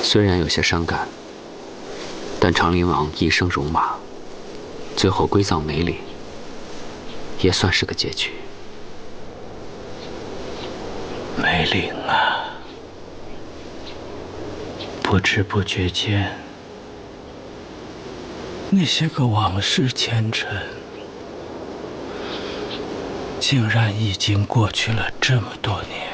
虽然有些伤感，但长陵王一生戎马，最后归葬梅岭，也算是个结局。梅岭啊，不知不觉间，那些个往事前尘，竟然已经过去了这么多年。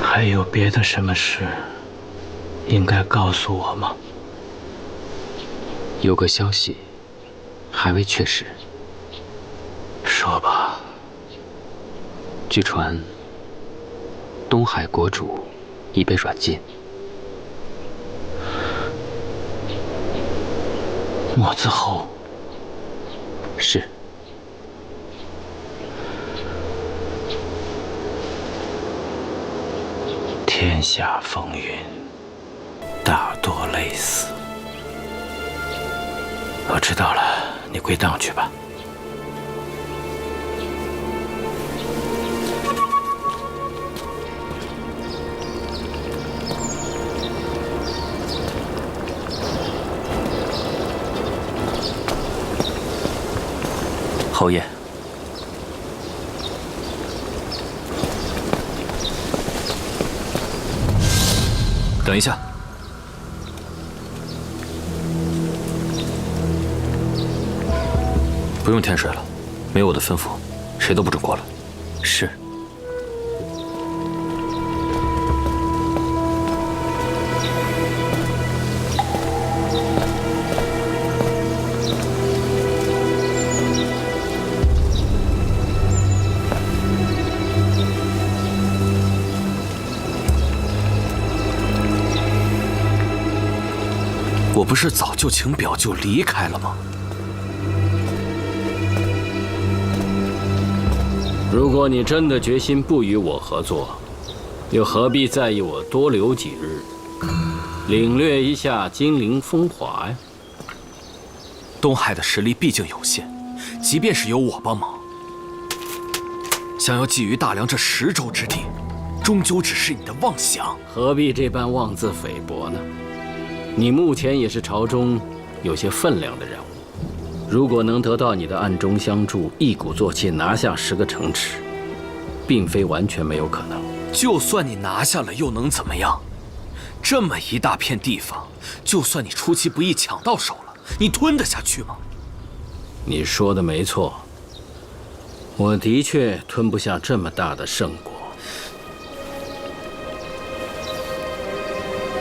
还有别的什么事应该告诉我吗？有个消息还未确实。说吧。据传，东海国主已被软禁。莫子侯。是。天下风云，大多类似。我知道了，你归档去吧。侯爷，等一下。不用添水了，没有我的吩咐，谁都不准过来。是。我不是早就请表舅离开了吗？如果你真的决心不与我合作，又何必在意我多留几日，领略一下金陵风华呀？东海的实力毕竟有限，即便是有我帮忙，想要觊觎大梁这10州之地，终究只是你的妄想。何必这般妄自菲薄呢？你目前也是朝中有些分量的人物。如果能得到你的暗中相助，一鼓作气拿下10个城池，并非完全没有可能。就算你拿下了，又能怎么样？这么一大片地方，就算你出其不意抢到手了，你吞得下去吗？你说的没错，我的确吞不下这么大的圣果。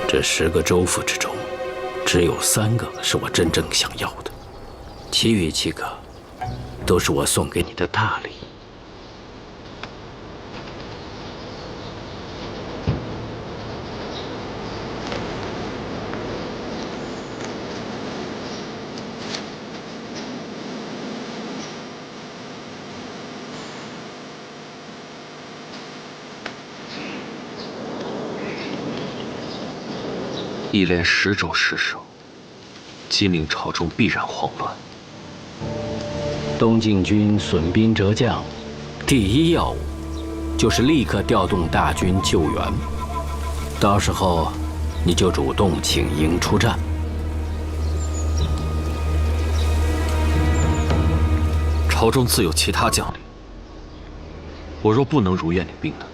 这10个州府之中，只有3个是我真正想要的。其余7个，都是我送给你的大礼。一连10州失守，金陵朝中必然慌乱。东晋军损兵折将，第一要务就是立刻调动大军救援。到时候你就主动请缨出战。朝中自有其他将领，我若不能如愿领兵呢？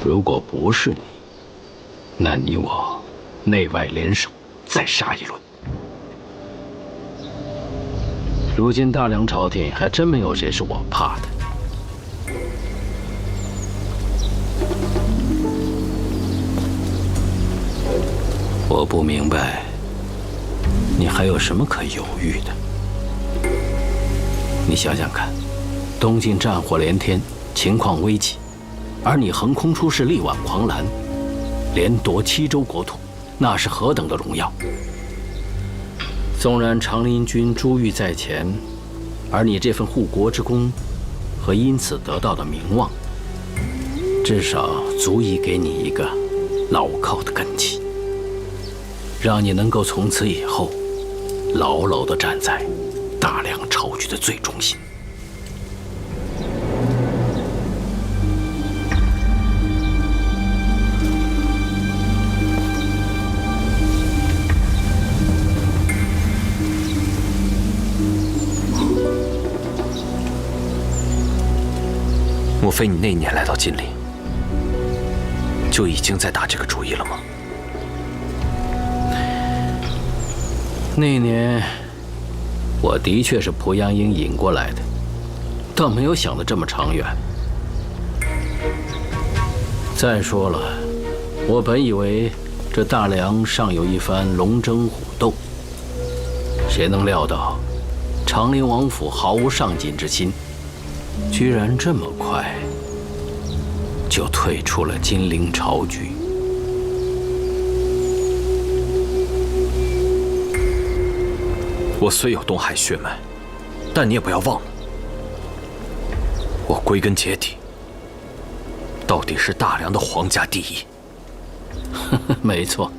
如果不是你，那你我内外联手，再杀一轮。如今大梁朝廷还真没有谁是我怕的。我不明白，你还有什么可犹豫的？你想想看，东晋战火连天，情况危急。而你横空出世，力挽狂澜，连夺7州国土，那是何等的荣耀！纵然长陵君珠玉在前，而你这份护国之功和因此得到的名望，至少足以给你一个牢靠的根基，让你能够从此以后牢牢地站在大梁朝局的最中心。莫非你那年来到金陵，就已经在打这个主意了吗？那年，我的确是濮阳英引过来的，倒没有想得这么长远。再说了，我本以为这大梁尚有一番龙争虎斗，谁能料到，长陵王府毫无上进之心，居然这么快就退出了金陵朝局。我虽有东海血脉，但你也不要忘了，我归根结底，到底是大梁的皇家第一。没错，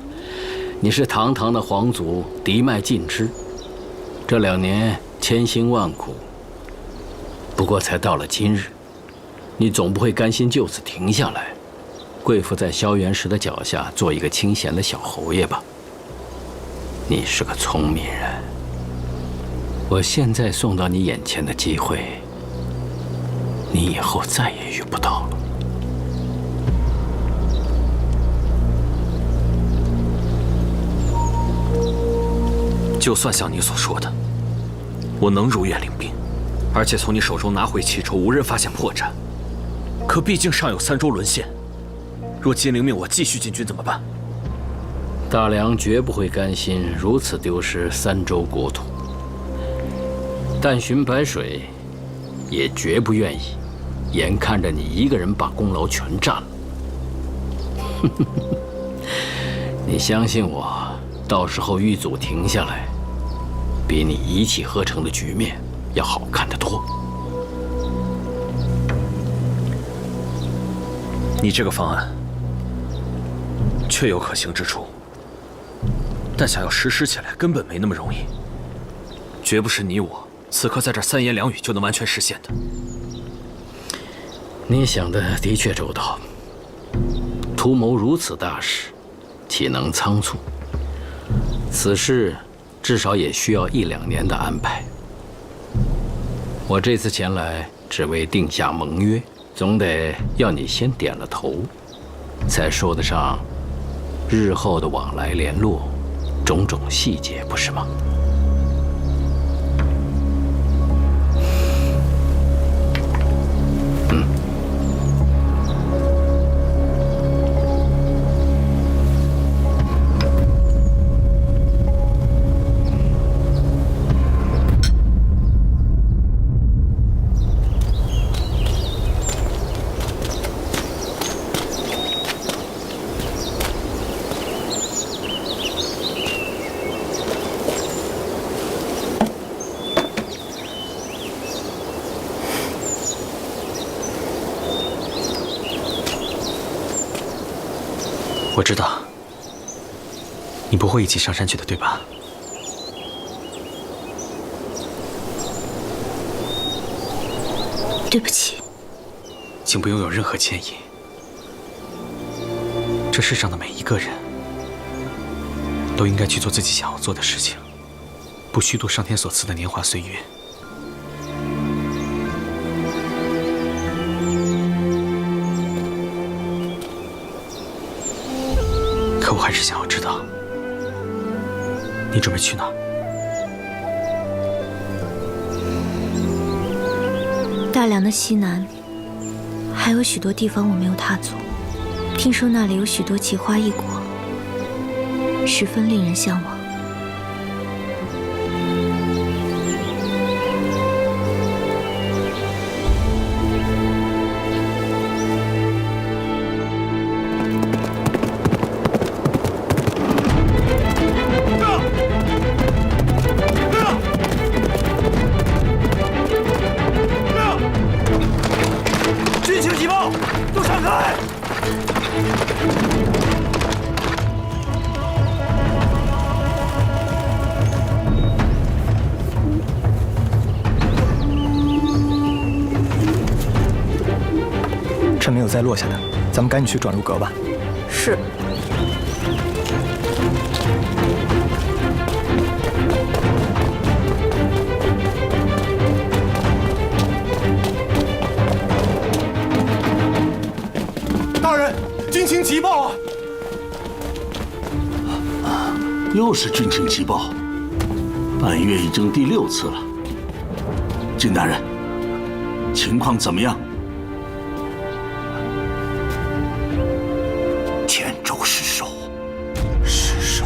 你是堂堂的皇族，嫡脉尽支。这2年千辛万苦，不过才到了今日，你总不会甘心就此停下来，跪伏在萧元石的脚下，做一个清闲的小侯爷吧？你是个聪明人。我现在送到你眼前的机会，你以后再也遇不到了。就算像你所说的，我能如愿领兵，而且从你手中拿回齐州，无人发现破绽。可毕竟尚有3州沦陷，若金陵命我继续进军怎么办？大梁绝不会甘心如此丢失3州国土。但荀白水也绝不愿意眼看着你一个人把功劳全占了。你相信我，到时候狱卒停下来，比你一气呵成的局面要好看得多。你这个方案确有可行之处，但想要实施起来根本没那么容易，绝不是你我此刻在这3言2语就能完全实现的。你想的的确周到，图谋如此大事，岂能仓促？此事至少也需要1、2年的安排。我这次前来，只为定下盟约，总得要你先点了头，才说得上日后的往来联络，种种细节，不是吗？我知道，你不会一起上山去的，对吧？对不起，请不用有任何歉意。这世上的每一个人，都应该去做自己想要做的事情，不虚度上天所赐的年华岁月。可我还是想要知道，你准备去哪儿？大梁的西南还有许多地方我没有踏足，听说那里有许多奇花异果，十分令人向往。军情急报，都闪开！趁没有再落下的，咱们赶紧去转入阁吧。是。大人，军情急报啊！又是军情急报，半月已经第6次了。金大人，情况怎么样？天州失守，失守。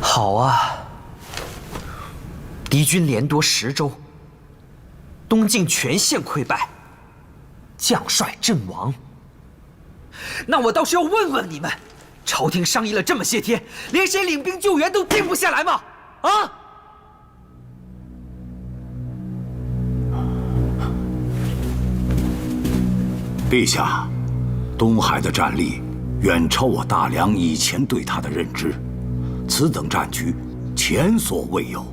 好啊，敌军连夺10州，东晋全线溃败，将帅阵亡。那我倒是要问问你们，朝廷商议了这么些天，连谁领兵救援都定不下来吗？啊！陛下，东海的战力远超我大梁以前对他的认知，此等战局前所未有。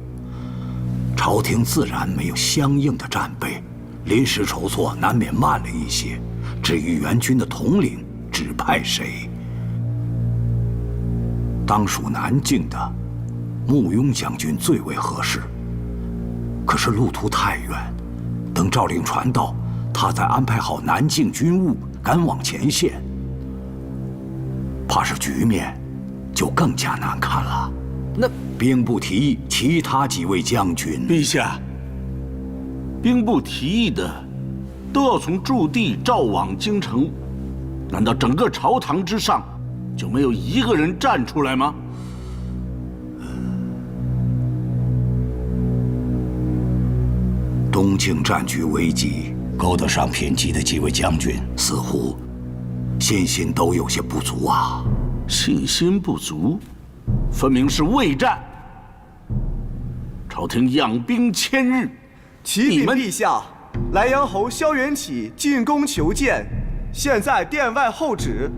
朝廷自然没有相应的战备，临时筹措难免慢了一些。至于援军的统领指派谁，当属南境的慕雍将军最为合适。可是路途太远，等诏令传到，他再安排好南境军务，赶往前线，怕是局面就更加难看了。那兵部提议其他几位将军，陛下，兵部提议的都要从驻地召往京城，难道整个朝堂之上就没有一个人站出来吗？东境战局危急，勾得上品级的几位将军似乎信心都有些不足啊。信心不足，分明是畏战。朝廷养兵1000日，启禀陛下，莱阳侯萧元起进宫求见，现在殿外候旨。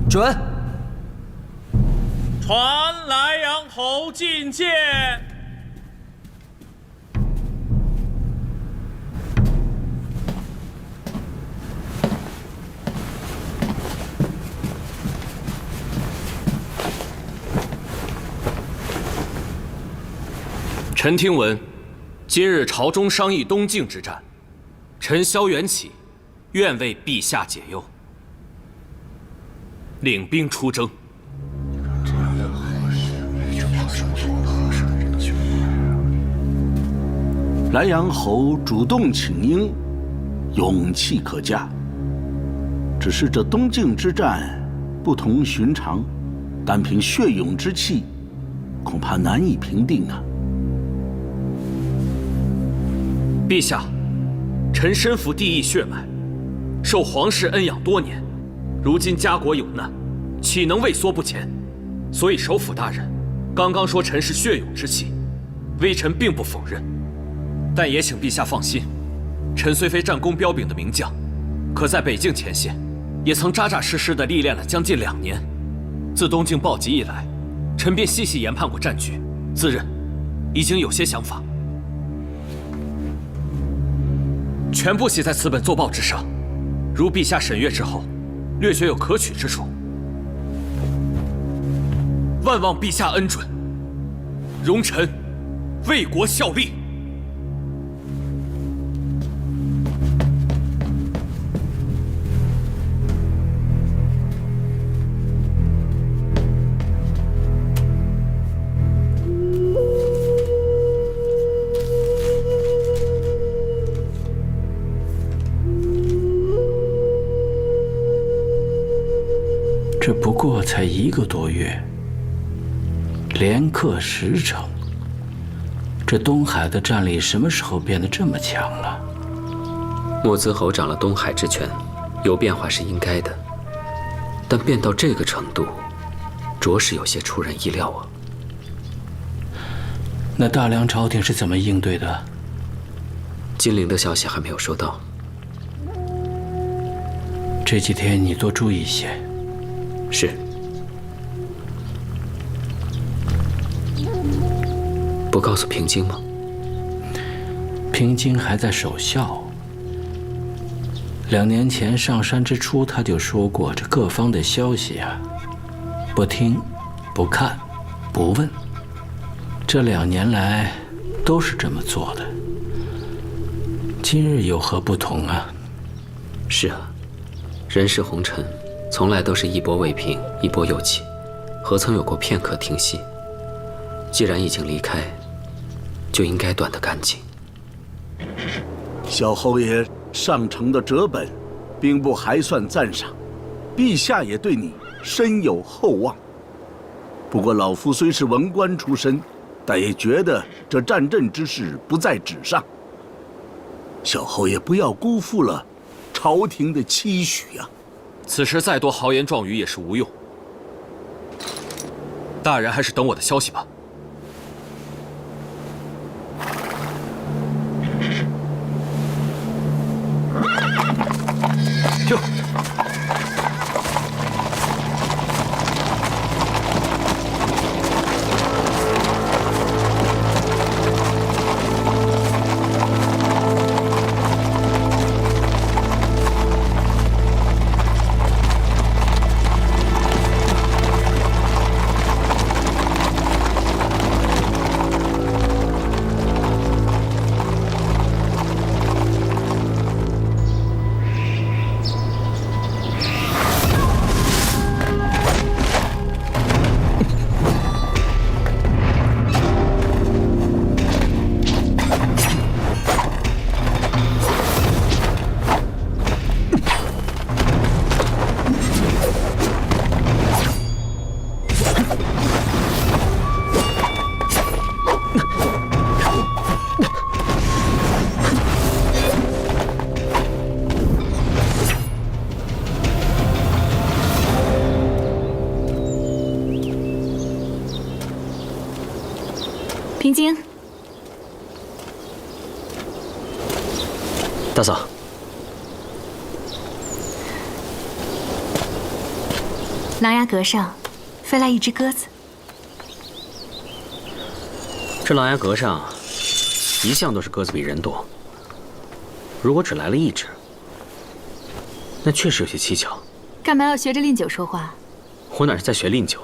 准。传莱阳侯觐见。臣听闻，今日朝中商议东境之战，臣萧元起愿为陛下解忧，领兵出征。莱阳侯主动请缨，勇气可嘉。只是这东境之战不同寻常，单凭血勇之气，恐怕难以平定啊。陛下，臣身服帝义血脉，受皇室恩养多年，如今家国有难，岂能畏缩不前？所以首辅大人刚刚说臣是血勇之气，微臣并不否认。但也请陛下放心，臣虽非战功彪炳的名将，可在北境前线，也曾扎扎实实地历练了将近2年。自东境暴击以来，臣便细细研判过战局，自认已经有些想法。全部写在此本奏报之上，如陛下审阅之后，略觉有可取之处，万望陛下恩准，容臣为国效力。这不过才1个多月，连克10城，这东海的战力什么时候变得这么强了？莫兹侯掌了东海之权，有变化是应该的，但变到这个程度，着实有些出人意料啊。那大梁朝廷是怎么应对的？金陵的消息还没有收到。这几天你多注意一些。是。不告诉平津吗？平津还在守孝。2年前上山之初，他就说过，这各方的消息啊，不听、不看、不问。这2年来都是这么做的。今日有何不同啊？是啊，人世红尘，从来都是一波未平，一波又起，何曾有过片刻停息？既然已经离开，就应该断得干净。小侯爷上呈的折本，兵部还算赞赏，陛下也对你深有厚望。不过老夫虽是文官出身，但也觉得这战阵之事不在纸上。小侯爷不要辜负了朝廷的期许啊！此时再多豪言壮语也是无用。大人还是等我的消息吧。哟。平津，大嫂，琅琊阁上飞来一只鸽子。这琅琊阁上一向都是鸽子比人多，如果只来了一只，那确实有些蹊跷。干嘛要学着令九说话？我哪是在学令九，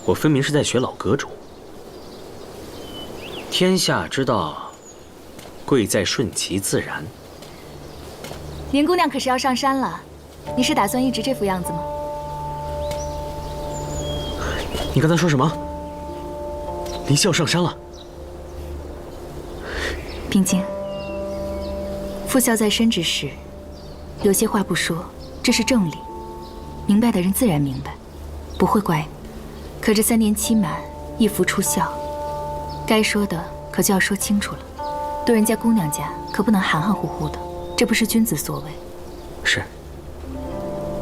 我分明是在学老阁主。天下之道，贵在顺其自然。林姑娘可是要上山了，你是打算一直这副样子吗？你刚才说什么？林夕要上山了？平津，父孝在身之时，有些话不说，这是正理。明白的人自然明白，不会怪你。可这3年期满，一服出孝，该说的可就要说清楚了。对人家姑娘家可不能含含糊糊的，这不是君子所为。是。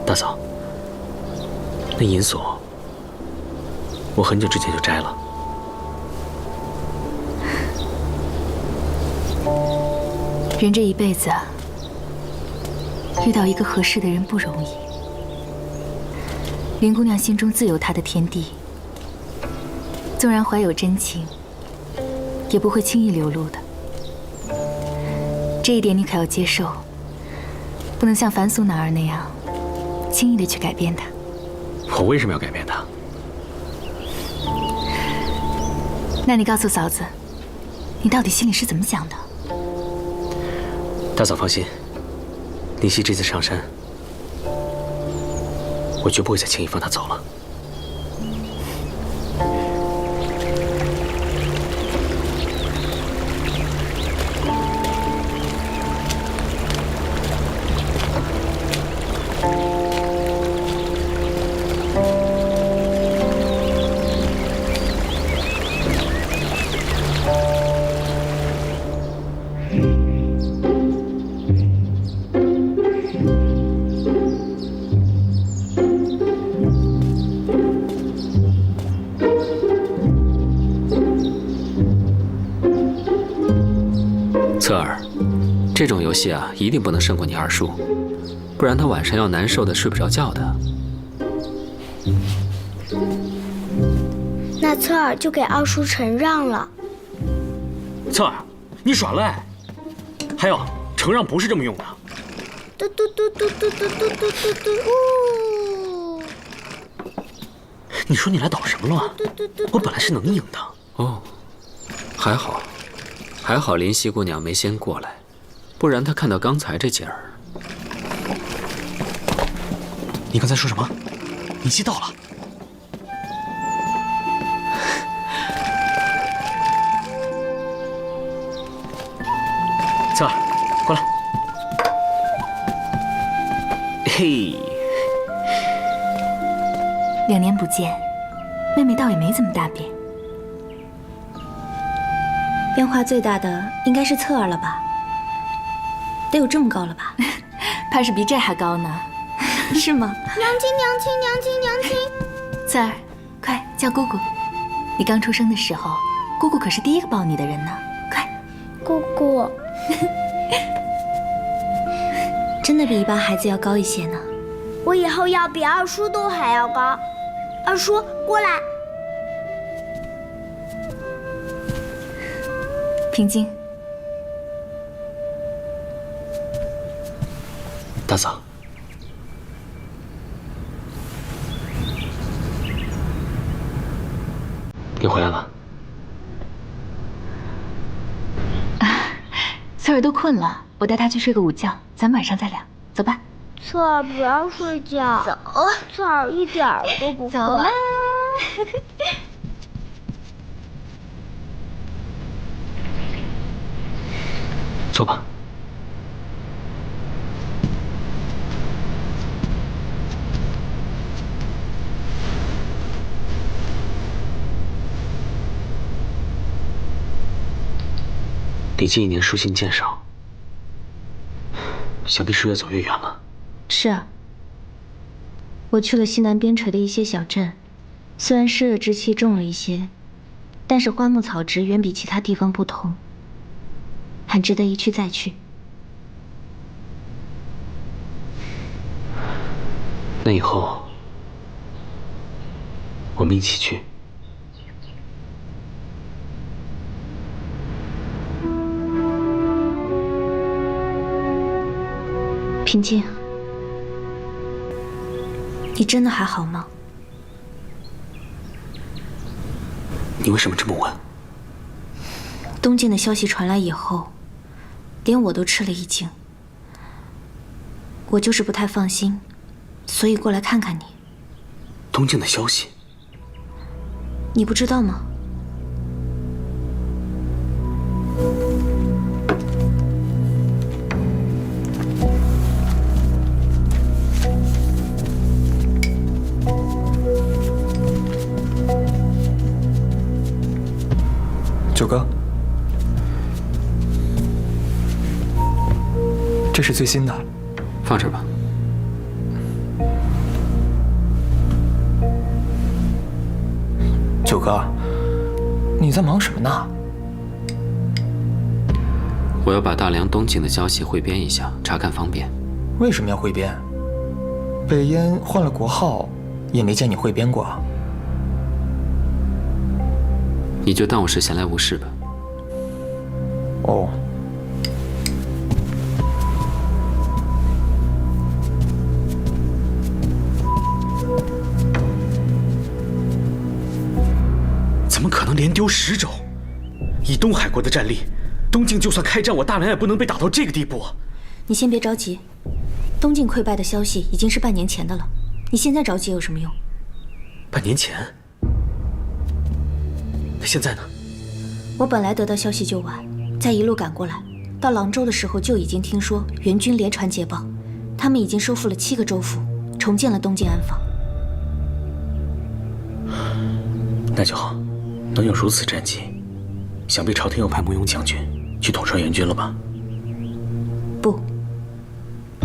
大嫂，那银锁，我很久之前就摘了。人这一辈子啊，遇到一个合适的人不容易。林姑娘心中自有她的天地，纵然怀有真情，也不会轻易流露的。这一点你可要接受，不能像凡俗男儿那样轻易的去改变她。我为什么要改变她？那你告诉嫂子，你到底心里是怎么想的？大嫂放心，林夕这次上山，我绝不会再轻易放她走了。侧儿，这种游戏啊，一定不能胜过你二叔，不然他晚上要难受的睡不着觉的。那侧耳就给二叔承让了。侧耳，你耍赖！还有，承让不是这么用的。嘟嘟嘟嘟嘟嘟嘟嘟嘟嘟呜！你说你来捣什么乱？我本来是能赢的。哦，还好，还好林夕姑娘没先过来，不然她看到刚才这景儿。你刚才说什么？你记到了？侧耳，过来。嘿，2年不见，妹妹倒也没怎么大变。变化最大的应该是侧耳了吧？得有这么高了吧？怕是比这还高呢，是吗？娘亲，娘亲，娘亲，娘亲！侧耳，快叫姑姑。你刚出生的时候，姑姑可是第一个抱你的人呢。快，姑姑。真的比一般孩子要高一些呢。我以后要比二叔都还要高。二叔，过来。平静。大嫂，你回来了。侧耳都困了，我带他去睡个午觉，咱们晚上再聊。走吧。侧耳不要睡觉。走。侧耳一点儿都不困。走啦。坐吧。你近1年书信渐少，想必是越走越远了。是啊，我去了西南边陲的一些小镇，虽然湿热之气重了一些，但是花木草植远比其他地方不同，很值得一去再去。那以后我们一起去。平静，你真的还好吗？你为什么这么问？东晋的消息传来以后，连我都吃了一惊。我就是不太放心，所以过来看看你。东晋的消息？你不知道吗？九哥，这是最新的，放这儿吧。九哥，你在忙什么呢？我要把大梁东晋的消息汇编一下，查看方便。为什么要汇编？北燕换了国号，也没见你汇编过啊。你就当我是闲来无事吧。哦。怎么可能连丢10州？以东海国的战力，东晋就算开战，我大梁也不能被打到这个地步。你先别着急，东晋溃败的消息已经是半年前的了，你现在着急有什么用？半年前？那现在呢？我本来得到消息就晚，再一路赶过来，到朗州的时候就已经听说援军连传捷报，他们已经收复了7个州府，重建了东晋安防。那就好，能有如此战绩，想必朝廷又派慕容将军去统帅援军了吧？不，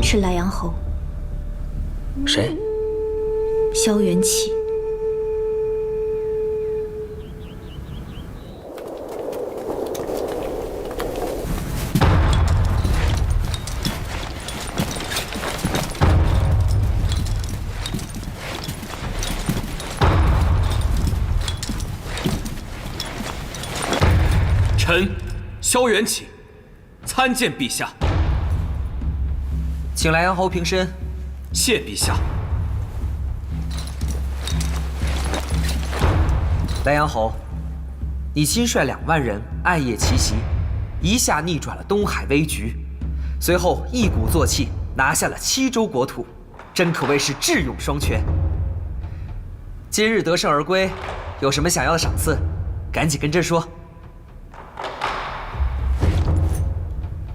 是莱阳侯。谁？萧元启。臣萧元启参见陛下。请莱阳侯平身。谢陛下。莱阳侯，你亲率2万人暗夜奇袭，一下逆转了东海危局，随后一鼓作气拿下了7州国土，真可谓是智勇双全。今日得胜而归，有什么想要的赏赐，赶紧跟朕说。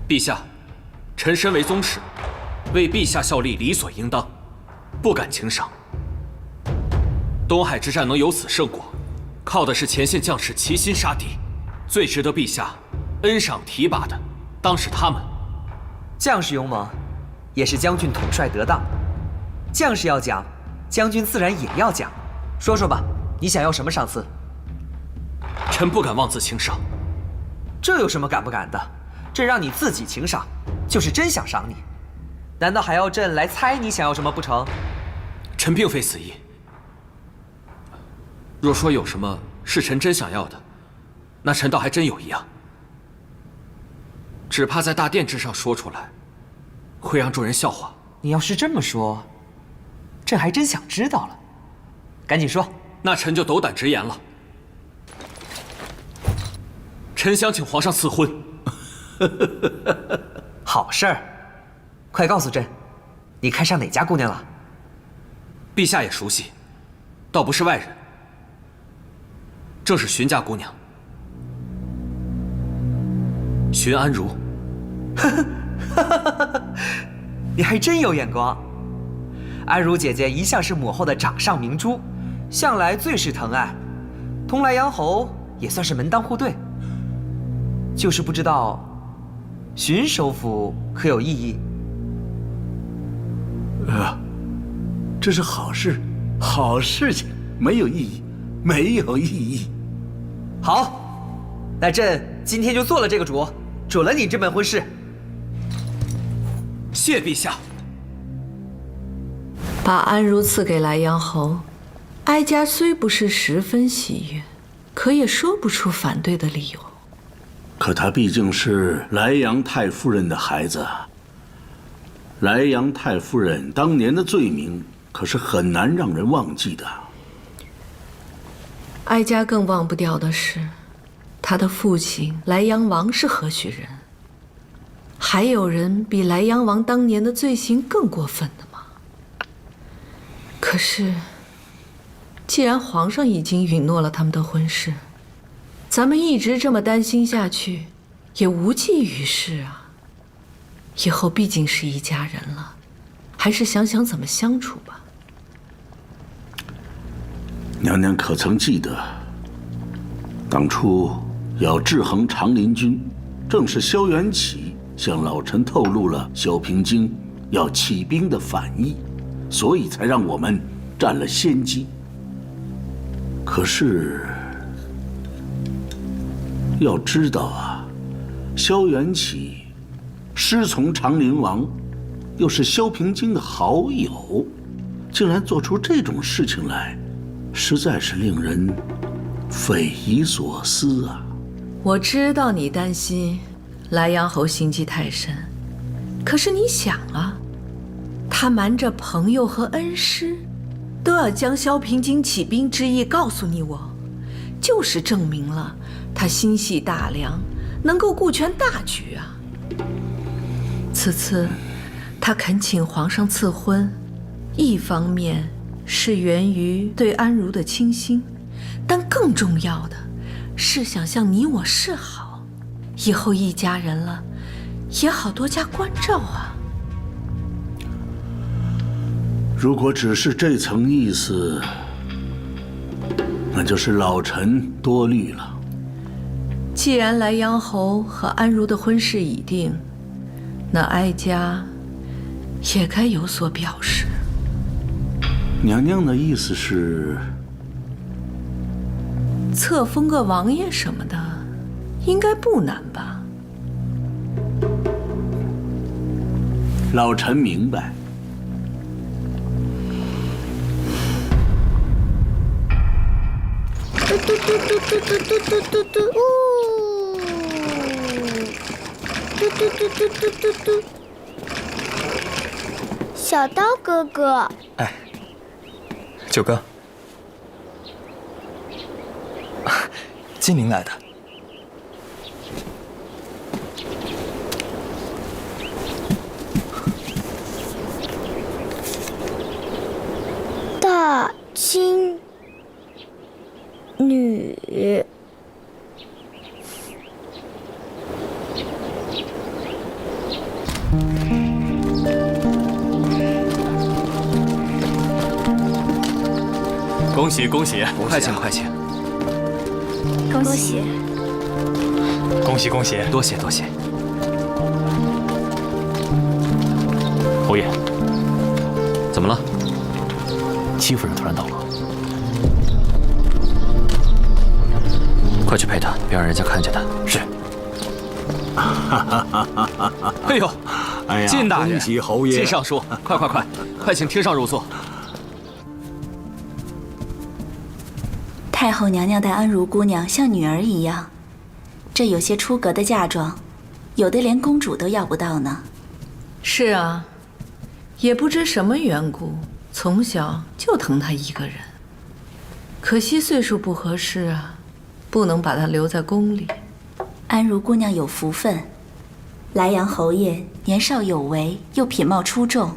陛下，臣身为宗室，为陛下效力理所应当，不敢轻赏。东海之战能有此胜果，靠的是前线将士齐心杀敌，最值得陛下恩赏提拔的，当是他们。将士勇猛，也是将军统帅得当。将士要奖，将军自然也要奖。说说吧，你想要什么赏赐？臣不敢妄自轻赏。这有什么敢不敢的？朕让你自己请赏，就是真想赏你。难道还要朕来猜你想要什么不成？臣并非此意。若说有什么是臣真想要的，那臣倒还真有一样，只怕在大殿之上说出来，会让众人笑话。你要是这么说，朕还真想知道了。赶紧说。那臣就斗胆直言了。臣想请皇上赐婚。好事儿，快告诉朕，你看上哪家姑娘了？陛下也熟悉，倒不是外人，正是荀家姑娘，荀安如。你还真有眼光。安如姐姐一向是母后的掌上明珠，向来最是疼爱，同莱阳侯也算是门当户对。就是不知道荀首府可有异议？这是好事，好事情，没有异议，没有异议。好，那朕今天就做了这个主，准了你这门婚事。谢陛下。把安如赐给莱阳侯，哀家虽不是十分喜悦，可也说不出反对的理由。可他毕竟是莱阳太夫人的孩子，莱阳太夫人当年的罪名可是很难让人忘记的。哀家更忘不掉的是，他的父亲莱阳王是何许人？还有人比莱阳王当年的罪行更过分的吗？可是，既然皇上已经允诺了他们的婚事，咱们一直这么担心下去，也无济于事啊。以后毕竟是一家人了，还是想想怎么相处吧。娘娘可曾记得，当初要制衡长林军，正是萧元启向老臣透露了萧平京要起兵的反意，所以才让我们占了先机。可是要知道啊，萧元启师从长林王，又是萧平京的好友，竟然做出这种事情来，实在是令人匪夷所思啊！我知道你担心莱阳侯心机太深，可是你想啊，他瞒着朋友和恩师，都要将萧平京起兵之意告诉你我，就是证明了他心系大梁，能够顾全大局啊。此次他恳请皇上赐婚，一方面是源于对安如的倾心，但更重要的是想向你我示好，以后一家人了，也好多加关照啊。如果只是这层意思，那就是老臣多虑了。既然莱阳侯和安如的婚事已定，那哀家也该有所表示。娘娘的意思是，册封个王爷什么的，应该不难吧？老臣明白。嘟嘟嘟嘟嘟嘟嘟嘟嘟，嘟嘟嘟嘟嘟嘟。小刀哥哥，哎，九哥，精灵来的。大金女。恭喜恭喜！快请快请！恭喜！恭喜恭喜！多谢多谢！侯爷，怎么了？戚夫人突然到了，快去陪她，别让人家看见她。是。哎呦，哎呀，靳大人，恭喜侯爷！靳尚书，快请厅上入座。太后娘娘待安如姑娘像女儿一样，这有些出格的嫁妆，有的连公主都要不到呢。是啊，也不知什么缘故，从小就疼她一个人。可惜岁数不合适啊，不能把她留在宫里。安如姑娘有福分，莱阳侯爷年少有为，又品貌出众，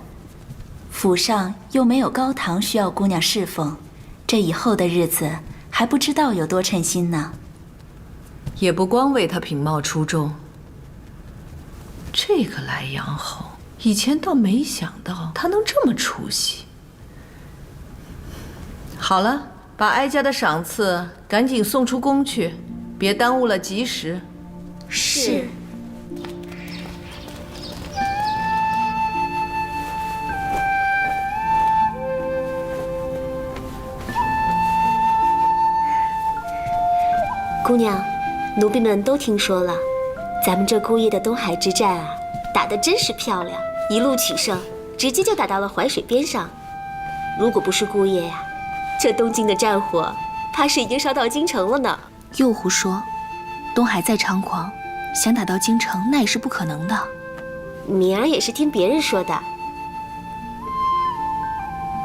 府上又没有高堂需要姑娘侍奉，这以后的日子还不知道有多称心呢。也不光为她品貌出众，这个莱阳侯以前倒没想到他能这么出息。好了，把哀家的赏赐赶紧送出宫去，别耽误了吉时。是。姑娘，奴婢们都听说了，咱们这姑爷的东海之战啊，打得真是漂亮，一路取胜，直接就打到了淮水边上。如果不是姑爷呀，这东京的战火，怕是已经烧到京城了呢。又胡说，东海再猖狂，想打到京城那也是不可能的。敏儿也是听别人说的。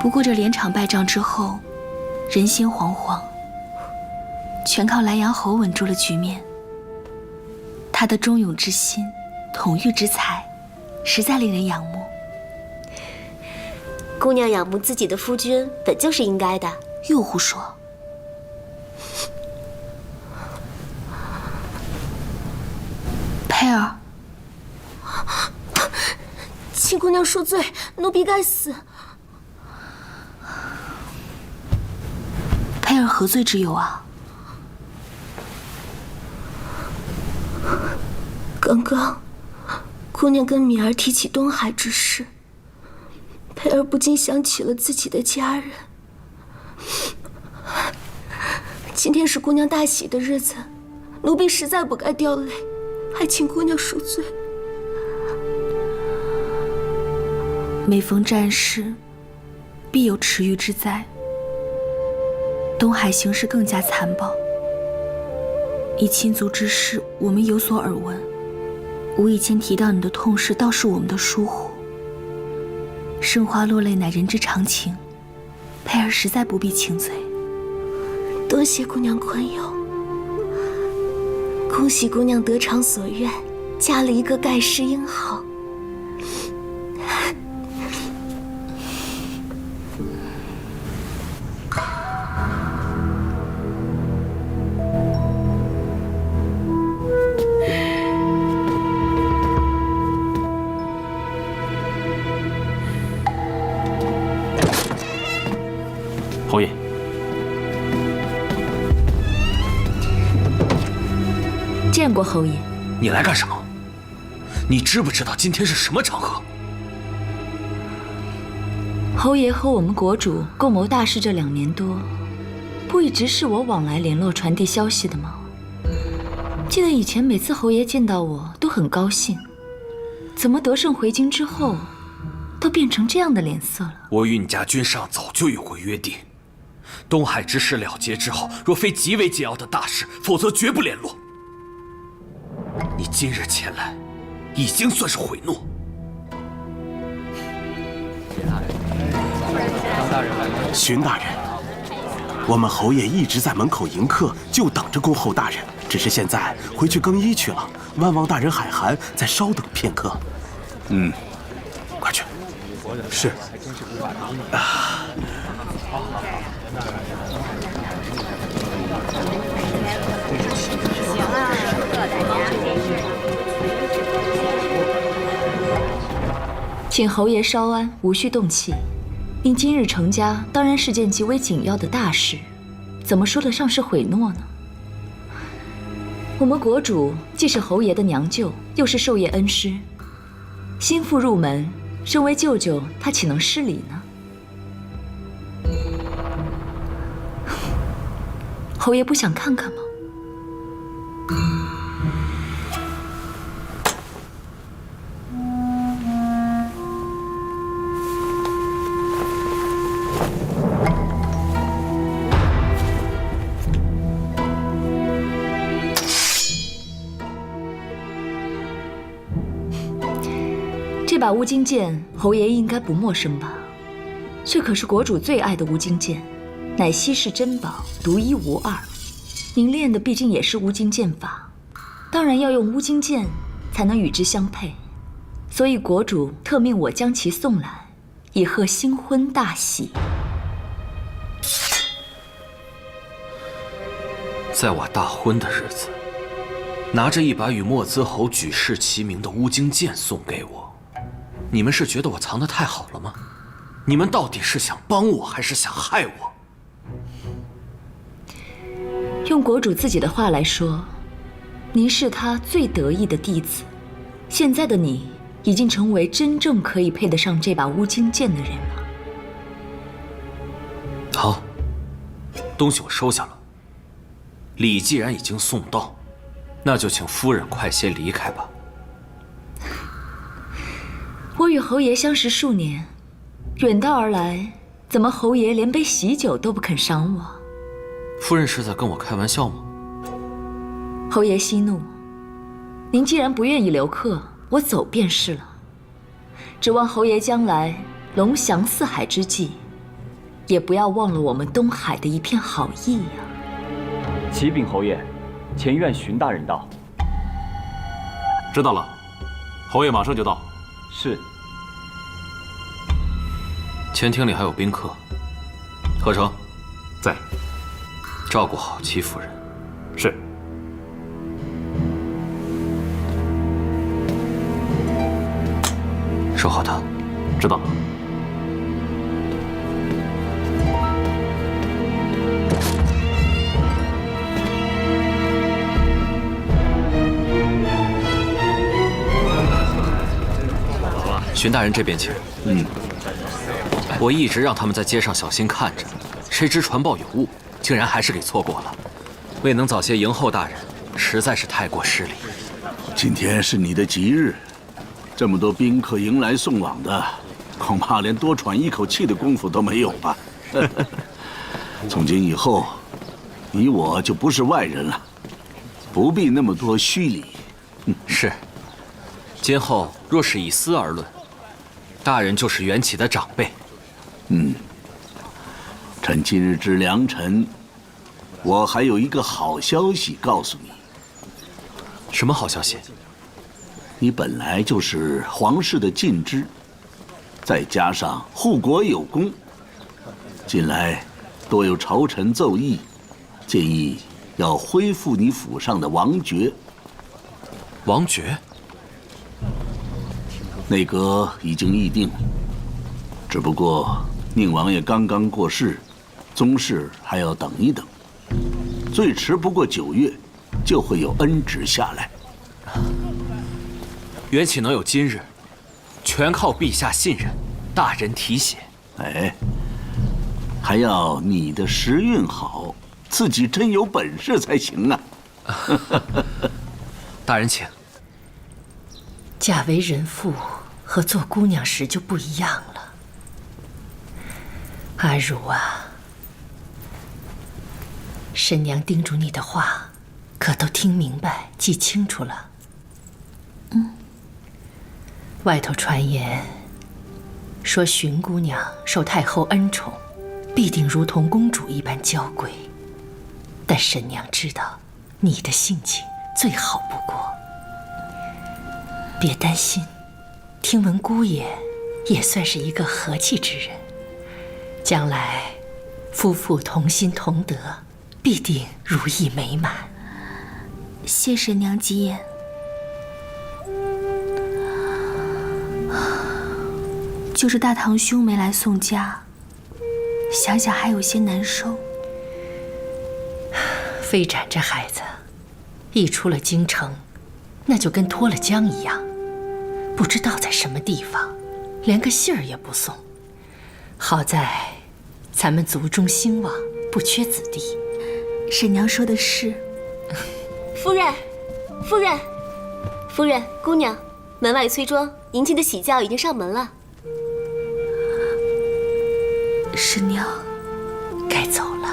不过这连场败仗之后，人心惶惶。全靠莱阳侯稳住了局面。他的忠勇之心、统御之才，实在令人仰慕。姑娘仰慕自己的夫君，本就是应该的。又胡说！佩儿，请姑娘恕罪，奴婢该死。佩儿何罪之有啊？刚刚，姑娘跟敏儿提起东海之事，佩儿不禁想起了自己的家人。今天是姑娘大喜的日子，奴婢实在不该掉泪，还请姑娘恕罪。每逢战事，必有池鱼之灾。东海形势更加残暴，以亲族之事，我们有所耳闻。吾以前提到你的痛事，倒是我们的疏忽。生花落泪乃人之常情，佩儿实在不必请罪。多谢姑娘宽宥，恭喜姑娘得偿所愿，嫁了一个盖世英豪。侯爷，见过侯爷。你来干什么？你知不知道今天是什么场合？侯爷和我们国主共谋大事这2年多，不一直是我往来联络、传递消息的吗？记得以前每次侯爷见到我都很高兴，怎么得胜回京之后，都变成这样的脸色了？我与你家君上早就有过约定。东海之事了结之后，若非极为紧要的大事，否则绝不联络。你今日前来，已经算是悔诺。荀大人，我们侯爷一直在门口迎客，就等着恭候大人。只是现在回去更衣去了，万望大人海涵，再稍等片刻。快去。是。请侯爷稍安，无需动气。您今日成家，当然是件极为紧要的大事，怎么说得上是悔诺呢？我们国主既是侯爷的娘舅，又是授业恩师，新妇入门，身为舅舅，他岂能失礼呢？侯爷不想看看吗？这把乌金剑，侯爷应该不陌生吧？这可是国主最爱的乌金剑，乃稀世珍宝，独一无二。您练的毕竟也是乌金剑法，当然要用乌金剑才能与之相配。所以国主特命我将其送来，以贺新婚大喜。在我大婚的日子，拿着一把与莫兹侯举世齐名的乌金剑送给我。你们是觉得我藏得太好了吗？你们到底是想帮我，还是想害我？用国主自己的话来说，您是他最得意的弟子。现在的你，已经成为真正可以配得上这把乌金剑的人了。好，东西我收下了。礼既然已经送到，那就请夫人快些离开吧。我与侯爷相识数年，远道而来，怎么侯爷连杯喜酒都不肯赏我？夫人是在跟我开玩笑吗？侯爷息怒，您既然不愿意留客，我走便是了。指望侯爷将来龙翔四海之际，也不要忘了我们东海的一片好意呀。启禀侯爷，前院荀大人到。知道了，侯爷马上就到。是。前厅里还有宾客，贺成，在。照顾好戚夫人。是。收好他。知道了。荀大人这边请。我一直让他们在街上小心看着，谁知传报有误，竟然还是给错过了。未能早些迎候大人，实在是太过失礼。今天是你的吉日，这么多宾客迎来送往的，恐怕连多喘一口气的功夫都没有吧？从今以后，你我就不是外人了，不必那么多虚礼。是。今后若是以私而论，大人就是缘起的长辈。趁今日之良辰，我还有一个好消息告诉你。什么好消息？你本来就是皇室的近支，再加上护国有功，近来多有朝臣奏议，建议要恢复你府上的王爵。王爵？内阁已经议定，只不过宁王爷刚刚过世，宗室还要等一等，最迟不过9月，就会有恩旨下来。缘起能有今日，全靠陛下信任，大人提携。哎，还要你的时运好，自己真有本事才行啊！大人请。嫁为人妇和做姑娘时就不一样了。阿如啊，婶娘叮嘱你的话，可都听明白、记清楚了？外头传言说荀姑娘受太后恩宠，必定如同公主一般娇贵。但沈娘知道，你的性情最好不过。别担心，听闻姑爷也算是一个和气之人，将来夫妇同心同德，必定如意美满。谢沈娘吉言。就是大堂兄没来送嫁，想想还有些难受。飞展这孩子，一出了京城，那就跟脱了缰一样，不知道在什么地方，连个信儿也不送。好在咱们族中兴旺，不缺子弟。沈娘说的是。夫人，夫人，夫人，姑娘，门外崔庄迎亲的喜轿已经上门了。沈娘，该走了。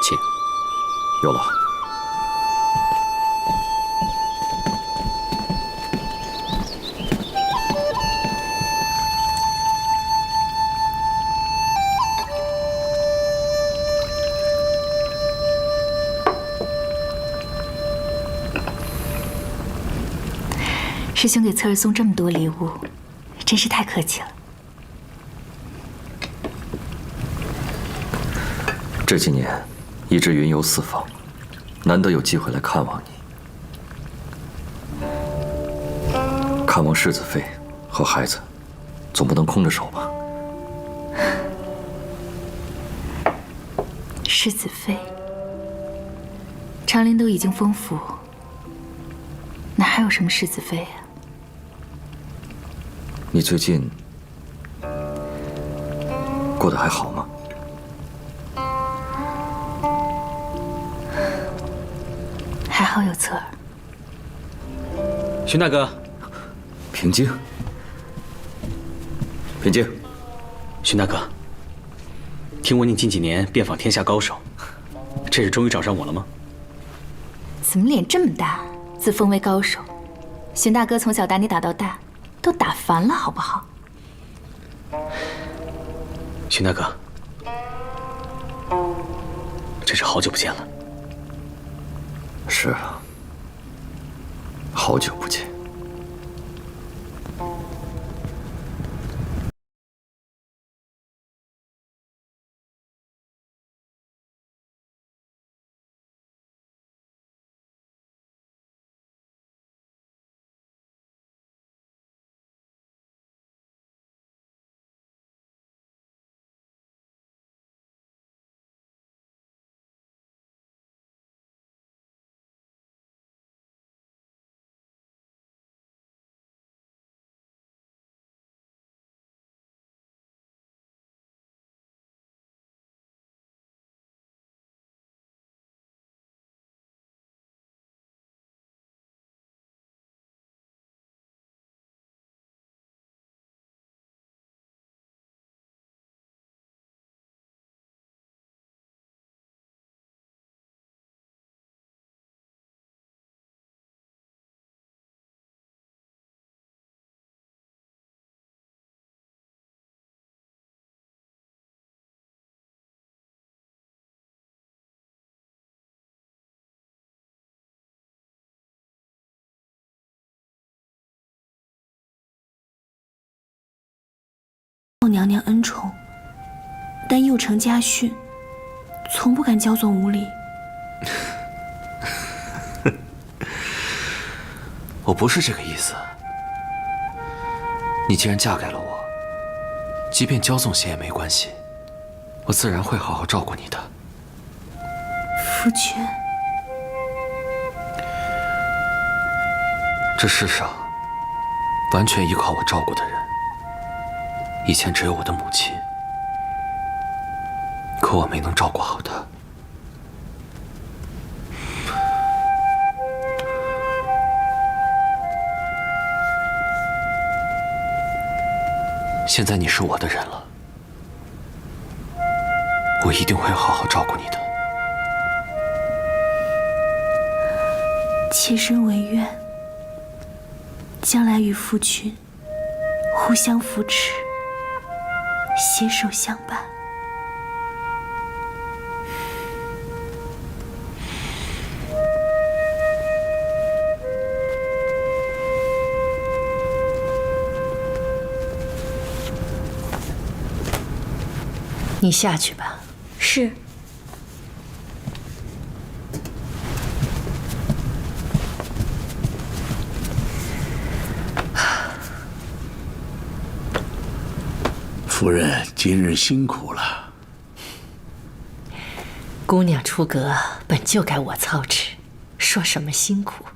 请。有了。师兄给侧儿送这么多礼物，真是太客气了。这几年一直云游四方，难得有机会来看望你。看望世子妃和孩子，总不能空着手吧？世子妃，长陵都已经封府，哪还有什么世子妃啊？你最近过得还好吗？还好有侧儿。荀大哥，平静，平静。荀大哥，听闻你近几年遍访天下高手，这是终于找上我了吗？怎么脸这么大，自封为高手？荀大哥从小打你打到大，都打烦了，好不好？荀大哥，真是好久不见了。是啊，好久不见。受娘娘恩宠，但幼承家训，从不敢骄纵无礼。我不是这个意思。你既然嫁给了我，即便骄纵些也没关系，我自然会好好照顾你的。夫君，这世上完全依靠我照顾的人，以前只有我的母亲，可我没能照顾好她。现在你是我的人了，我一定会好好照顾你的。妾身唯愿将来与夫君互相扶持，携手相伴。你下去吧。是。夫人今日辛苦了。姑娘出阁本就该我操持，说什么辛苦？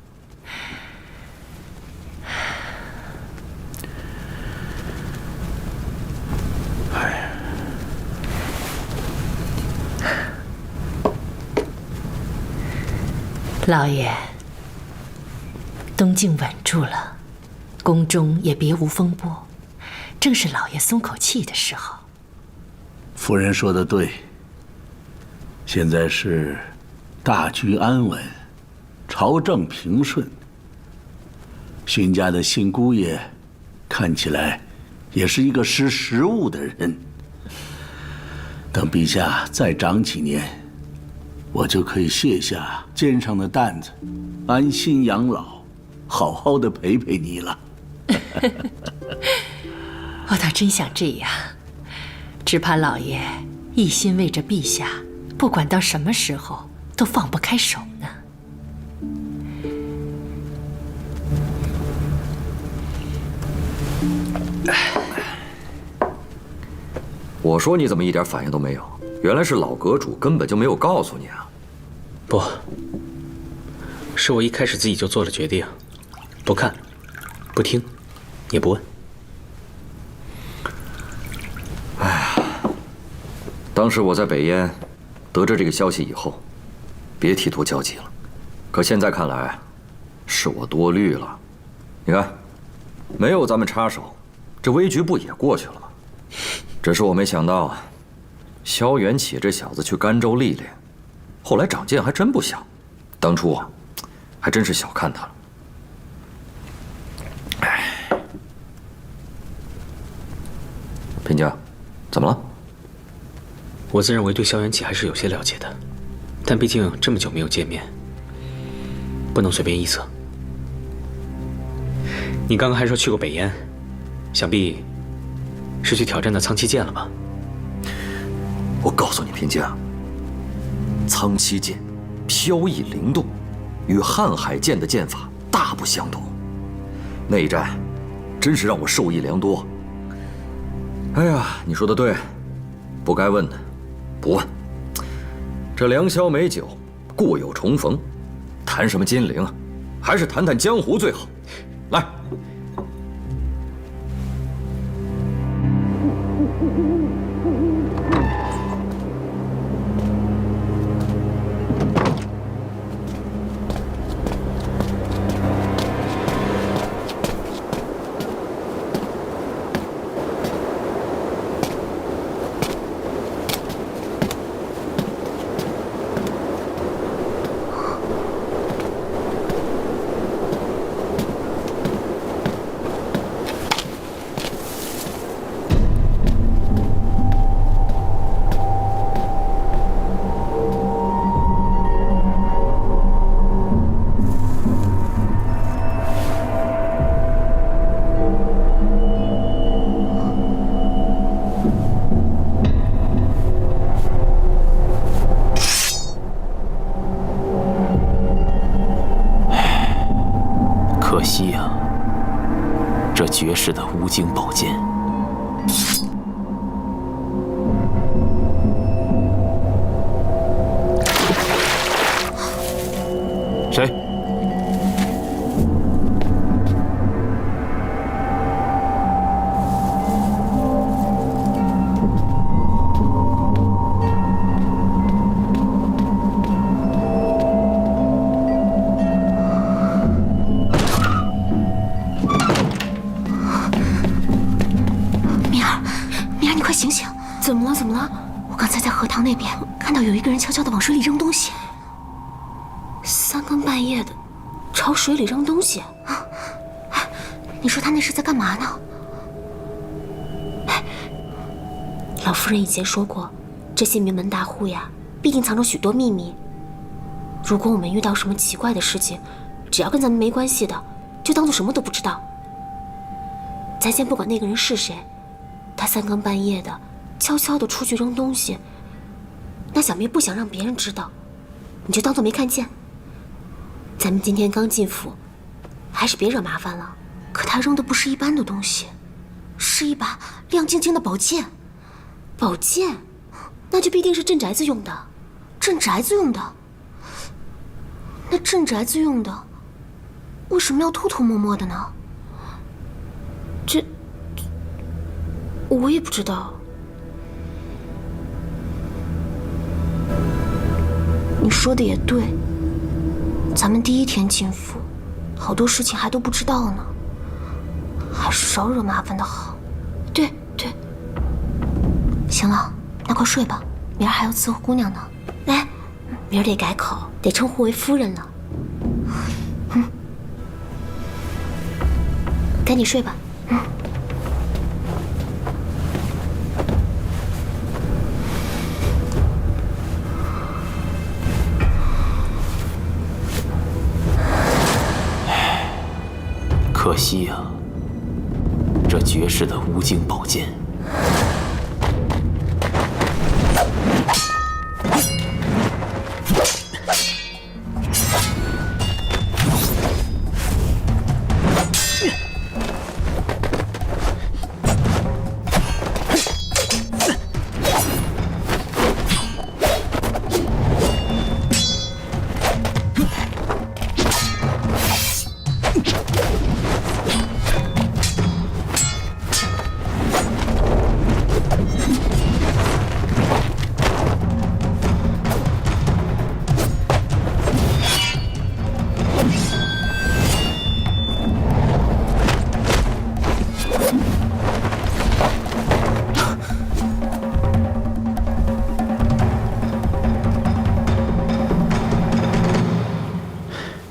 老爷，东境稳住了，宫中也别无风波，正是老爷松口气的时候。夫人说的对，现在是大局安稳，朝政平顺。荀家的新姑爷看起来也是一个识时务的人。等陛下再长几年，我就可以卸下肩上的担子，安心养老，好好的陪陪你了。我倒真想这样，只怕老爷一心为着陛下，不管到什么时候都放不开手呢。我说你怎么一点反应都没有？原来是老阁主根本就没有告诉你啊！不，是我一开始自己就做了决定，不看，不听，也不问。哎呀，当时我在北燕得知这个消息以后，别提多焦急了。可现在看来，是我多虑了。你看，没有咱们插手，这危局不也过去了吗？只是我没想到啊，萧元启这小子去甘州历练，后来长进还真不小。当初啊，还真是小看他了。哎，平家，怎么了？我自认为对萧元启还是有些了解的，但毕竟这么久没有见面，不能随便臆测。你刚刚还说去过北燕，想必是去挑战那苍七剑了吧？我告诉你，平家，苍七剑飘逸灵动，与瀚海剑的剑法大不相同。那一战真是让我受益良多。哎呀，你说的对，不该问的不问。这良宵美酒，故友重逢，谈什么金陵啊？还是谈谈江湖最好。来。可惜呀，这绝世的无晶宝剑谁？醒醒！怎么了？怎么了？我刚才在荷塘那边看到有一个人悄悄地往水里扔东西。3更半夜的，朝水里扔东西啊！你说他那是在干嘛呢？老夫人以前说过，这些名门大户呀，必定藏着许多秘密。如果我们遇到什么奇怪的事情，只要跟咱们没关系的，就当做什么都不知道。咱先不管那个人是谁。他3更半夜的，悄悄地出去扔东西，那想必不想让别人知道，你就当做没看见。咱们今天刚进府，还是别惹麻烦了。可他扔的不是一般的东西，是一把亮晶晶的宝剑。宝剑，那就必定是镇宅子用的。镇宅子用的，那镇宅子用的，为什么要偷偷摸摸的呢？我也不知道。你说的也对，咱们第一天进府，好多事情还都不知道呢，还是少惹麻烦的好。对，行了，那快睡吧，明儿还要伺候姑娘呢。来，明儿得改口，得称呼为夫人了。赶紧睡吧。可惜呀，这绝世的无尽宝剑。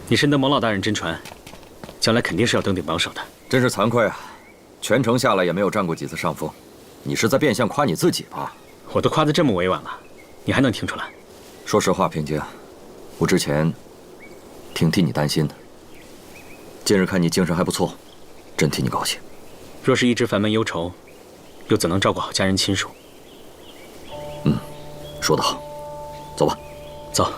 你深得蒙老大人真传，将来肯定是要登顶榜首的。真是惭愧啊，全程下来也没有占过几次上风。你是在变相夸你自己吧？我都夸得这么委婉了，你还能听出来？说实话，平静，我之前挺替你担心的。近日看你精神还不错，真替你高兴。若是一直烦闷忧愁，又怎能照顾好家人亲属？说得好，走吧。走。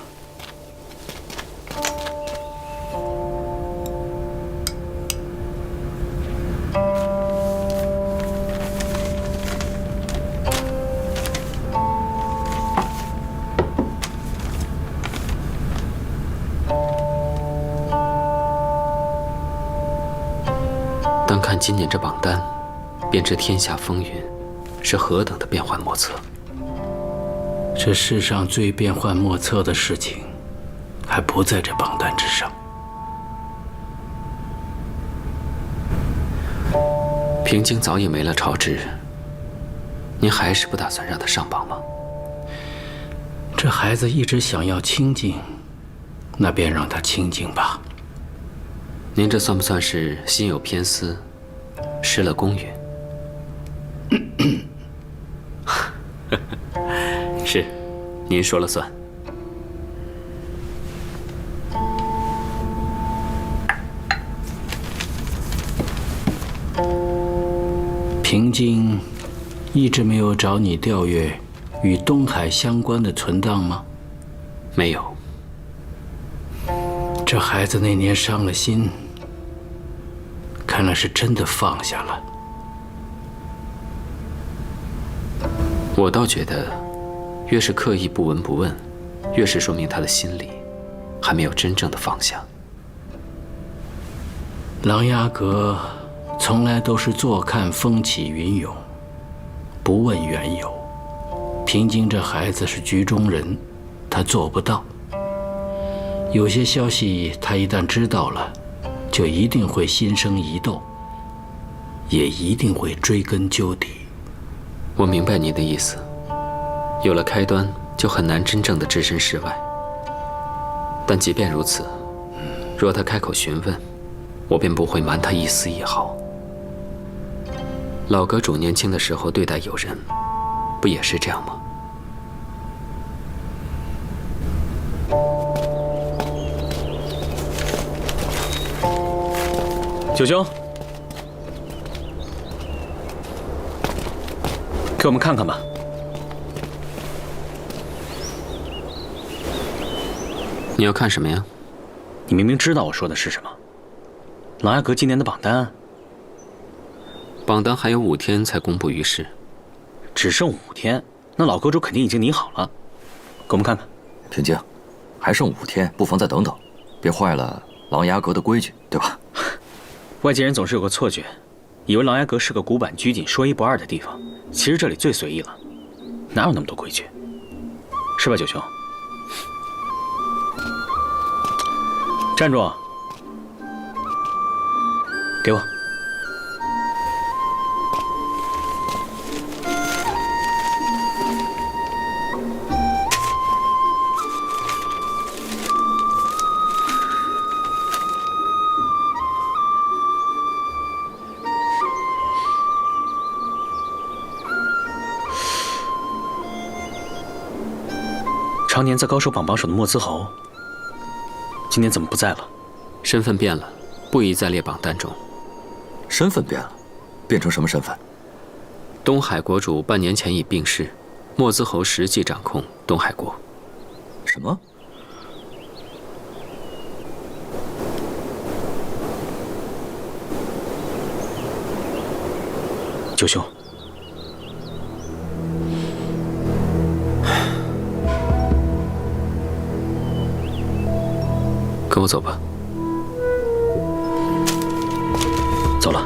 单看今年这榜单，便知天下风云是何等的变幻莫测。这世上最变幻莫测的事情，还不在这榜单之上。平京早已没了朝职，您还是不打算让他上榜吗？这孩子一直想要清静，那便让他清静吧。您这算不算是心有偏私，失了公允？是，您说了算。平京一直没有找你调阅与东海相关的存档吗？没有。这孩子那年伤了心，看来是真的放下了。我倒觉得，越是刻意不闻不问，越是说明他的心里还没有真正的放下。琅琊阁从来都是坐看风起云涌，不问缘由。平津这孩子是局中人，他做不到。有些消息他一旦知道了，就一定会心生疑窦，也一定会追根究底。我明白你的意思，有了开端，就很难真正的置身事外。但即便如此，若他开口询问，我便不会瞒他一丝一毫。老阁主年轻的时候对待友人，不也是这样吗？九兄，给我们看看吧。你要看什么呀？你明明知道我说的是什么。琅琊阁今年的榜单，榜单还有5天才公布于世，只剩5天，那老阁主肯定已经拟好了。给我们看看。平静，还剩5天，不妨再等等，别坏了琅琊阁的规矩，对吧？外界人总是有个错觉，以为琅琊阁是个古板拘谨、说一不二的地方。其实这里最随意了，哪有那么多规矩？是吧，九兄？站住！给我。常年在高手榜榜首的莫兹侯，今年怎么不在了？身份变了，不宜在列榜单中。身份变了，变成什么身份？东海国主半年前已病逝，莫兹侯实际掌控东海国。什么？九兄，跟我走吧。走了。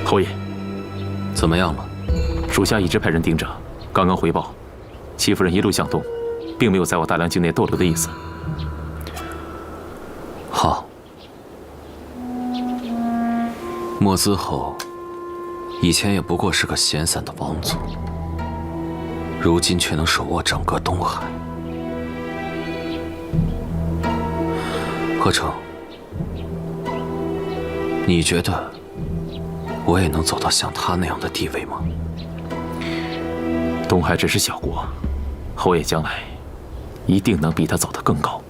侯爷，怎么样了？属下一直派人盯着，刚刚回报，戚夫人一路向东，并没有在我大梁境内逗留的意思。好。莫兹侯以前也不过是个闲散的王族，如今却能手握整个东海。何成，你觉得我也能走到像他那样的地位吗？东海只是小国，侯爷将来一定能比他走得更高。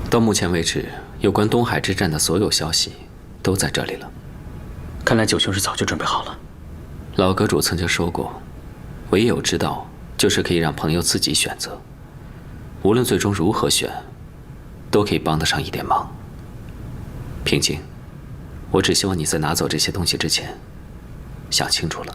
到目前为止，有关东海之战的所有消息都在这里了。看来九兄是早就准备好了。老阁主曾经说过，唯有之道就是可以让朋友自己选择，无论最终如何选，都可以帮得上一点忙。平静，我只希望你在拿走这些东西之前，想清楚了。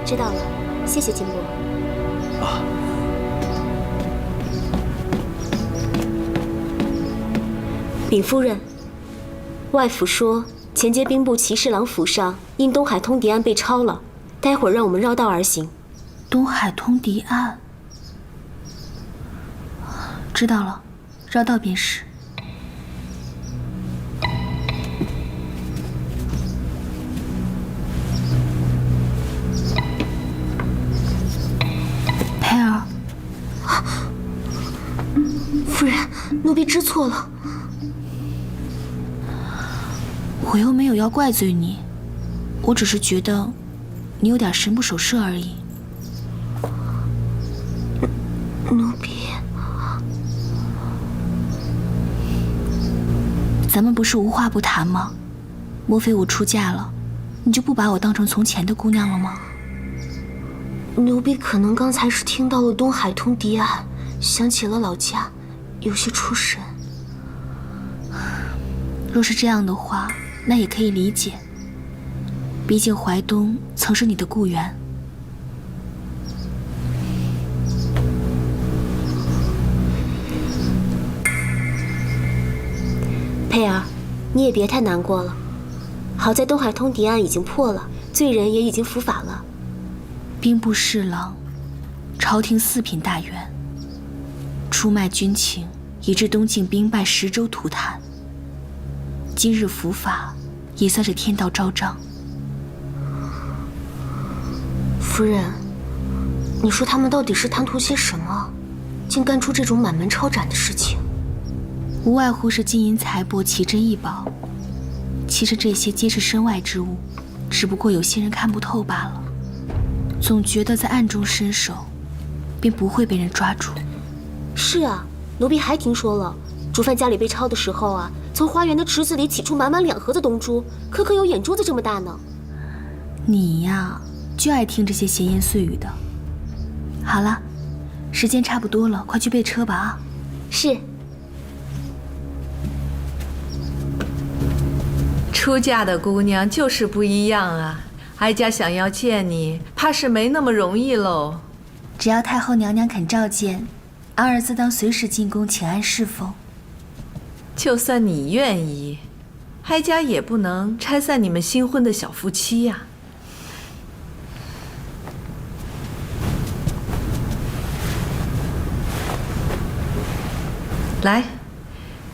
知道了，谢谢金伯。啊，禀夫人，外府说前节兵部骑侍郎府上因东海通敌案被抄了，待会儿让我们绕道而行。东海通敌案，知道了，绕道便是。奴婢知错了。我又没有要怪罪你，我只是觉得你有点神不守舍而已。奴婢，咱们不是无话不谈吗？莫非我出嫁了，你就不把我当成从前的姑娘了吗？奴婢可能刚才是听到了东海通敌案，想起了老家，有些出神。若是这样的话，那也可以理解。毕竟淮东曾是你的故园。佩儿，你也别太难过了。好在东海通敌案已经破了，罪人也已经伏法了。兵部侍郎，朝廷4品大员，出卖军情，以致东晋兵败10州涂炭。今日伏法，也算是天道昭彰。夫人，你说他们到底是贪图些什么，竟干出这种满门抄斩的事情？无外乎是金银财帛、奇珍异宝。其实这些皆是身外之物，只不过有些人看不透罢了。总觉得在暗中伸手，便不会被人抓住。是啊，奴婢还听说了，主犯家里被抄的时候啊，从花园的池子里取出满满2盒的东珠，颗颗有眼珠子这么大呢。你呀，就爱听这些闲言碎语的。好了，时间差不多了，快去备车吧啊！是。出嫁的姑娘就是不一样啊。哀家想要见你，怕是没那么容易喽。只要太后娘娘肯召见，安儿自当随时进宫请安侍奉。就算你愿意，哀家也不能拆散你们新婚的小夫妻呀。来，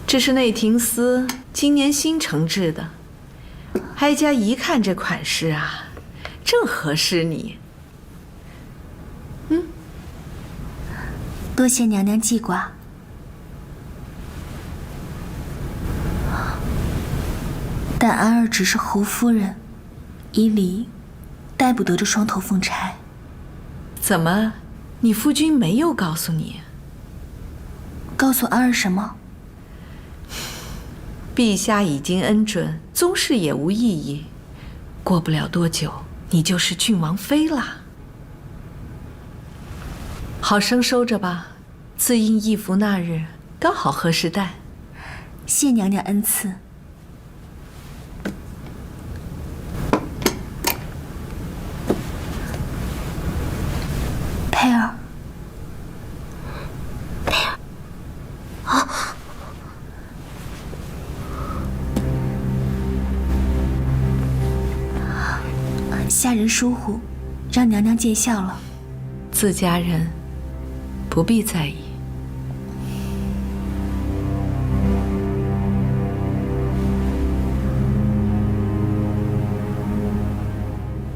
这是内廷司今年新成制的，哀家一看这款式啊，正合适你。多谢娘娘记挂。但安儿只是侯夫人，依礼带不得这双头凤钗。怎么，你夫君没有告诉你？告诉安儿什么？陛下已经恩准，宗室也无异议。过不了多久，你就是郡王妃啦。好生收着吧，自印义服那日刚好合时代。谢娘娘恩赐。佩儿，佩儿，啊！下人疏忽，让娘娘见笑了。自家人不必在意。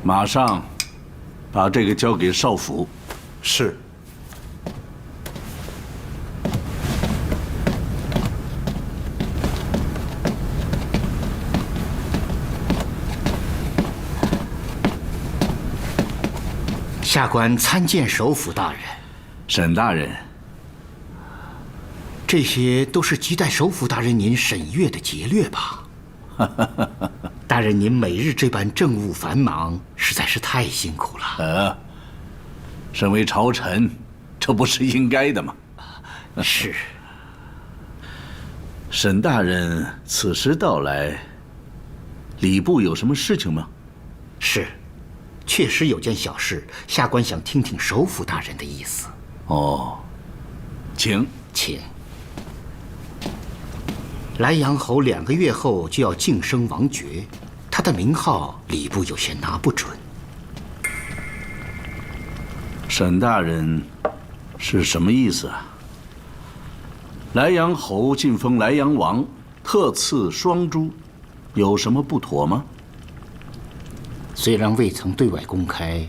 马上把这个交给少府。是。下官参见首辅大人。沈大人，这些都是亟待首辅大人您审阅的节略吧？大人您每日这般政务繁忙，实在是太辛苦了。身为朝臣，这不是应该的吗？是。沈大人此时到来，礼部有什么事情吗？是，确实有件小事，下官想听听首辅大人的意思。哦，请。莱阳侯2个月后就要晋升王爵，他的名号礼部有些拿不准。沈大人是什么意思啊？莱阳侯晋封莱阳王，特赐双珠，有什么不妥吗？虽然未曾对外公开，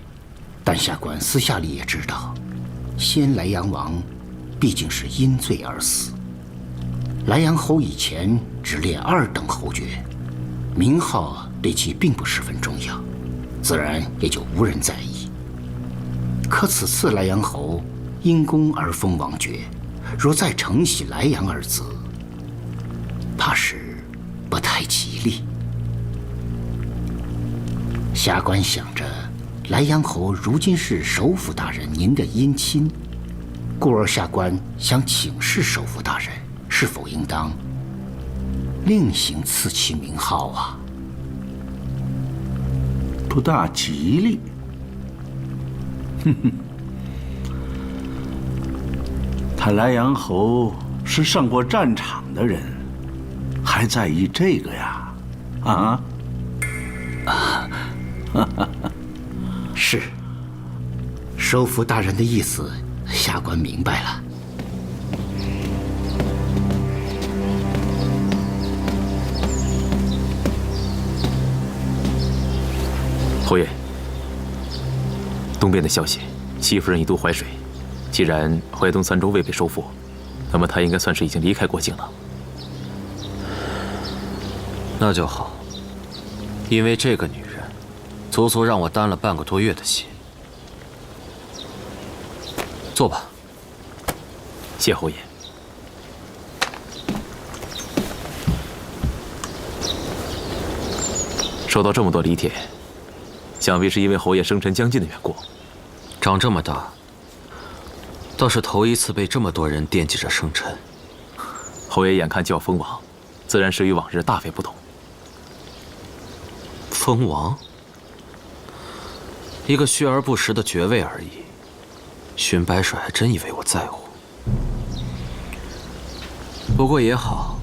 但下官私下里也知道，先莱阳王毕竟是因罪而死，莱阳侯以前只列2等侯爵，名号对其并不十分重要，自然也就无人在意。可此次莱阳侯因功而封王爵，若再承袭莱阳2字，怕是不太吉利。下官想着，莱阳侯如今是首辅大人您的姻亲，故而下官想请示首辅大人，是否应当另行赐其名号啊？不大吉利。哼哼，他莱阳侯是上过战场的人，还在意这个呀？啊？是，首辅大人的意思，下官明白了。侯爷，东边的消息，戚夫人一渡淮水。既然淮东3州未被收复，那么她应该算是已经离开国境了。那就好，因为这个女人，足足让我担了半个多月的心。坐吧。谢侯爷。收到这么多礼帖，想必是因为侯爷生辰将近的缘故。长这么大，倒是头一次被这么多人惦记着生辰。侯爷眼看就要封王，自然是与往日大为不同。封王？一个虚而不实的爵位而已，荀白水还真以为我在乎。不过也好，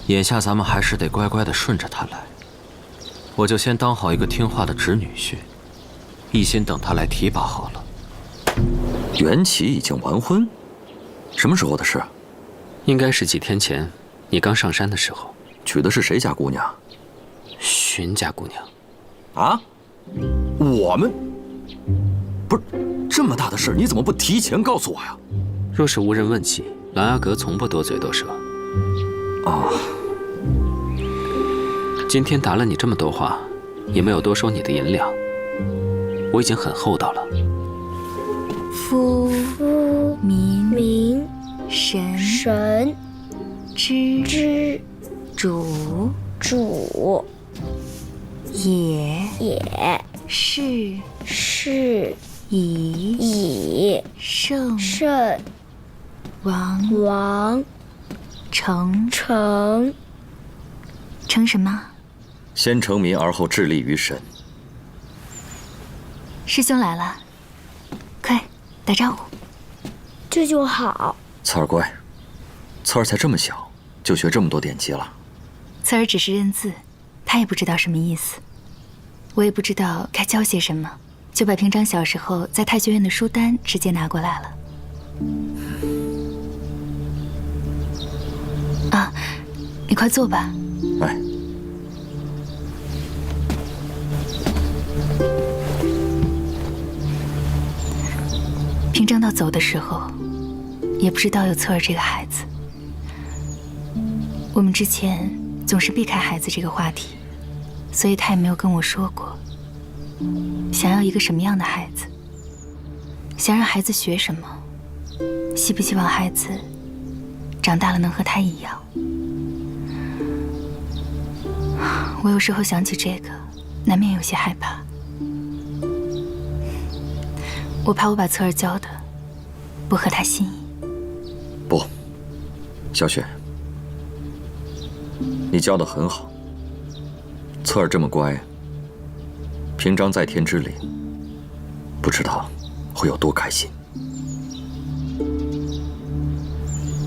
眼下咱们还是得乖乖的顺着他来。我就先当好一个听话的侄女婿，一心等他来提拔好了。缘起已经完婚，什么时候的事？应该是几天前，你刚上山的时候。娶的是谁家姑娘？荀家姑娘。啊？我们？不是，这么大的事，你怎么不提前告诉我呀？若是无人问起，琅琊阁从不多嘴多舌。啊。今天答了你这么多话，也没有多收你的银两，我已经很厚道了。夫民神之主也是以圣王成什么？先成民，而后致力于神。师兄来了，快打招呼。这就好。策儿乖，策儿才这么小，就学这么多典籍了。策儿只是认字，他也不知道什么意思，我也不知道该教些什么，就把平常小时候在太学院的书单直接拿过来了。啊，你快坐吧。哎。平章到走的时候，也不知道有策儿这个孩子。我们之前总是避开孩子这个话题，所以他也没有跟我说过想要一个什么样的孩子，想让孩子学什么，希不希望孩子长大了能和他一样。我有时候想起这个，难免有些害怕。我怕我把策儿教的不合他心意。不，小雪，你教得很好。策儿这么乖，平章在天之灵，不知道会有多开心。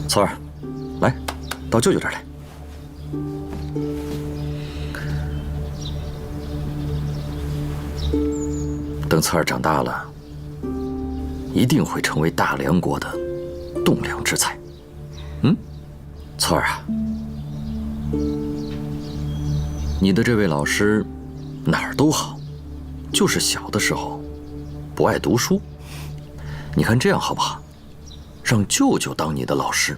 策儿，来，到舅舅这儿来。等策儿长大了，一定会成为大梁国的栋梁之才。策儿啊，你的这位老师哪儿都好，就是小的时候不爱读书。你看这样好不好？让舅舅当你的老师，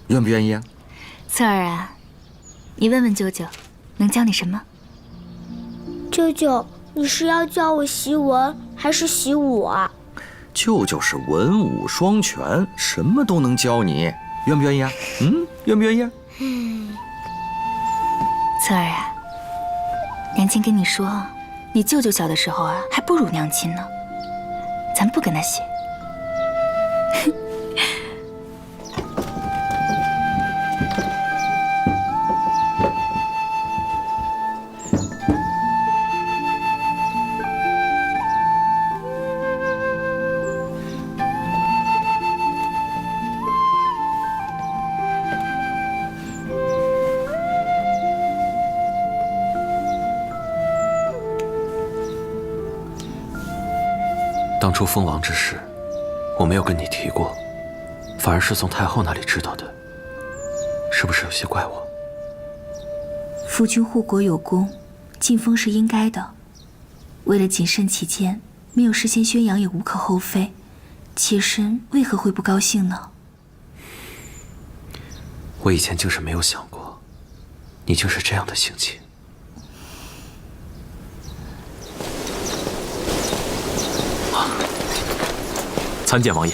愿不愿意啊？侧儿啊，你问问舅舅，能教你什么？舅舅，你是要教我习文还是习武啊？舅舅是文武双全，什么都能教你，愿不愿意啊？愿不愿意啊？侧儿啊，娘亲跟你说，你舅舅小的时候啊，还不如娘亲呢。咱不跟他学。当初封王之事，我没有跟你提过，反而是从太后那里知道的，是不是有些怪我？夫君护国有功，进封是应该的。为了谨慎起见，没有事先宣扬也无可厚非。妾身为何会不高兴呢？我以前竟是没有想过，你竟是这样的性情。参见王爷。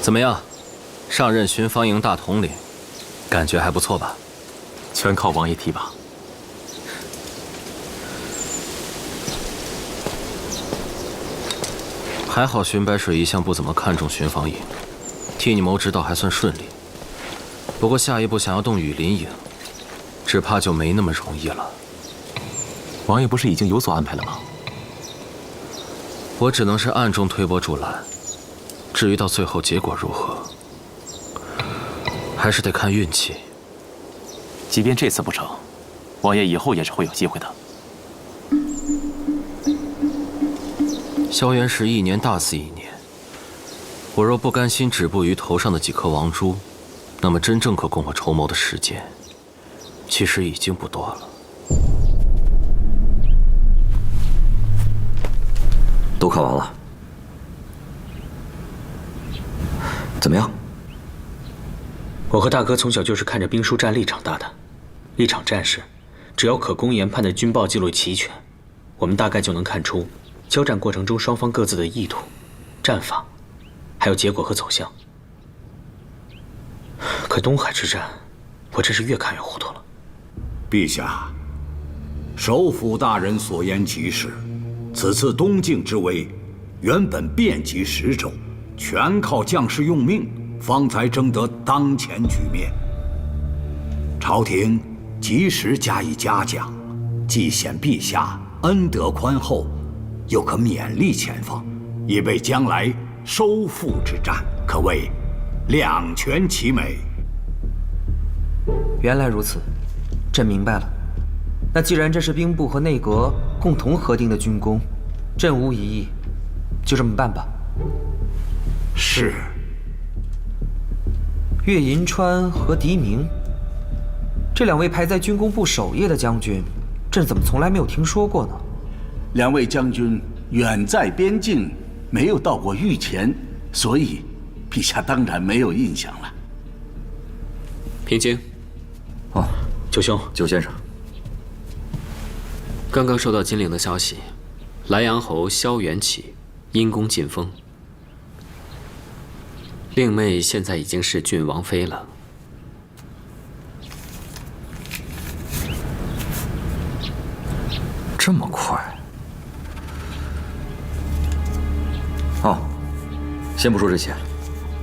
怎么样，上任巡防营大统领，感觉还不错吧？全靠王爷提拔。还好荀白水一向不怎么看重巡防营，替你谋之道还算顺利。不过下一步想要动羽林营，只怕就没那么容易了。王爷不是已经有所安排了吗？我只能是暗中推波助澜，至于到最后结果如何，还是得看运气。即便这次不成，王爷以后也是会有机会的。萧元氏一年大似一年，我若不甘心止步于头上的几颗王珠，那么真正可供我筹谋的时间，其实已经不多了。都看完了，怎么样？我和大哥从小就是看着兵书战例长大的，一场战事，只要可供研判的军报记录齐全，我们大概就能看出交战过程中双方各自的意图、战法，还有结果和走向。可东海之战，我真是越看越糊涂了。陛下，首辅大人所言极是。此次东境之危，原本遍及10州，全靠将士用命，方才争得当前局面。朝廷及时加以嘉奖，既显陛下恩德宽厚，又可勉励前方，以备将来收复之战，可谓两全其美。原来如此，朕明白了。那既然这是兵部和内阁共同核定的军功，朕无异议，就这么办吧。是。岳银川和狄明，这2位排在军功部首页的将军，朕怎么从来没有听说过呢？2位将军远在边境，没有到过御前，所以陛下当然没有印象了。平京。哦，九兄，九先生。刚刚收到金陵的消息，莱阳侯萧元起因功晋封，令妹现在已经是郡王妃了。这么快？哦，先不说这些，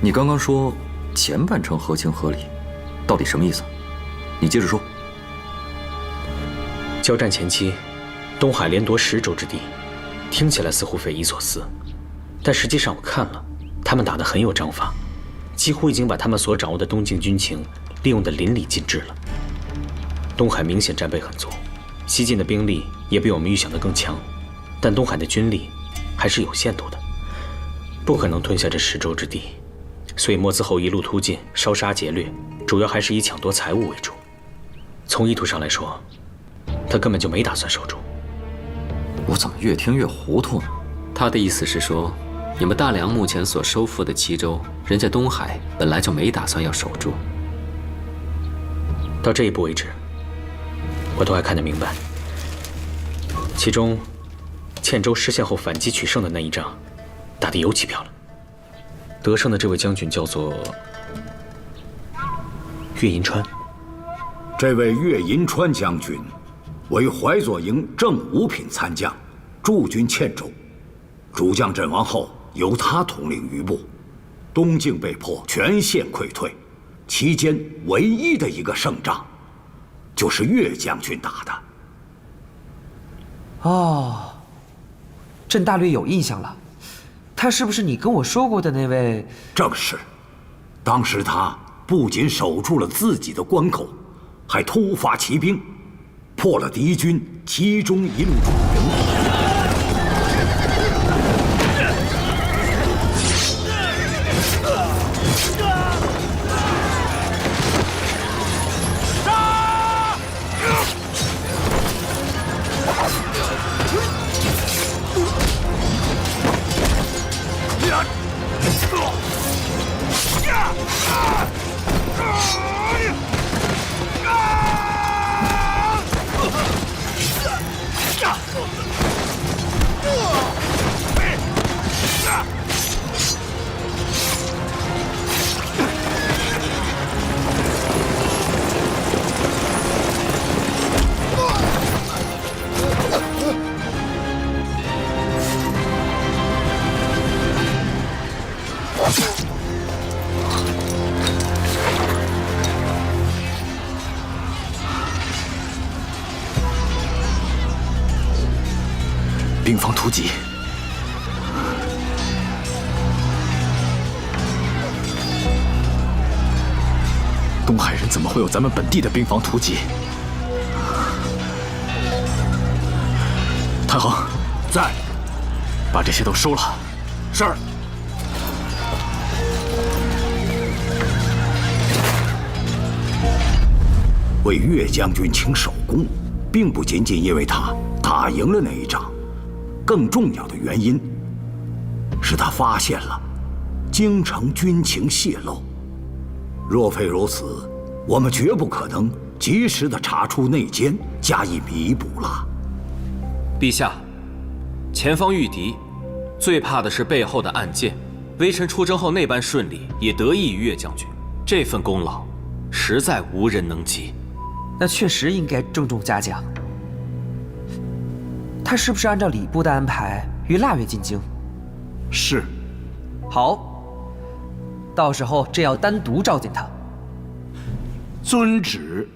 你刚刚说前半程合情合理，到底什么意思？你接着说。交战前期，东海连夺10州之地，听起来似乎匪夷所思，但实际上我看了，他们打得很有章法，几乎已经把他们所掌握的东境军情利用得淋漓尽致了。东海明显战备很足，西晋的兵力也比我们预想的更强，但东海的军力还是有限度的，不可能吞下这10州之地，所以莫兹后一路突进，烧杀劫掠，主要还是以抢夺财物为主。从意图上来说，他根本就没打算守住。我怎么越听越糊涂呢？他的意思是说，你们大梁目前所收复的7州，人家东海本来就没打算要守住，到这一步为止，我都还看得明白。其中，堑州失陷后反击取胜的那一仗，打得尤其漂亮。得胜的这位将军叫做岳银川。这位岳银川将军为淮左营正五品参将，驻军堑州。主将阵亡后，由他统领余部，东晋被迫全线溃退。期间唯一的一个胜仗，就是岳将军打的。哦，朕大略有印象了，他是不是你跟我说过的那位？正是，当时他不仅守住了自己的关口，还突发奇兵，破了敌军其中一路主营。兵方突击，东海人怎么会有咱们本地的兵防突击？谭衡在，把这些都收了。是。为岳将军请首功，并不仅仅因为他打赢了那一仗。更重要的原因是他发现了京城军情泄露。若非如此，我们绝不可能及时地查出内奸，加以弥补了。陛下，前方遇敌，最怕的是背后的暗箭。微臣出征后那般顺利，也得益于岳将军，这份功劳实在无人能及。那确实应该重重嘉奖。他是不是按照礼部的安排于腊月进京？是。好，到时候朕要单独召见他。遵旨。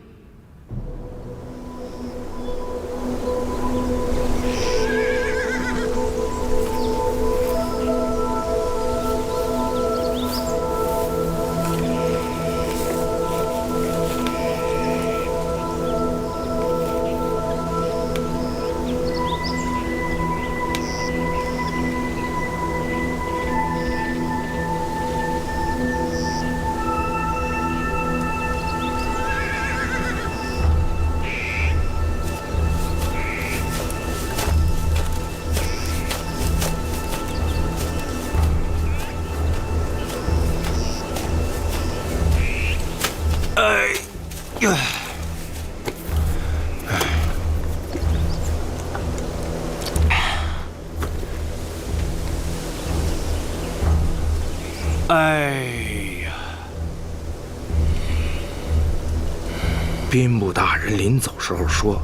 兵部大人临走时候说：“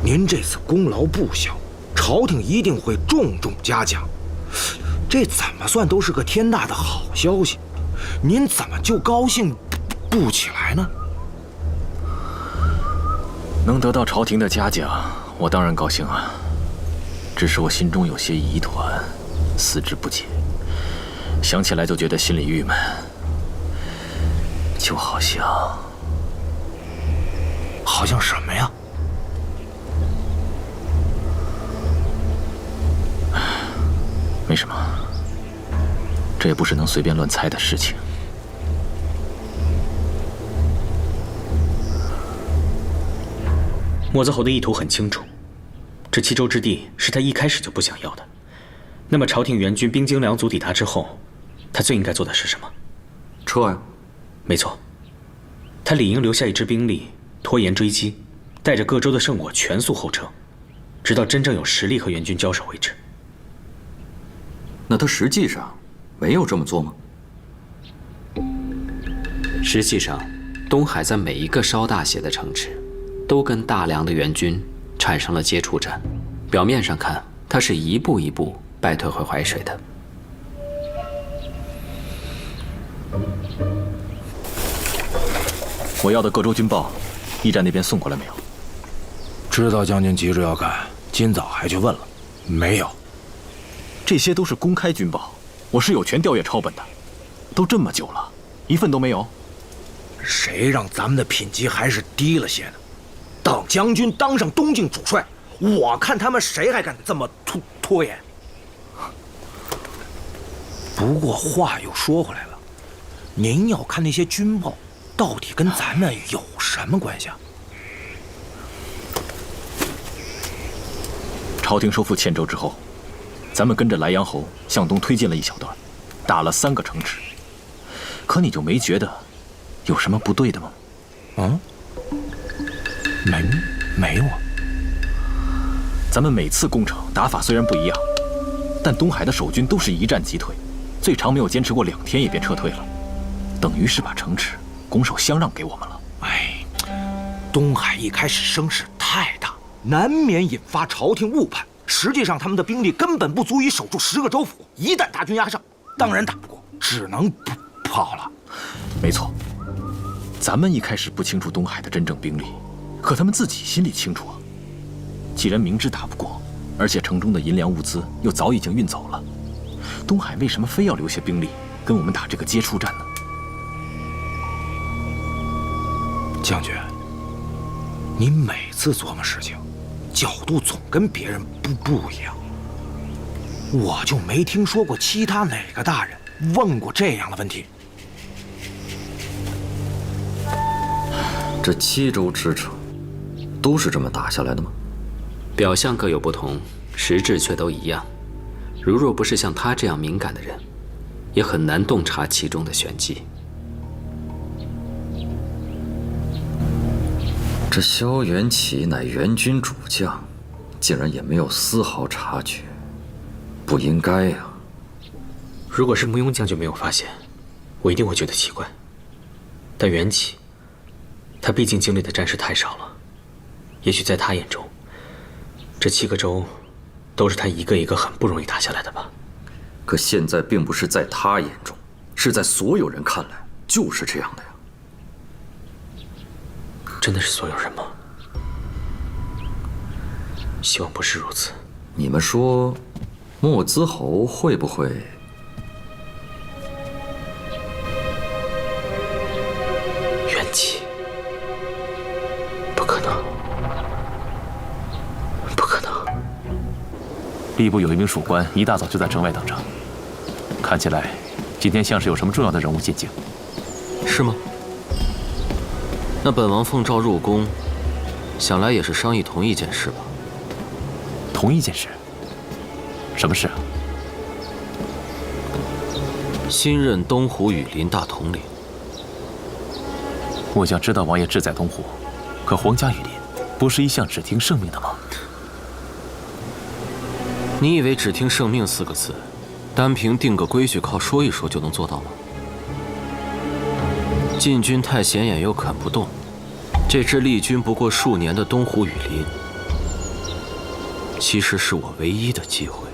您这次功劳不小，朝廷一定会重重嘉奖。”这怎么算都是个天大的好消息，您怎么就高兴不起来呢？能得到朝廷的嘉奖，我当然高兴啊。只是我心中有些疑团，思之不解，想起来就觉得心里郁闷，就好像什么呀？没什么，这也不是能随便乱猜的事情。莫子侯的意图很清楚，这冀州之地是他一开始就不想要的。那么朝廷援军兵精粮足抵达之后，他最应该做的是什么？撤呀！没错，他理应留下一支兵力，拖延追击，带着各州的圣果全速后撤，直到真正有实力和援军交手为止。那他实际上没有这么做吗？实际上，东海在每一个烧大血的城池，都跟大梁的援军产生了接触战。表面上看，他是一步一步败退回淮水的。我要的各州军报，驿站那边送过来没有？知道将军急着要赶，今早还去问了，没有。这些都是公开军报，我是有权调阅抄本的。都这么久了，一份都没有。谁让咱们的品级还是低了些呢？等将军当上东境主帅，我看他们谁还敢这么拖延。不过话又说回来了，您要看那些军报，到底跟咱们有什么关系啊？朝廷收复堑州之后，咱们跟着莱阳侯向东推进了一小段，打了3个城池。可你就没觉得有什么不对的吗？没有啊。咱们每次攻城打法虽然不一样，但东海的守军都是一战即退，最长没有坚持过2天也便撤退了，等于是把城池拱手相让给我们了。东海一开始声势太大，难免引发朝廷误判。实际上他们的兵力根本不足以守住10个州府，一旦大军压上，当然打不过，只能跑了。没错，咱们一开始不清楚东海的真正兵力，可他们自己心里清楚啊。既然明知打不过，而且城中的银粮物资又早已经运走了，东海为什么非要留下兵力跟我们打这个接触战呢？将军，你每次琢磨事情，角度总跟别人不一样。我就没听说过其他哪个大人问过这样的问题。这7州之城，都是这么打下来的吗？表象各有不同，实质却都一样。如若不是像他这样敏感的人，也很难洞察其中的玄机。这萧元启乃援军主将，竟然也没有丝毫察觉，不应该呀。如果是慕庸将军没有发现，我一定会觉得奇怪。但元启，他毕竟经历的战事太少了，也许在他眼中，这7个州都是他一个一个很不容易打下来的吧。可现在并不是在他眼中，是在所有人看来就是这样的呀。真的是所有人吗？希望不是如此。你们说，莫兹侯会不会？元启，不可能，不可能。吏部有一名属官，一大早就在城外等着，看起来今天像是有什么重要的人物进京。是吗？那本王奉诏入宫，想来也是商议同一件事吧？同一件事？什么事啊？新任东湖羽林大统领。末将知道王爷志在东湖，可皇家羽林不是一向只听圣命的吗？你以为只听圣命4个字，单凭定个规矩靠说一说就能做到吗？禁军太显眼又啃不动，这支立军不过数年的东湖羽林，其实是我唯一的机会。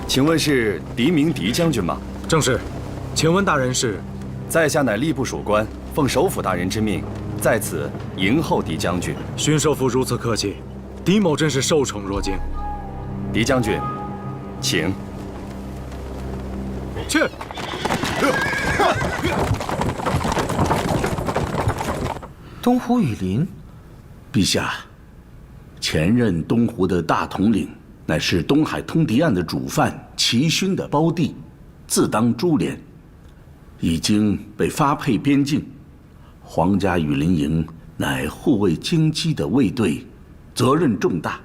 请问是狄明狄将军吗？正是。请问大人是？在下乃吏部属官，奉首辅大人之命，在此迎候狄将军。荀首辅如此客气，狄某真是受宠若惊。狄将军，请。去。东湖羽林，陛下，前任东湖的大统领乃是东海通敌案的主犯齐勋的胞弟，自当株连，已经被发配边境。皇家羽林营乃护卫京畿的卫队，责任重大，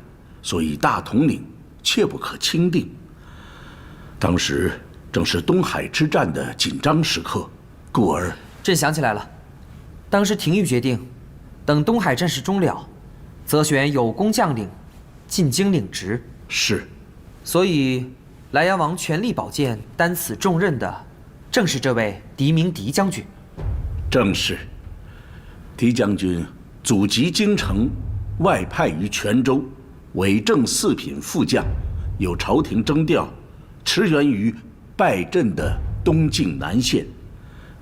所以大统领切不可轻定。当时正是东海之战的紧张时刻，故而朕想起来了，当时廷谕决定，等东海战事终了，则选有功将领进京领职。是，所以莱阳王全力保荐担此重任的，正是这位狄明狄将军。正是，狄将军祖籍京城，外派于泉州，伪正四品副将，有朝廷征调，驰援于败阵的东晋南县。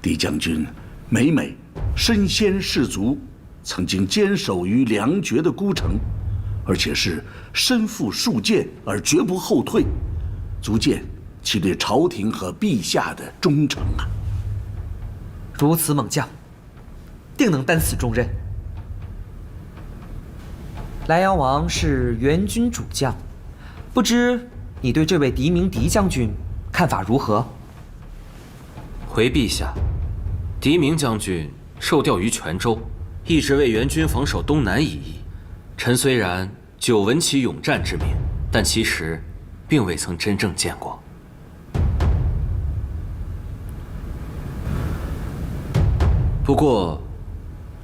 狄将军每身先士卒，曾经坚守于粮绝的孤城，而且是身负数剑而绝不后退，足见其对朝廷和陛下的忠诚啊！如此猛将，定能担此重任。莱阳王是援军主将，不知你对这位狄明狄将军看法如何？回陛下，狄明将军受调于泉州，一直为援军防守东南一役。臣虽然久闻其勇战之名，但其实并未曾真正见过。不过，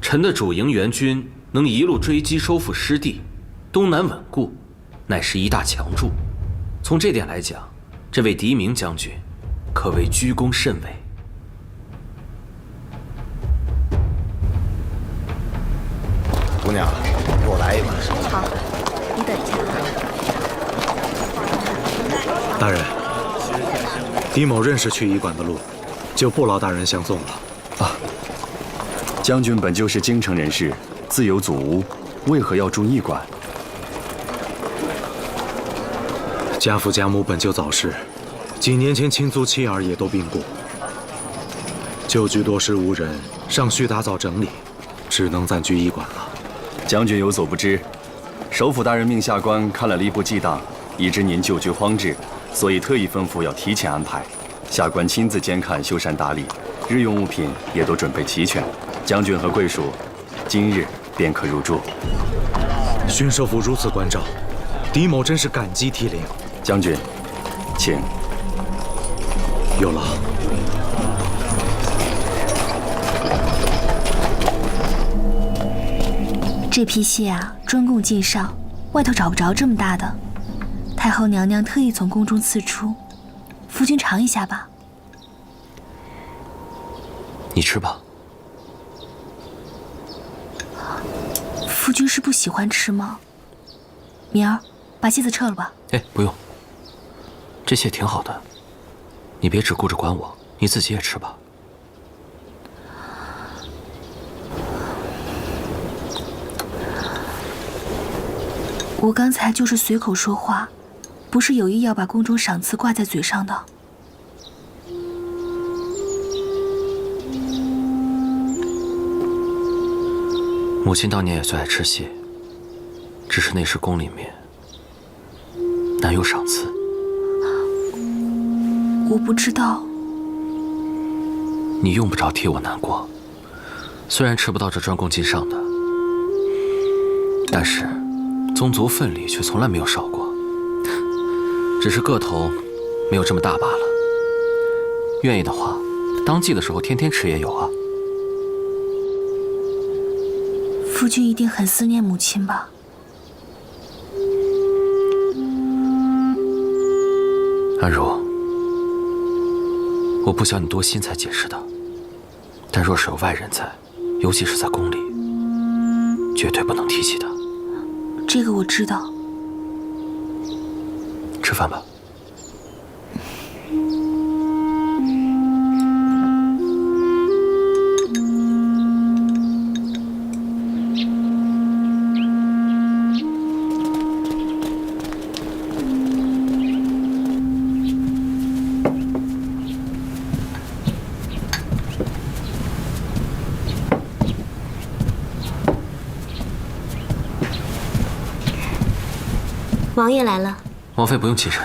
臣的主营援军能一路追击收复失地，东南稳固，乃是一大强助。从这点来讲，这位狄明将军可谓居功甚伟。姑娘，给我来一碗。好，你等一下。大人，狄某认识去医馆的路，就不劳大人相送了。啊，将军本就是京城人士，自有祖屋，为何要住驿馆？家父家母本就早逝，几年前亲族妻儿也都病故，旧居多时无人，尚需打扫整理，只能暂居医馆了。将军有所不知，首府大人命下官看了吏部记档，已知您旧居荒置，所以特意吩咐要提前安排。下官亲自监看修缮打理，日用物品也都准备齐全。将军和贵属今日便可入住。巡首府如此关照，狄某真是感激涕零。将军，请。有劳。这批蟹啊，专供晋上，外头找不着这么大的。太后娘娘特意从宫中赐出，夫君尝一下吧。你吃吧。夫君是不喜欢吃吗？明儿把蝎子撤了吧。哎，不用，这蟹挺好的，你别只顾着管我，你自己也吃吧。我刚才就是随口说话，不是有意要把宫中赏赐挂在嘴上的。母亲当年也最爱吃蟹，只是那时宫里面难有赏赐。我不知道。你用不着替我难过，虽然吃不到这专供晋上的，但是宗族份里却从来没有少过，只是个头没有这么大罢了。愿意的话，当祭的时候天天吃也有啊。夫君一定很思念母亲吧？安如，我不想你多心才解释的，但若是有外人在，尤其是在宫里，绝对不能提起的。这个我知道。吃饭吧。王爷来了。王妃不用起身。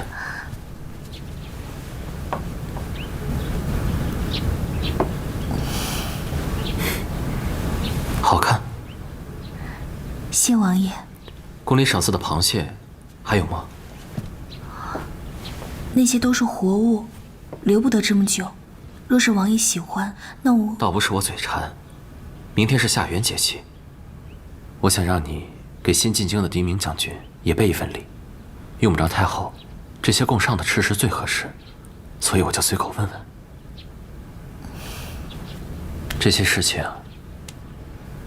好看。谢王爷。宫里赏赐的螃蟹，还有吗？那些都是活物，留不得这么久。若是王爷喜欢，那我……倒不是我嘴馋，明天是下元节气，我想让你给新进京的嫡名将军也备一份礼，用不着太厚，这些供上的吃食最合适，所以我就随口问问。这些事情，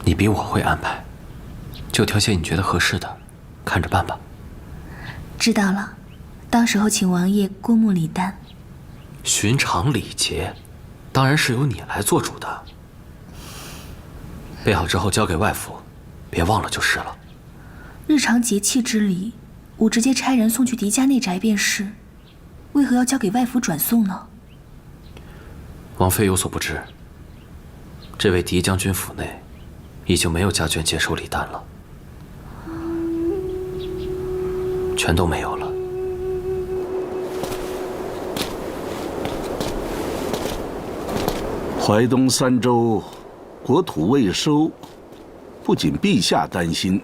你比我会安排，就挑些你觉得合适的，看着办吧。知道了，到时候请王爷过目礼单。寻常礼节，当然是由你来做主的。备好之后交给外府，别忘了就是了。日常节气之礼，我直接差人送去狄家内宅便是，为何要交给外府转送呢？王妃有所不知，这位狄将军府内已经没有家眷接收礼单了，全都没有了。淮东三州国土未收，不仅陛下担心，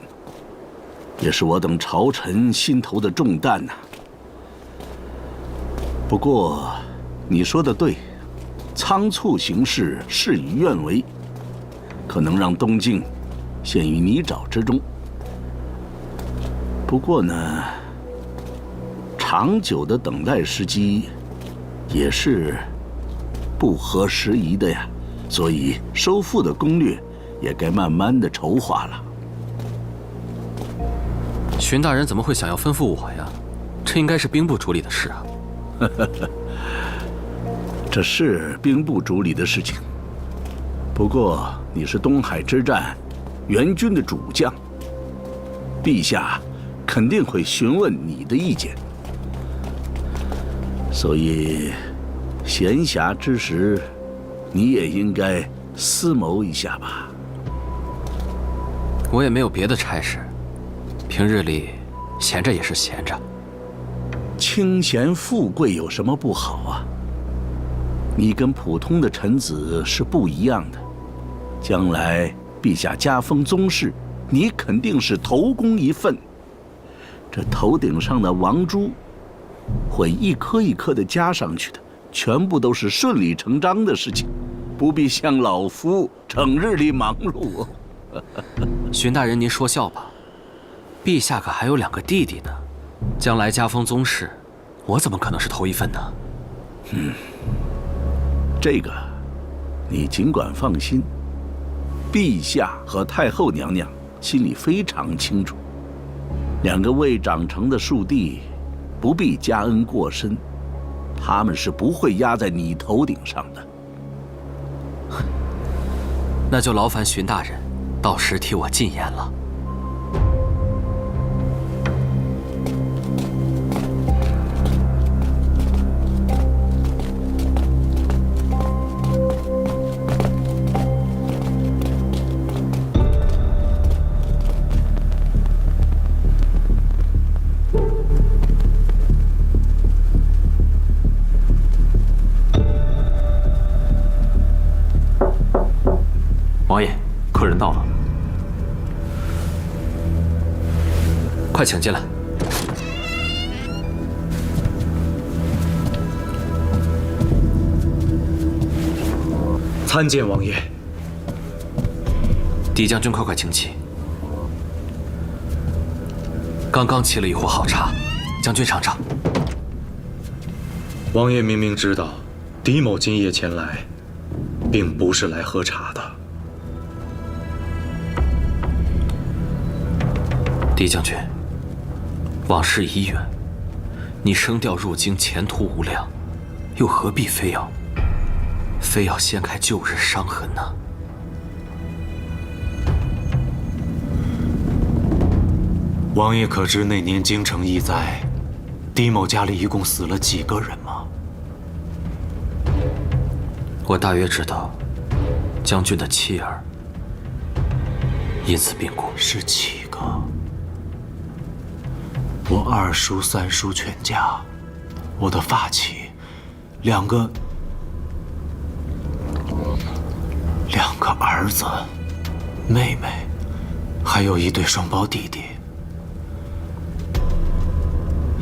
也是我等朝臣心头的重担呐。不过，你说的对，仓促行事，事与愿违，可能让东晋陷于泥沼之中。不过呢，长久的等待时机也是不合时宜的呀，所以收复的攻略也该慢慢的筹划了。荀大人怎么会想要吩咐我呀？这应该是兵部主理的事啊。这是兵部主理的事情，不过你是东海之战援军的主将，陛下肯定会询问你的意见，所以闲暇之时，你也应该思谋一下吧。我也没有别的差事，平日里闲着也是闲着。清闲富贵有什么不好啊？你跟普通的臣子是不一样的，将来陛下加封宗室，你肯定是头功一份。这头顶上的王珠，会一颗一颗的加上去的，全部都是顺理成章的事情，不必像老夫整日里忙碌。荀大人，您说笑吧？陛下可还有2个弟弟呢，将来加封宗室，我怎么可能是头一份呢？这个你尽管放心，陛下和太后娘娘心里非常清楚，2个未长成的庶弟不必加恩过深，他们是不会压在你头顶上的。那就劳烦荀大人到时替我进言了。王爷，客人到了，快请进来。参见王爷。狄将军，快请起。刚刚沏了一壶好茶，将军尝尝。王爷明明知道，狄某今夜前来，并不是来喝茶的。狄将军，往事已远，你升调入京，前途无量，又何必非要掀开旧日伤痕呢？王爷可知那年京城疫灾，狄某家里一共死了几个人吗？我大约知道，将军的妻儿因此病故。是7个。我2叔、3叔全家，我的发妻，2个儿子、妹妹，还有1对双胞弟弟。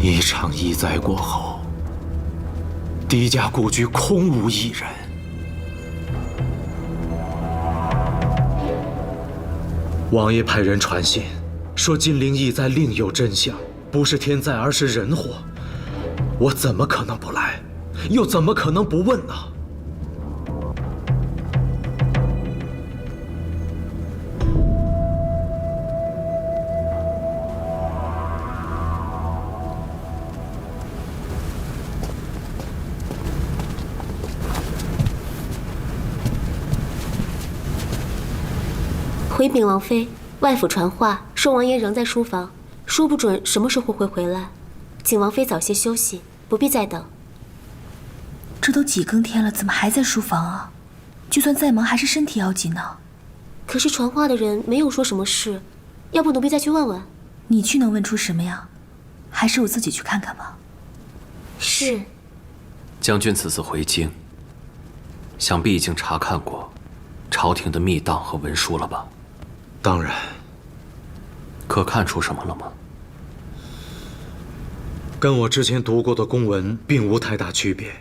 一场疫灾过后，狄家故居空无一人。王爷派人传信，说金陵疫灾另有真相，不是天灾，而是人祸。我怎么可能不来？又怎么可能不问呢？回禀王妃，外府传话说王爷仍在书房，说不准什么时候会回来，请王妃早些休息，不必再等。这都几更天了，怎么还在书房啊？就算再忙，还是身体要紧呢。可是传话的人没有说什么事，要不奴婢再去问问。你去能问出什么呀？还是我自己去看看吧。是。将军此次回京，想必已经查看过朝廷的密档和文书了吧？当然。可看出什么了吗？跟我之前读过的公文并无太大区别。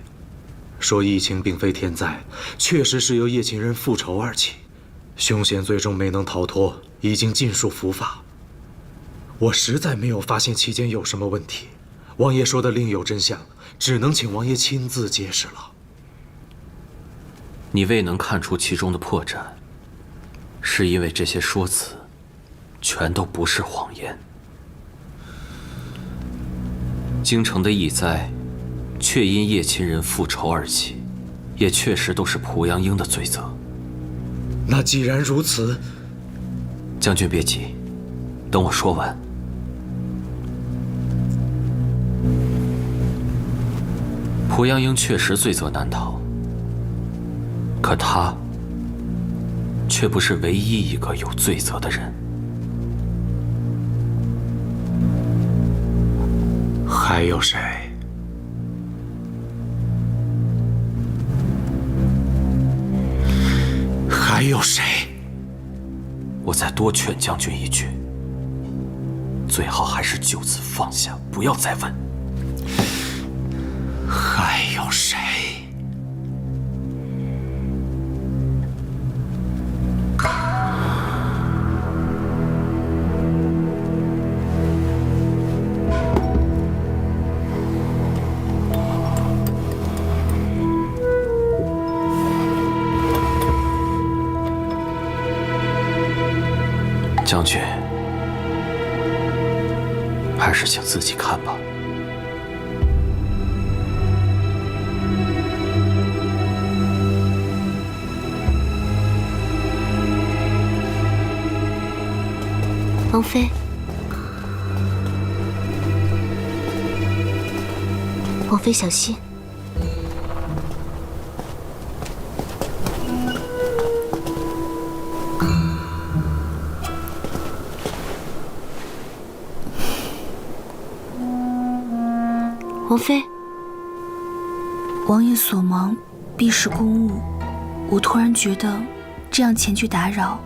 说疫情并非天灾，确实是由叶秦人复仇而起，凶嫌最终没能逃脱，已经尽数伏法。我实在没有发现其间有什么问题。王爷说的另有真相，只能请王爷亲自揭示了。你未能看出其中的破绽，是因为这些说辞全都不是谎言。京城的疫灾确因叶秦人复仇而起，也确实都是濮阳英的罪责。那既然如此，将军别急，等我说完。濮阳英确实罪责难逃，可他却不是唯一一个有罪责的人。还有谁？还有谁？我再多劝将军一句，最好还是就此放下，不要再问。还有谁？将军，还是请自己看吧。王妃，王妃小心。王妃，王爷所忙必是公务，我突然觉得这样前去打扰，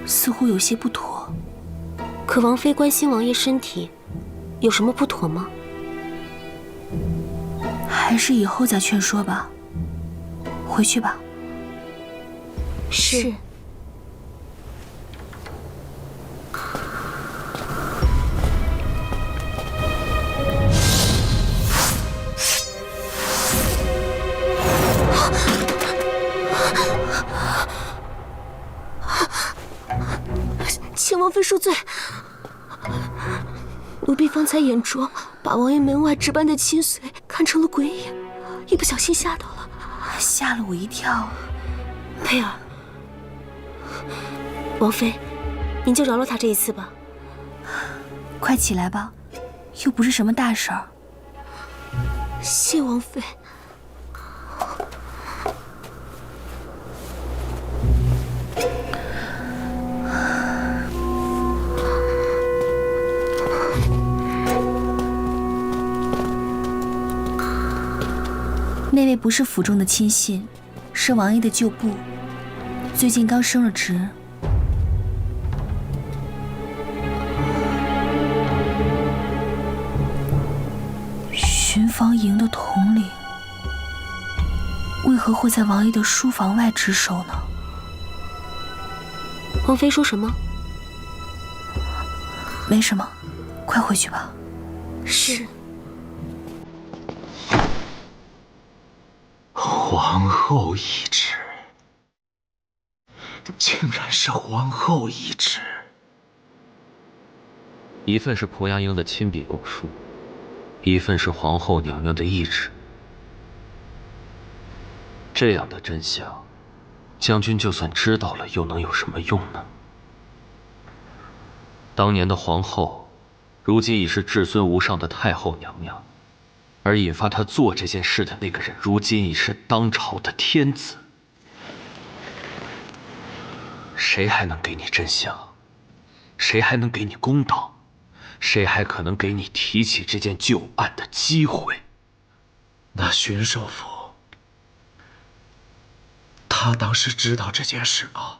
似乎有些不妥。可王妃关心王爷身体，有什么不妥吗？还是以后再劝说吧。回去吧。是。请王妃恕罪，奴婢方才眼拙，把王爷门外值班的亲随看成了鬼影，一不小心吓到了，吓了我一跳。佩儿，王妃，您就饶了他这一次吧。快起来吧，又不是什么大事儿。谢王妃。那位不是府中的亲信，是王爷的旧部，最近刚升了职。方营的统领，为何会在王爷的书房外值守呢？王妃说什么？没什么，快回去吧。是。皇后懿旨，竟然是皇后懿旨。一份是濮阳英的亲笔供书，一份是皇后娘娘的懿旨。这样的真相，将军就算知道了，又能有什么用呢？当年的皇后，如今已是至尊无上的太后娘娘，而引发她做这件事的那个人，如今已是当朝的天子。谁还能给你真相？谁还能给你公道？谁还可能给你提起这件旧案的机会？那巡首府，他当时知道这件事吗？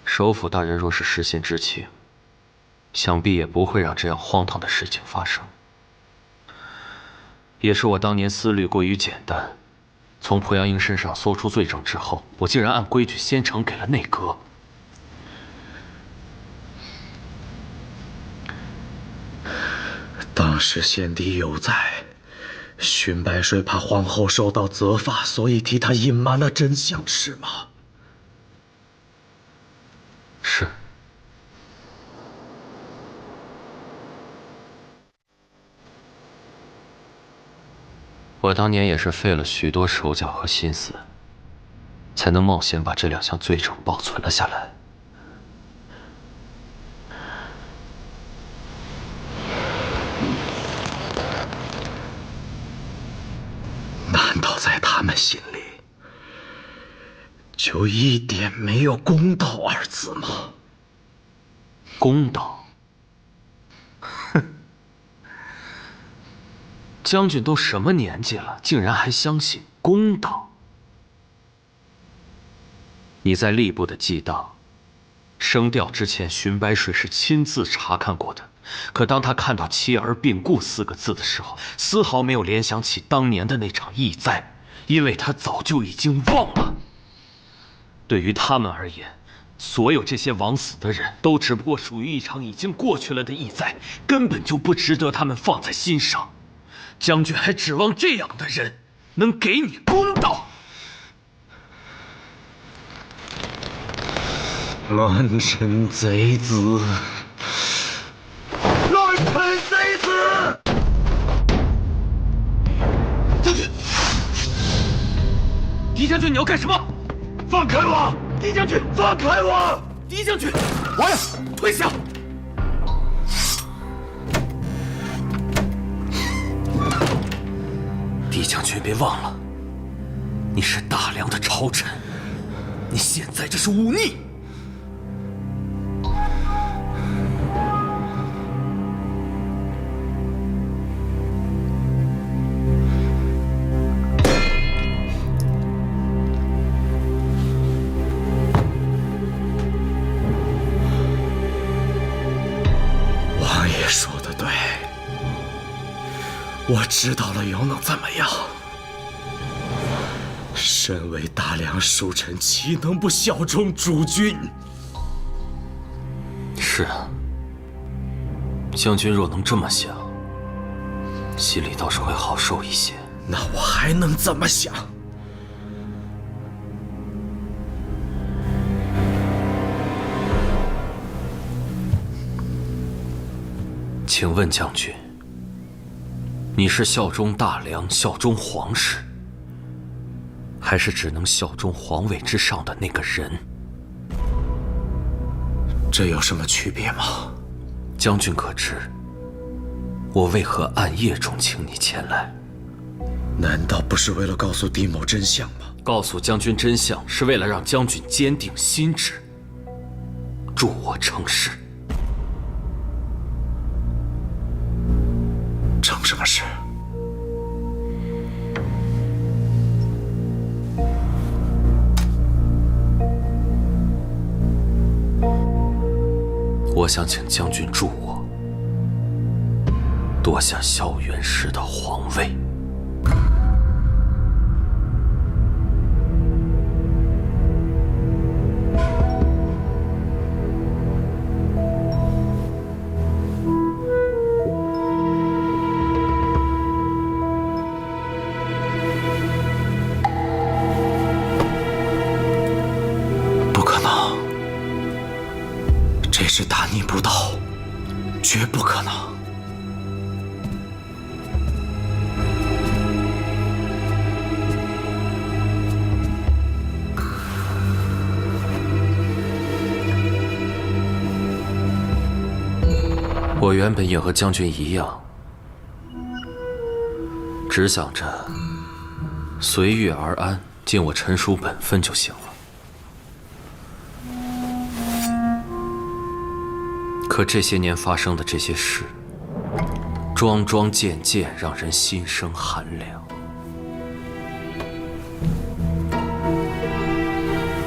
首府大人若是事先知情，想必也不会让这样荒唐的事情发生。也是我当年思虑过于简单，从濮阳英身上搜出罪证之后，我竟然按规矩先呈给了内阁。当时先帝有在，荀白水怕皇后受到责罚，所以替他隐瞒了真相，是吗？是。我当年也是费了许多手脚和心思，才能冒险把这2项罪证保存了下来。难道在他们心里，就一点没有公道2字吗？公道？哼！将军都什么年纪了，竟然还相信公道？你在吏部的记档，升调之前，荀白水是亲自查看过的。可当他看到妻儿病故4个字的时候，丝毫没有联想起当年的那场疫灾，因为他早就已经忘了。对于他们而言，所有这些枉死的人都只不过属于一场已经过去了的疫灾，根本就不值得他们放在心上。将军还指望这样的人能给你公道？乱臣贼子！乱臣贼子！将军，狄将军，你要干什么？放开我！狄将军，放开我！狄将军，王爷，退下！狄将军，别忘了，你是大梁的朝臣，你现在这是忤逆。王爷说的对，我知道了又能怎么样？身为大梁庶臣，岂能不效忠主君？是啊，将军若能这么想，心里倒是会好受一些。那我还能怎么想？请问将军，你是效忠大梁、效忠皇室，还是只能效忠皇位之上的那个人？这有什么区别吗？将军可知，我为何暗夜中请你前来？难道不是为了告诉狄某真相吗？告诉将军真相，是为了让将军坚定心志，助我成事。成什么事？我想请将军助我，夺下萧元氏的皇位。不可能，这是大逆不道，绝不可能。我原本也和将军一样，只想着随遇而安，尽我臣属本分就行了。可这些年发生的这些事，桩桩件件让人心生寒凉。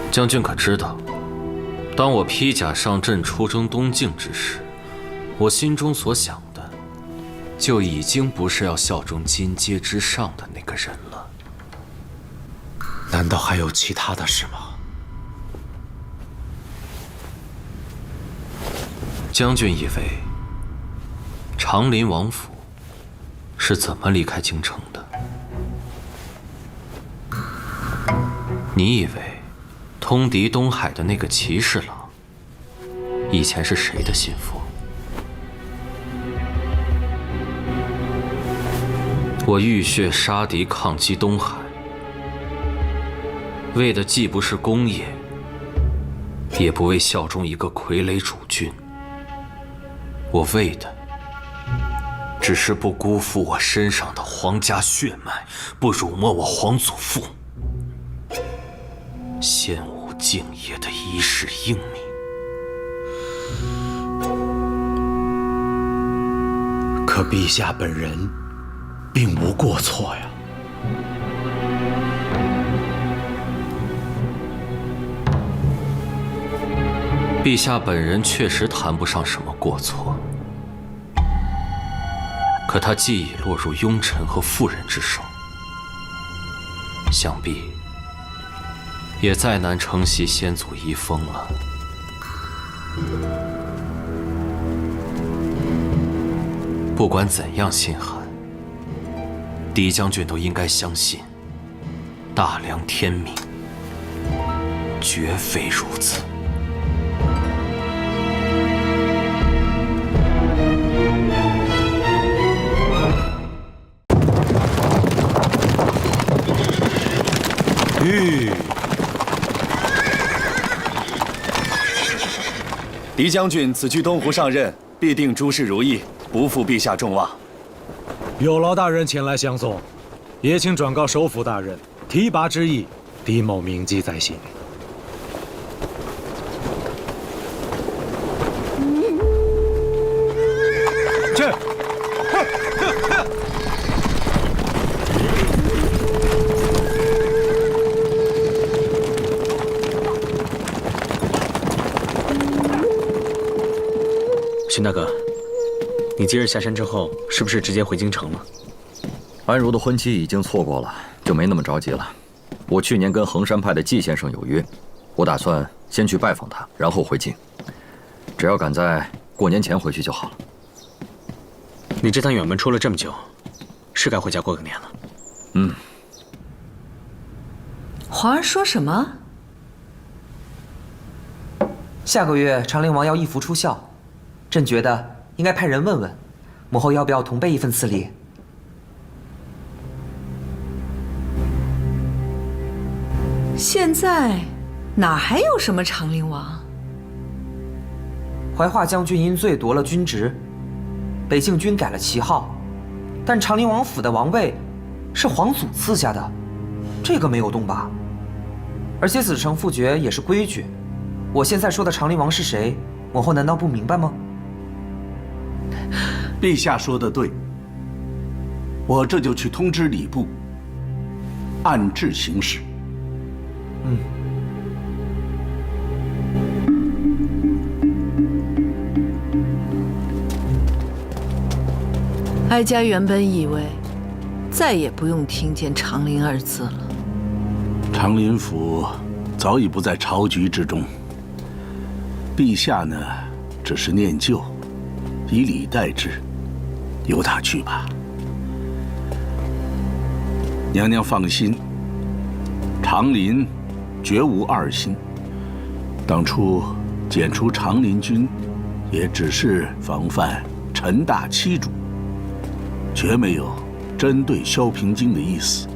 将军可知道，当我披甲上阵出征东境之时，我心中所想的，就已经不是要效忠金阶之上的那个人了。难道还有其他的事吗？将军以为长林王府是怎么离开京城的？你以为通敌东海的那个骑士郎以前是谁的心腹？我浴血杀敌，抗击东海，为的既不是功业，也不为效忠一个傀儡主君。我为的只是不辜负我身上的皇家血脉，不辱没我皇祖父先武敬业的一世英名。可陛下本人并无过错呀。陛下本人确实谈不上什么过错，可他既已落入庸臣和妇人之手，想必也再难承袭先祖遗风了。不管怎样心寒，狄将军都应该相信，大梁天命绝非如此。狄将军此去东湖上任，必定诸事如意，不负陛下众望。有劳大人前来相送，也请转告首辅大人，提拔之意，狄某铭记在心。去。荀大哥，你今日下山之后，是不是直接回京城了？安如的婚期已经错过了，就没那么着急了。我去年跟衡山派的季先生有约，我打算先去拜访他，然后回京。只要赶在过年前回去就好了。你这趟远门出了这么久，是该回家过个年了。嗯。皇儿说什么？下个月长陵王要义服出校，朕觉得应该派人问问，母后要不要同备一份赐礼。现在哪还有什么长陵王？怀化将军因罪夺了军职，北境军改了旗号，但长陵王府的王位是皇祖赐下的，这个没有动吧？而且子承父爵也是规矩。我现在说的长陵王是谁，母后难道不明白吗？陛下说的对，我这就去通知礼部，按制行事。嗯。哀家原本以为再也不用听见长林二字了。长林府早已不在朝局之中，陛下呢，只是念旧，以礼待之，由他去吧。娘娘放心，长林绝无二心。当初检出长林军，也只是防范陈大欺主，绝没有针对萧平京的意思。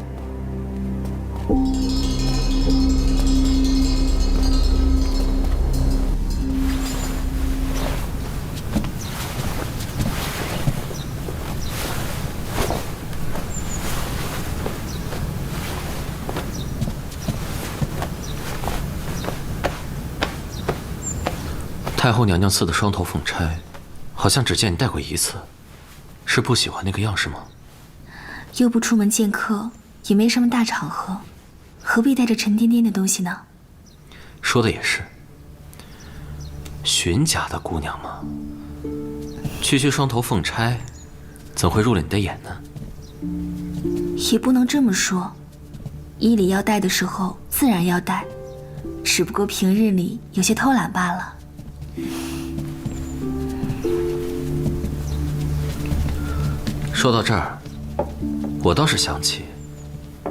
太后娘娘赐的双头凤钗，好像只见你戴过一次，是不喜欢那个样式吗？又不出门见客，也没什么大场合，何必带着沉甸甸的东西呢？说的也是。荀家的姑娘嘛，区区双头凤钗，怎会入了你的眼呢？也不能这么说，衣里要戴的时候自然要戴，只不过平日里有些偷懒罢了。说到这儿，我倒是想起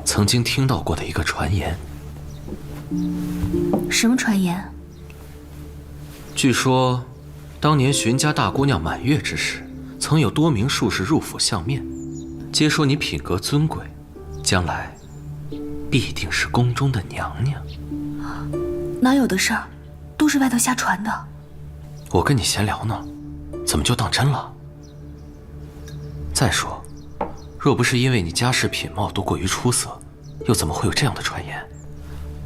曾经听到过的一个传言。什么传言？据说，当年荀家大姑娘满月之时，曾有多名术士入府相面，皆说你品格尊贵，将来必定是宫中的娘娘。哪有的事儿，都是外头瞎传的。我跟你闲聊呢，怎么就当真了？再说，若不是因为你家世品貌都过于出色，又怎么会有这样的传言？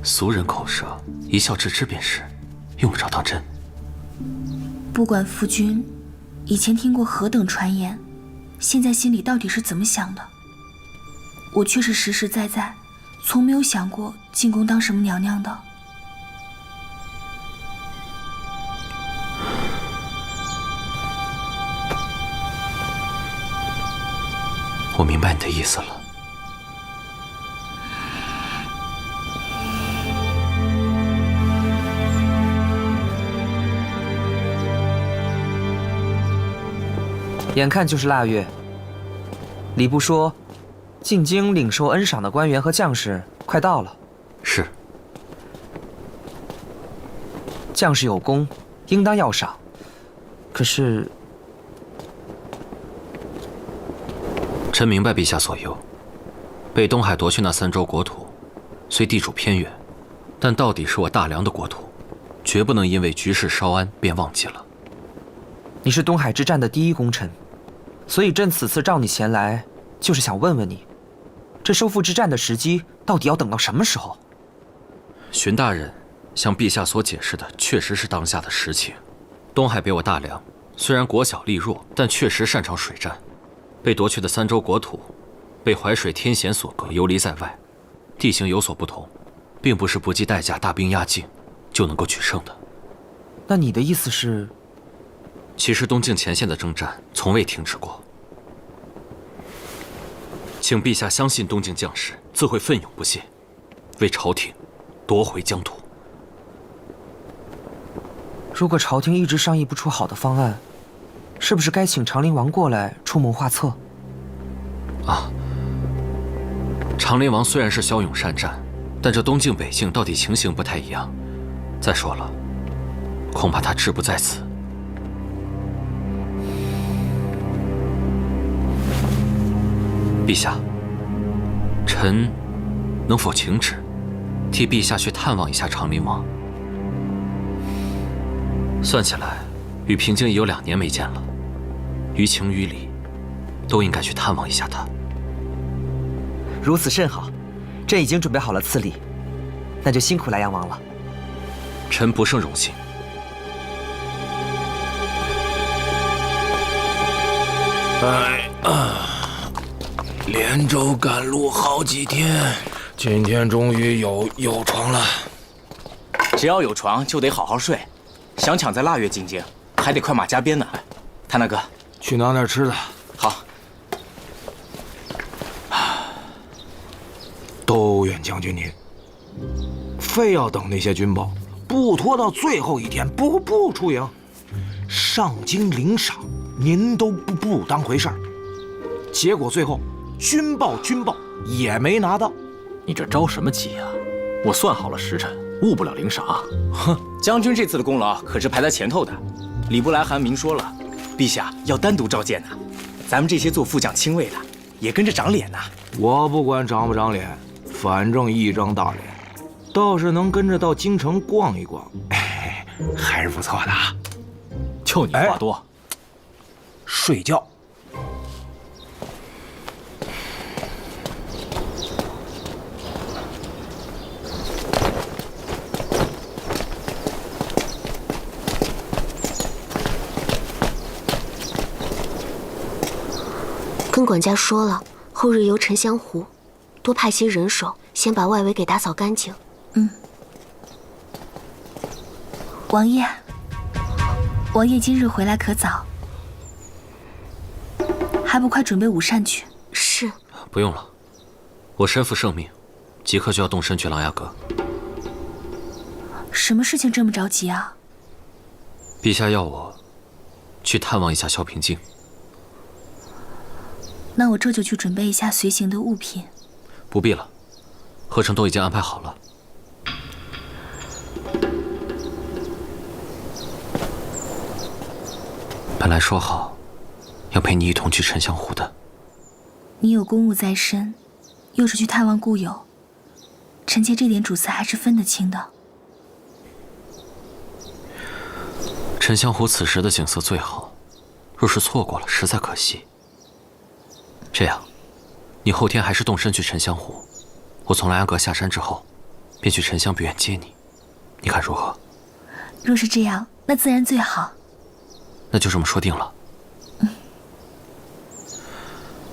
俗人口舌，一笑置之便是，用不着当真。不管夫君以前听过何等传言，现在心里到底是怎么想的，我却是实实在在，从没有想过进宫当什么娘娘的。我明白你的意思了。眼看就是腊月，礼部说，进京领受恩赏的官员和将士快到了。是。将士有功，应当要赏。可是，臣明白陛下所忧，被东海夺去那3州国土，虽地处偏远，但到底是我大梁的国土，绝不能因为局势稍安便忘记了。你是东海之战的第一功臣，所以朕此次召你前来，就是想问问你，这收复之战的时机到底要等到什么时候？荀大人向陛下所解释的，确实是当下的实情。东海北我大梁虽然国小力弱，但确实擅长水战。被夺去的3州国土，被淮水天险所隔，游离在外，地形有所不同，并不是不计代价大兵压境就能够取胜的。那你的意思是？其实东境前线的征战从未停止过，请陛下相信东境将士自会奋勇不懈，为朝廷夺回疆土。如果朝廷一直商议不出好的方案，是不是该请长林王过来出谋划策？啊，长林王虽然是骁勇善战，但这东境北境到底情形不太一样。再说了，恐怕他志不在此。陛下，臣能否请旨，替陛下去探望一下长林王？算起来，与平京已有2年没见了。于情于理，都应该去探望一下他。如此甚好，朕已经准备好了赐礼，那就辛苦莱阳王了。臣不胜荣幸。哎啊，连舟赶路好几天，今天终于有床了。只要有床，就得好好睡。想抢在腊月进京，还得快马加鞭呢。谭大哥。去拿点吃的。好。都怨将军您，非要等那些军报，不拖到最后一天，不出营，上京领赏，您都不当回事儿。结果最后军报也没拿到。你这着什么急呀？我算好了时辰，误不了领赏。哼，将军这次的功劳可是排在前头的。礼部来函明说了，陛下要单独召见呐。咱们这些做副将亲卫的，也跟着长脸呐。我不管长不长脸，反正一张大脸，倒是能跟着到京城逛一逛，还是不错的啊。就你话多。睡觉。跟管家说了，后日游沉香湖，多派些人手，先把外围给打扫干净。王爷，王爷今日回来可早，还不快准备午膳去？是。不用了，我身负圣命，即刻就要动身去琅琊阁。什么事情这么着急啊？陛下要我去探望一下萧平京。那我这就去准备一下随行的物品。不必了，贺成都已经安排好了。本来说好要陪你一同去沉香湖的。你有公务在身，又是去探望故友，臣妾这点主次还是分得清的。沉香湖此时的景色最好，若是错过了，实在可惜。这样，你后天还是动身去沉香湖，我从琅琊阁下山之后，便去沉香碧苑接你，你看如何？若是这样，那自然最好。那就这么说定了。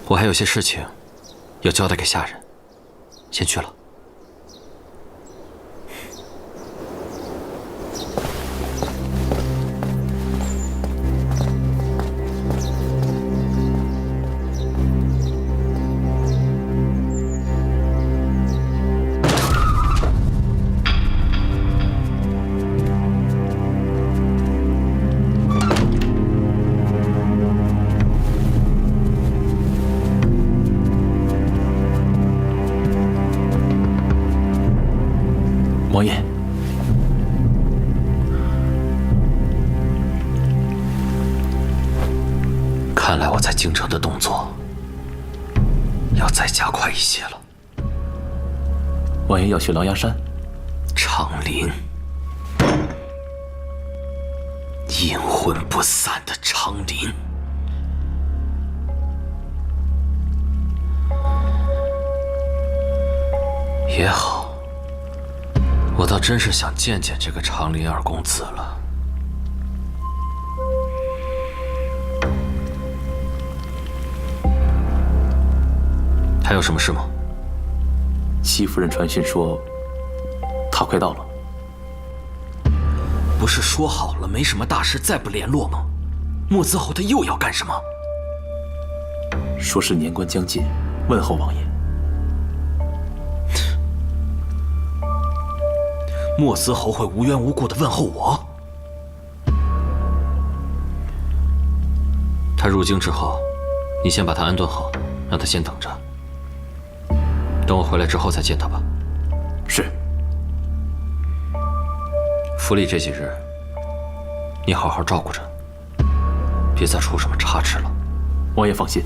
我还有些事情要交代给下人，先去了。王爷，看来我在京城的动作要再加快一些了。王爷要去狼牙山？长林，阴魂不散的长林。也好。我倒真是想见见这个长林二公子了。还有什么事吗？戚夫人传讯说，他快到了。不是说好了没什么大事再不联络吗？莫兹侯他又要干什么？说是年关将近，问候王爷。莫兹侯会无缘无故的问候我？他入京之后，你先把他安顿好，让他先等着。等我回来之后再见他吧。是。府里这几日，你好好照顾着，别再出什么差池了。王爷放心。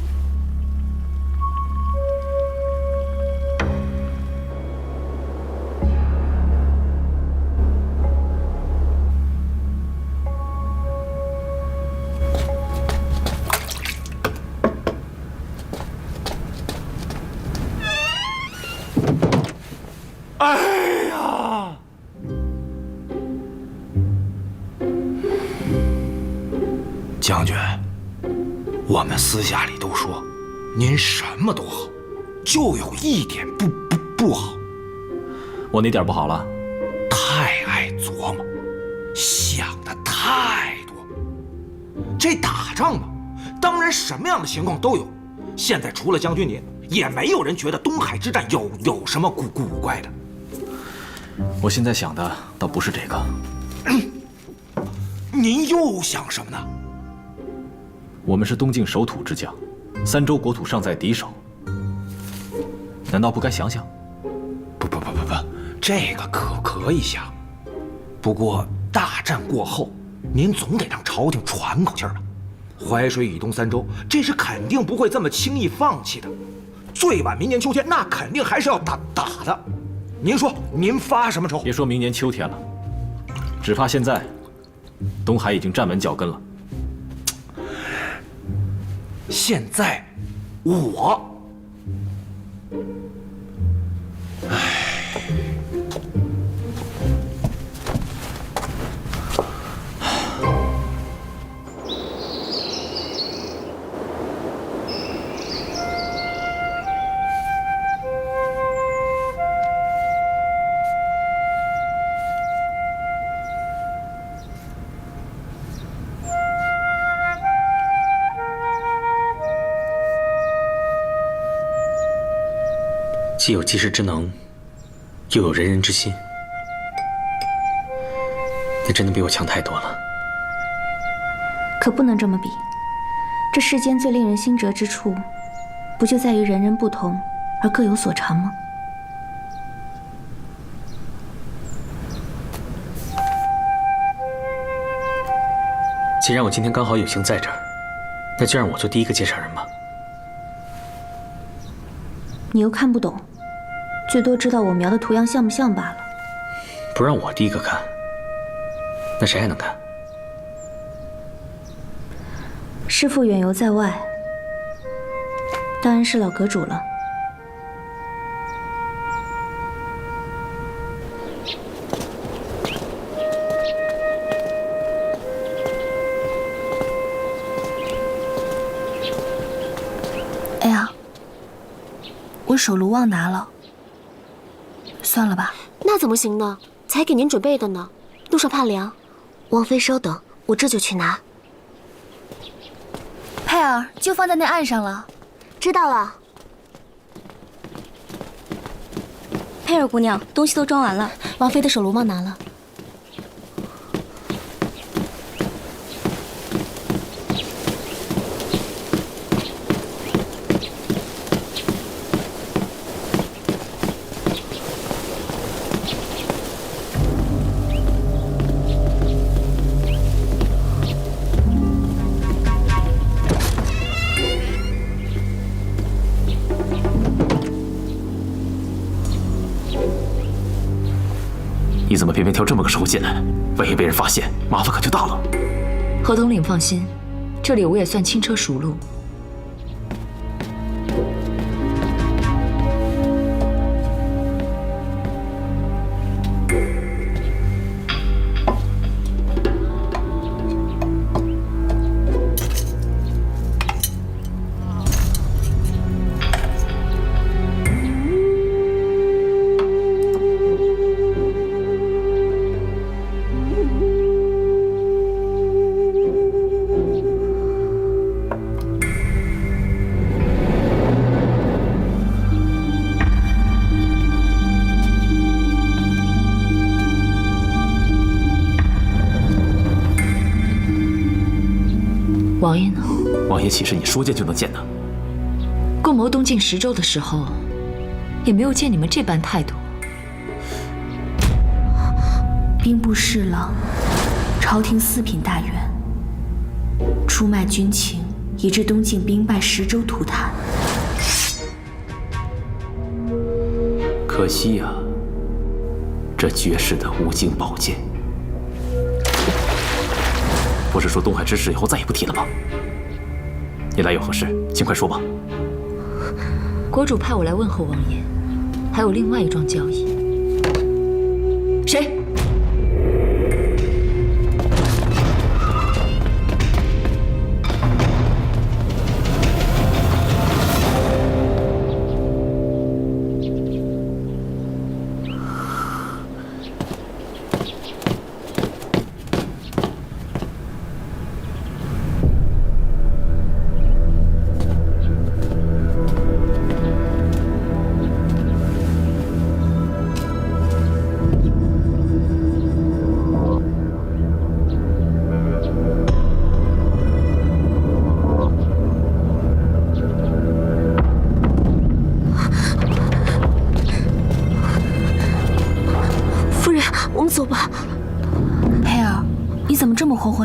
哎呀！将军，我们私下里都说，您什么都好，就有一点不好。我哪点不好了？太爱琢磨，想的太多。这打仗嘛，当然什么样的情况都有。现在除了将军您，也没有人觉得东海之战有什么古怪的。我现在想的倒不是这个。您又想什么呢？我们是东境守土之将，3州国土尚在敌手，难道不该想想？不，这个可以想，不过大战过后，您总得让朝廷喘口气儿吧。淮水以东3州，这是肯定不会这么轻易放弃的。最晚明年秋天，那肯定还是要打的。您说，您发什么愁？别说明年秋天了，只怕现在东海已经站稳脚跟了。现在，我，既有济世之能，又有仁人之心，你真的比我强太多了。可不能这么比，这世间最令人心折之处，不就在于人人不同而各有所长吗？既然我今天刚好有幸在这儿，那就让我做第一个介绍人吧。你又看不懂，最多知道我描的图样像不像罢了。不让我第一个看，那谁还能看？师父远游在外，当然是老阁主了。哎呀，我手炉忘拿了，算了吧。那怎么行呢？才给您准备的呢，路上怕凉。王妃稍等，我这就去拿。佩儿，就放在那岸上了。知道了。佩儿姑娘，东西都装完了，王妃的手炉忘拿了。你怎么偏偏挑这么个时候进来？万一被人发现，麻烦可就大了。何统领放心，这里我也算轻车熟路。王爷呢？王爷岂是你说见就能见的？共谋东晋10州的时候，也没有见你们这般态度。兵部侍郎，朝廷4品大员，出卖军情，以致东晋兵败10州涂炭。可惜呀，这绝世的无尽宝剑。不是说东海之事以后再也不提了吗？你来有何事？尽快说吧。国主派我来问候王爷，还有另外一桩交易。谁？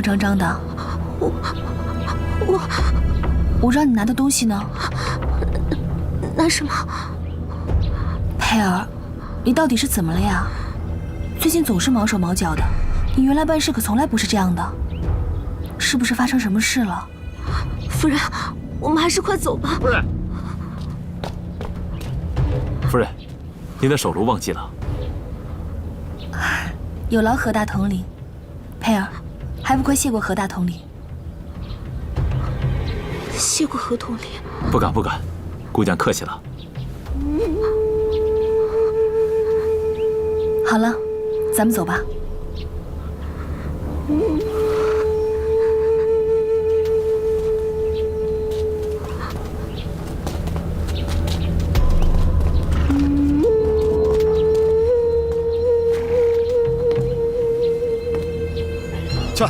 张张的？我让你拿的东西呢？拿什么？佩儿，你到底是怎么了呀？最近总是毛手毛脚的，你原来办事可从来不是这样的，是不是发生什么事了？夫人，我们还是快走吧。夫人，您的手炉忘记了。有劳何大统领。佩儿，还不快谢过何大统领？谢过何统领。不敢不敢，姑娘客气了。好了，咱们走吧。去。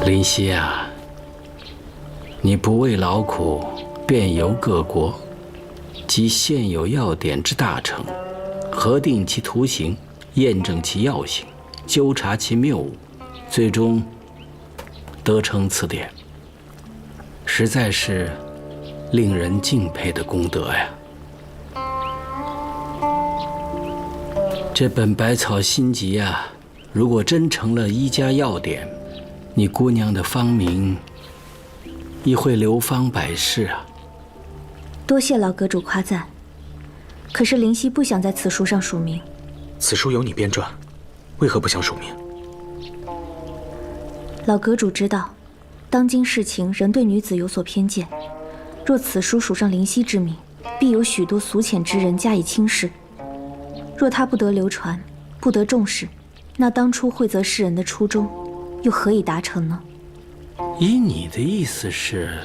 林夕啊，你不畏劳苦，遍游各国，集现有要典之大成，核定其图形，验证其药性，纠察其谬误，最终得成此典，实在是令人敬佩的功德呀！这本百草心集啊，如果真成了医家要典，你姑娘的芳名亦会流芳百世啊！多谢老阁主夸赞，可是林夕不想在此书上署名。此书由你编撰，为何不想署名？老阁主知道，当今世情仍对女子有所偏见，若此书署上林夕之名，必有许多俗浅之人加以轻视。若他不得流传，不得重视，那当初惠泽世人的初衷又何以达成呢？依你的意思是，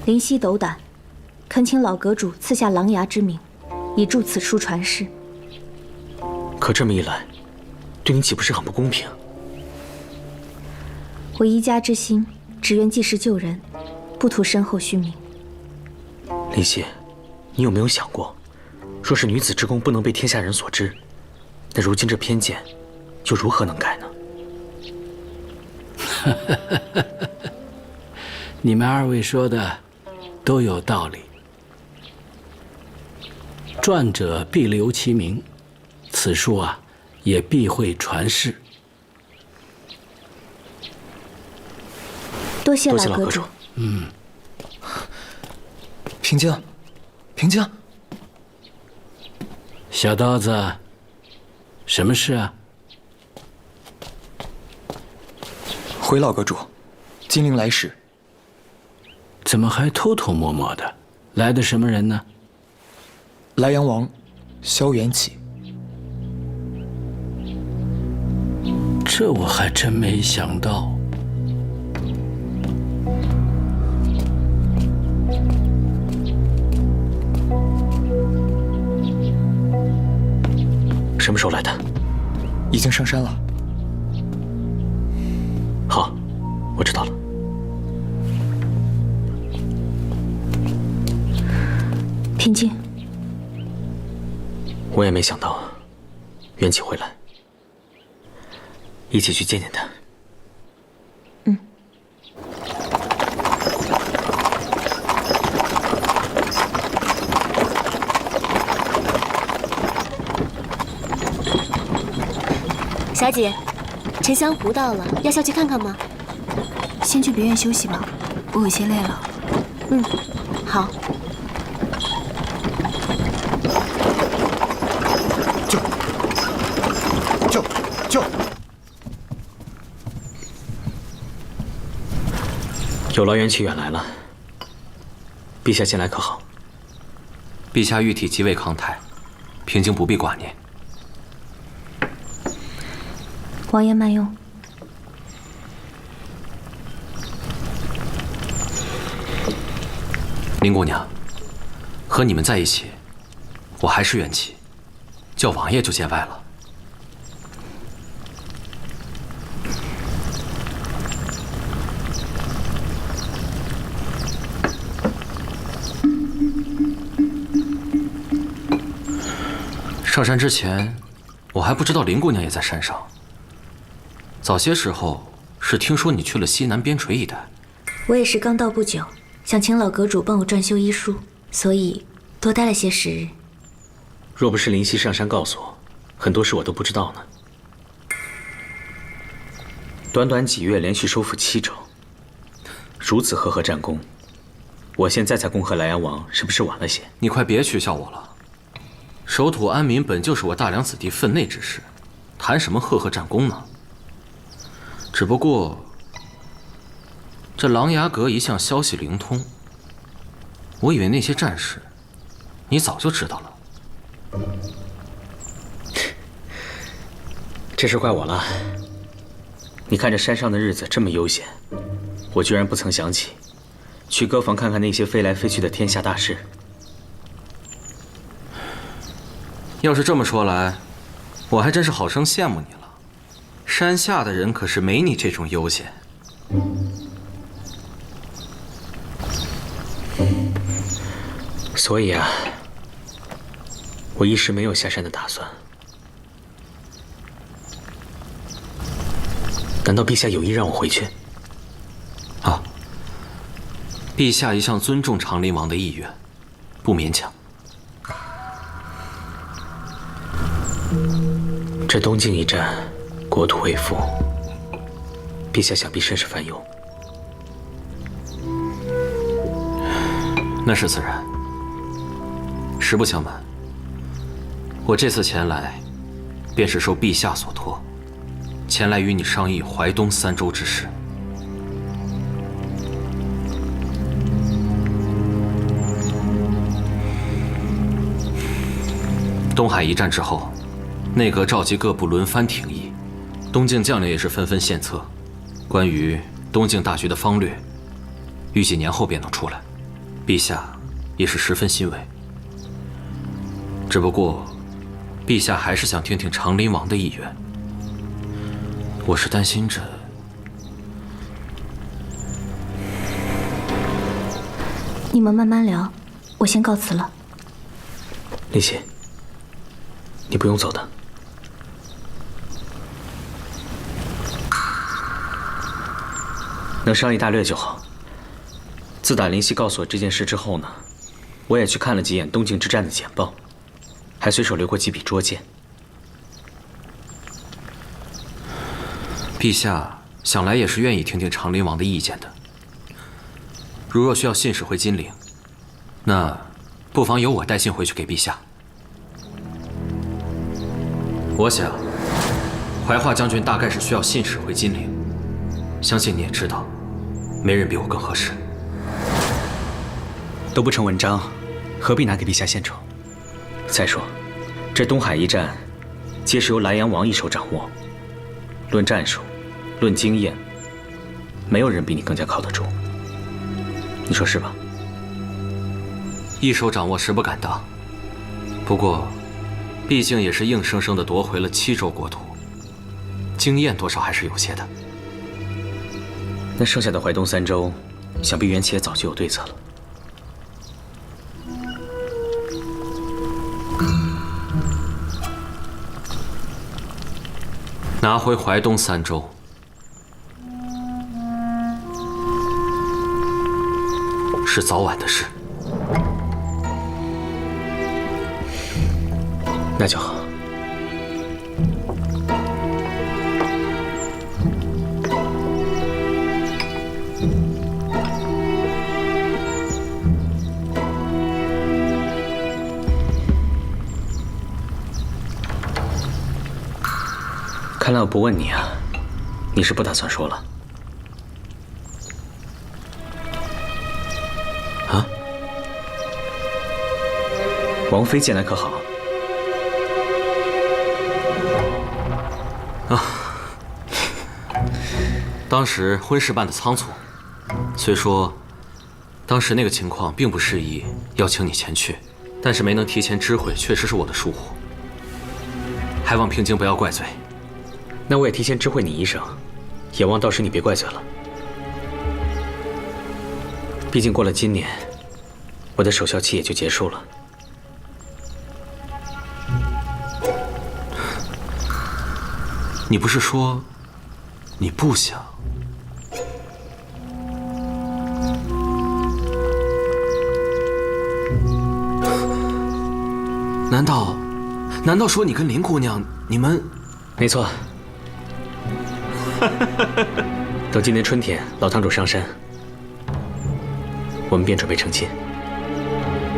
林夕斗胆，恳请老阁主赐下狼牙之名，以助此书传世。可这么一来，对你岂不是很不公平？我一家之心，只愿济世救人，不图身后虚名。林夕，你有没有想过，若是女子之功不能被天下人所知，那如今这偏见又如何能改呢？你们二位说的都有道理。传者必留其名，此书啊也必会传世。多谢老阁主。平静，平静。小刀子，什么事啊？回老阁主，金陵来使。怎么还偷偷摸摸的？来的什么人呢？莱阳王萧元启。这我还真没想到。什么时候来的？已经上山了。好，我知道了。平静。我也没想到元启会来，一起去见见他。小姐，沉香湖到了，要下去看看吗？先去别院休息吧。我有些累了。嗯，好。救！有劳元气远来了，陛下近来可好？陛下玉体极为康泰，平静不必挂念。王爷慢用。林姑娘，和你们在一起，我还是元气，叫王爷就见外了。上山之前，我还不知道林姑娘也在山上。早些时候是听说你去了西南边陲一带。我也是刚到不久，想请老阁主帮我撰修医书，所以多待了些时日。若不是林夕上山告诉我，很多事我都不知道呢。短短几月连续收复7州，如此赫赫战功，我现在才恭贺莱阳王，是不是晚了些？你快别取笑我了。守土安民本就是我大梁子弟分内之事，谈什么赫赫战功呢？只不过这琅琊阁一向消息灵通，我以为那些战事你早就知道了。这事怪我了。你看这山上的日子这么悠闲，我居然不曾想起去歌房看看那些飞来飞去的天下大事。要是这么说来，我还真是好生羡慕你了。山下的人可是没你这种悠闲。所以啊，我一时没有下山的打算。难道陛下有意让我回去？啊，陛下一向尊重长林王的意愿，不勉强。这东境一战，国土未复，陛下想必甚是烦忧。那是自然。实不相瞒，我这次前来，便是受陛下所托，前来与你商议淮东3州之事。东海一战之后，内阁召集各部轮番廷议，东境将领也是纷纷献策，关于东境大局的方略，预计年后便能出来。陛下也是十分欣慰。只不过，陛下还是想听听长林王的意愿。我是担心着，你们慢慢聊，我先告辞了。林夕，你不用走的。能商议大略就好。自打林夕告诉我这件事之后呢，我也去看了几眼东境之战的简报，还随手留过几笔拙见。陛下想来也是愿意听听长林王的意见的。如若需要信使回金陵，那不妨由我带信回去给陛下。我想，怀化将军大概是需要信使回金陵，相信你也知道，没人比我更合适。都不成文章，何必拿给陛下献丑？再说，这东海一战，皆是由莱阳王一手掌握。论战术，论经验，没有人比你更加靠得住。你说是吧？一手掌握实不敢当，不过，毕竟也是硬生生的夺回了7州国土，经验多少还是有些的。那剩下的淮东3州，想必元气也早就有对策了。拿回淮东3州，是早晚的事。那就好。看来我不问你啊，你是不打算说了。啊？王妃近来可好？啊，当时婚事办得仓促，虽说当时那个情况并不适宜邀请你前去，但是没能提前知会，确实是我的疏忽，还望平京不要怪罪。那我也提前知会你一声，也望到时你别怪罪了。毕竟过了今年，我的守孝期也就结束了。你不是说你不想？难道说你跟林姑娘你们？没错。等今年春天老堂主上山，我们便准备成亲。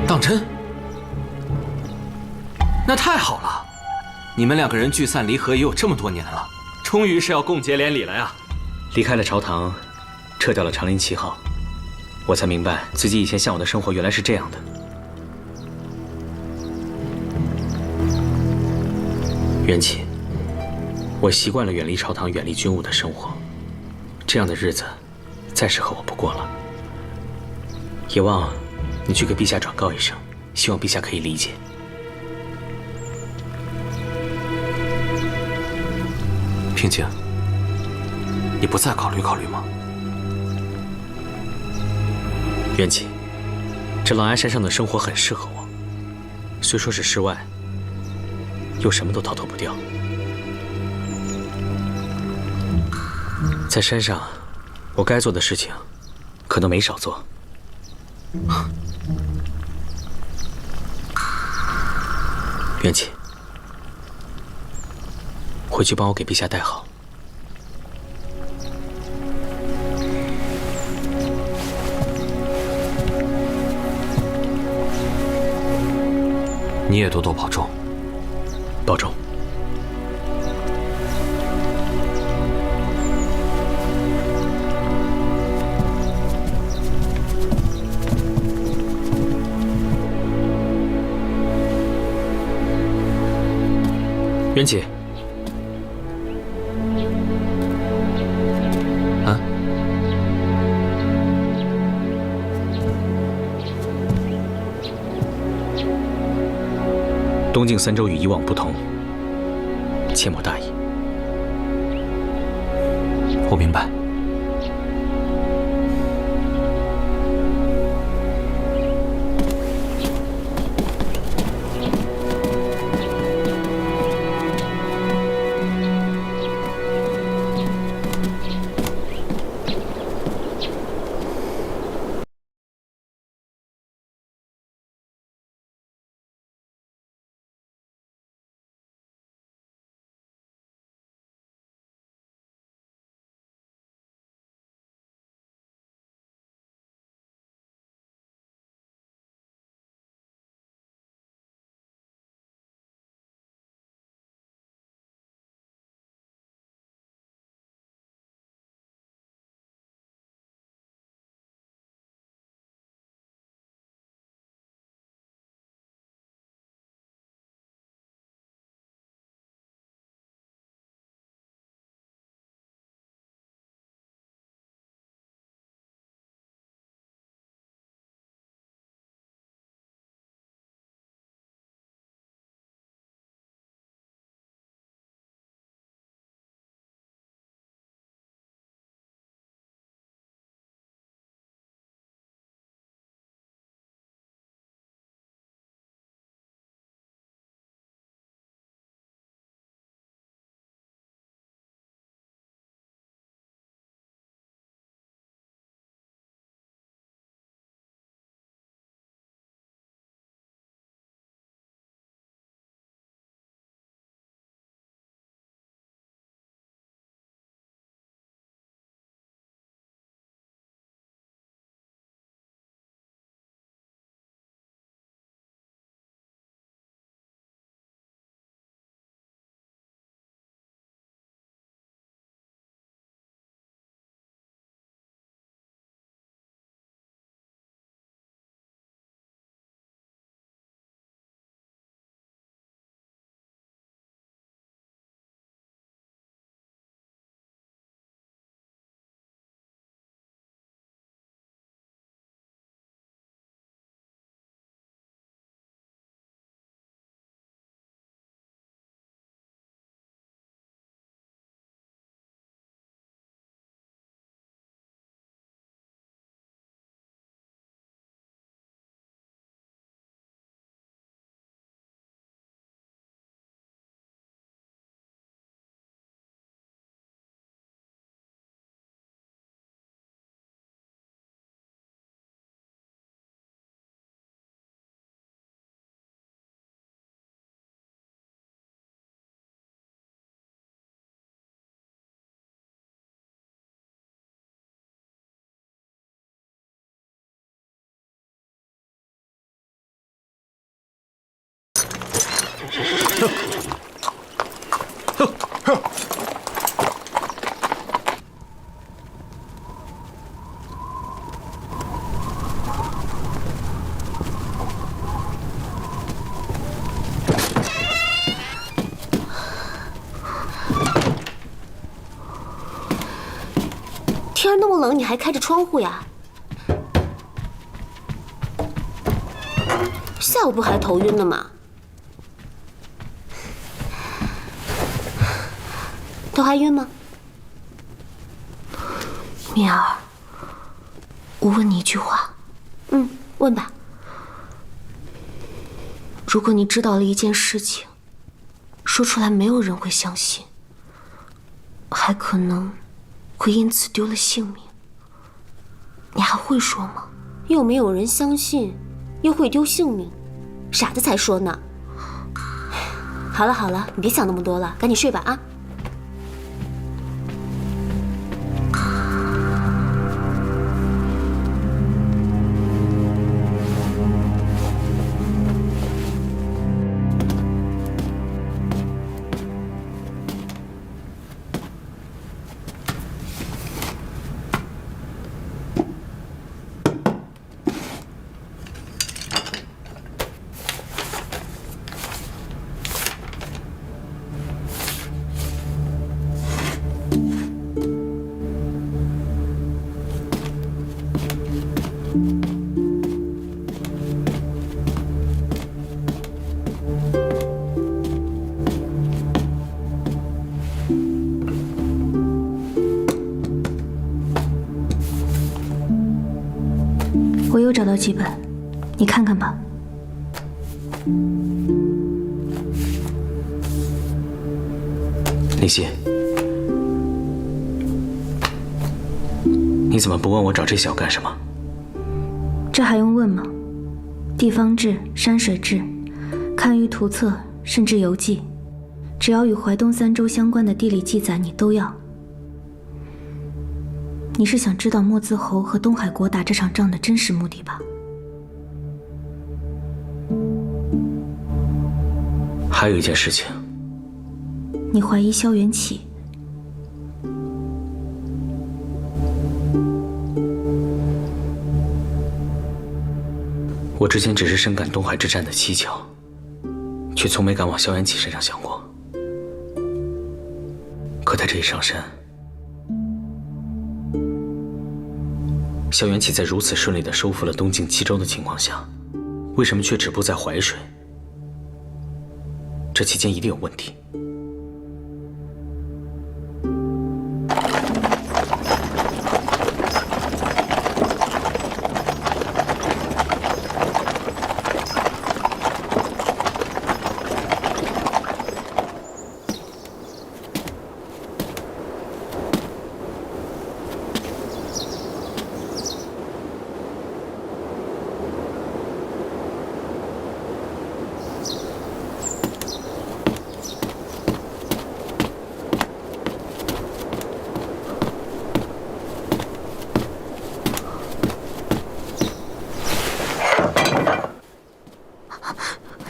当真？那太好了！你们两个人聚散离合也有这么多年了，终于是要共结连理了呀！离开了朝堂，撤掉了长林旗号，我才明白自己以前向往的生活原来是这样的。缘起，我习惯了远离朝堂、远离军务的生活，这样的日子再适合我不过了。也望你去给陛下转告一声，希望陛下可以理解。平静，你不再考虑考虑吗？缘起，这狼牙山上的生活很适合我，虽说是世外，又什么都逃脱不掉。在山上，我该做的事情可能没少做。缘起，回去帮我给陛下带好。你也多多保重。保重。缘起。啊？东境三州与以往不同，切莫大意。我明白。天儿那么冷，你还开着窗户呀？下午不还头晕呢吗？头还晕吗？敏儿，我问你一句话。问吧。如果你知道了一件事情，说出来没有人会相信，还可能会因此丢了性命，你还会说吗？又没有人相信，又会丢性命，傻子才说呢。好了好了，你别想那么多了，赶紧睡吧啊。我又找到几本，你看看吧。林夕，你怎么不问我找这些要干什么？这还用问吗？地方志、山水志、堪舆图册，甚至游记，只要与淮东3州相关的地理记载，你都要。你是想知道墨子侯和东海国打这场仗的真实目的吧？还有一件事情，你怀疑萧元起？我之前只是深感东海之战的蹊跷，却从没敢往萧元起身上想过。可他这一上山，萧元起在如此顺利地收复了东晋7州的情况下，为什么却止步在淮水？这期间一定有问题。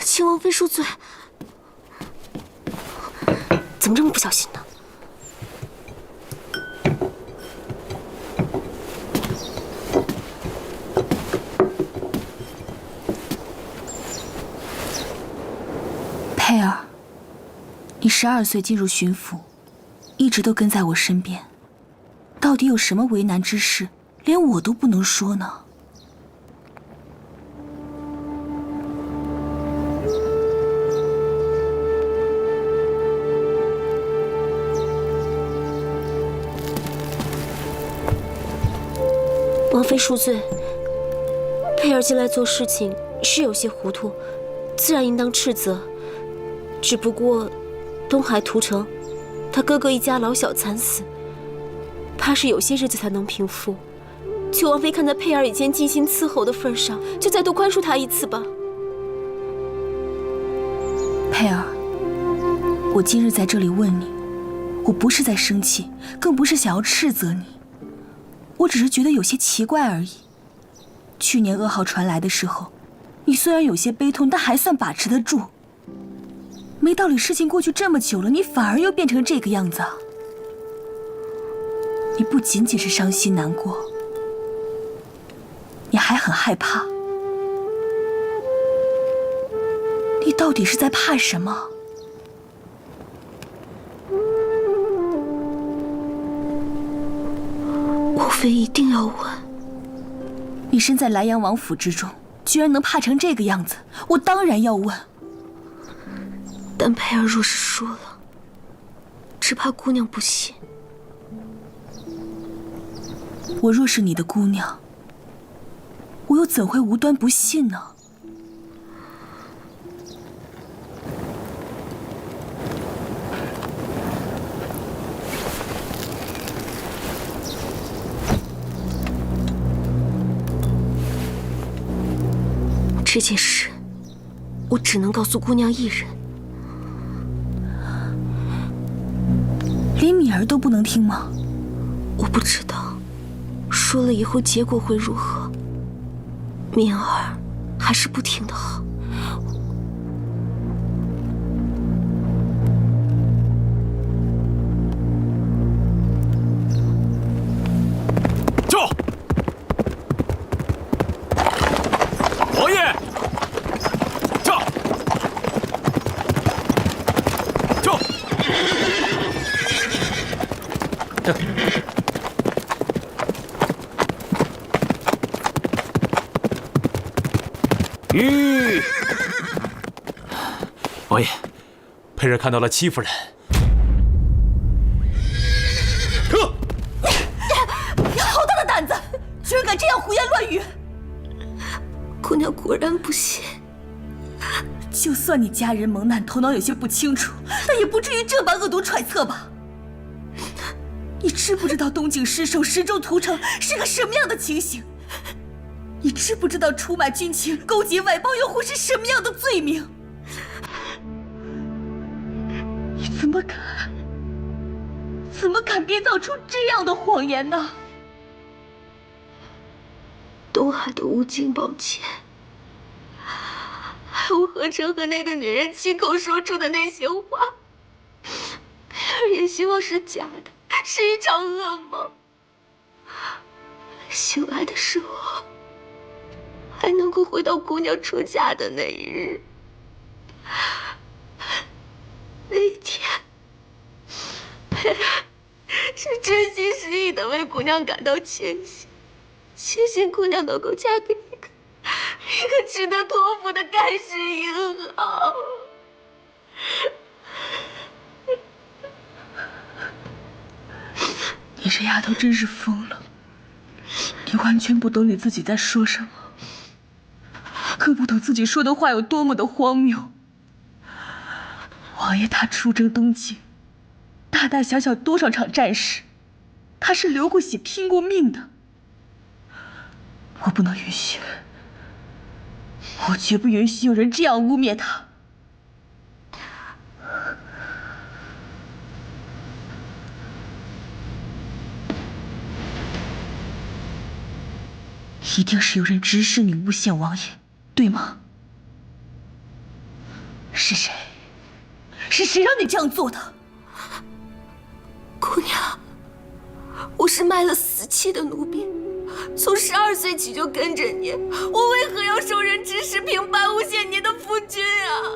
秦王妃恕罪，怎么这么不小心呢？佩儿，你12岁进入巡抚，一直都跟在我身边，到底有什么为难之事，连我都不能说呢？王妃恕罪，佩儿近来做事情是有些糊涂，自然应当斥责。只不过，东海屠城，他哥哥一家老小惨死，怕是有些日子才能平复。求王妃看在佩儿以前尽心伺候的份上，就再多宽恕他一次吧。佩儿，我今日在这里问你，我不是在生气，更不是想要斥责你。我只是觉得有些奇怪而已。去年噩耗传来的时候，你虽然有些悲痛，但还算把持得住。没道理，事情过去这么久了，你反而又变成这个样子。你不仅仅是伤心难过，你还很害怕。你到底是在怕什么？我非一定要问。你身在莱阳王府之中，居然能怕成这个样子，我当然要问。但佩儿若是说了，只怕姑娘不信。我若是你的姑娘，我又怎会无端不信呢？这件事，我只能告诉姑娘一人。连敏儿都不能听吗？我不知道，说了以后结果会如何。敏儿还是不听的好。就！王爷！就！就！王爷，佩儿看到了戚夫人。你好大的胆子，居然敢这样胡言乱语！姑娘果然不信。就算你家人蒙难，头脑有些不清楚，但也不至于这般恶毒揣测吧？你知不知道东景失守、石州屠城是个什么样的情形？你知不知道出卖军情、勾结外邦又会是什么样的罪名？你怎么敢编造出这样的谎言呢？东海的无尽抱歉，还有何成和那个女人亲口说出的那些话，佩儿也希望是假的，是一场噩梦。醒来的时候，还能够回到姑娘出嫁的那一日。那一天，佩儿是真心实意的为姑娘感到庆幸，庆幸姑娘能够嫁给一个值得托付的盖世英豪。你这丫头真是疯了，你完全不懂你自己在说什么，更不懂自己说的话有多么的荒谬。王爷他出征东境，大大小小多少场战事，他是流过血拼过命的。我不能允许，我绝不允许有人这样污蔑他。一定是有人指使你诬陷王爷，对吗？是谁？是谁让你这样做的？姑娘，我是卖了死气的奴婢，从12岁起就跟着你，我为何要受人指使平白诬陷你的夫君啊？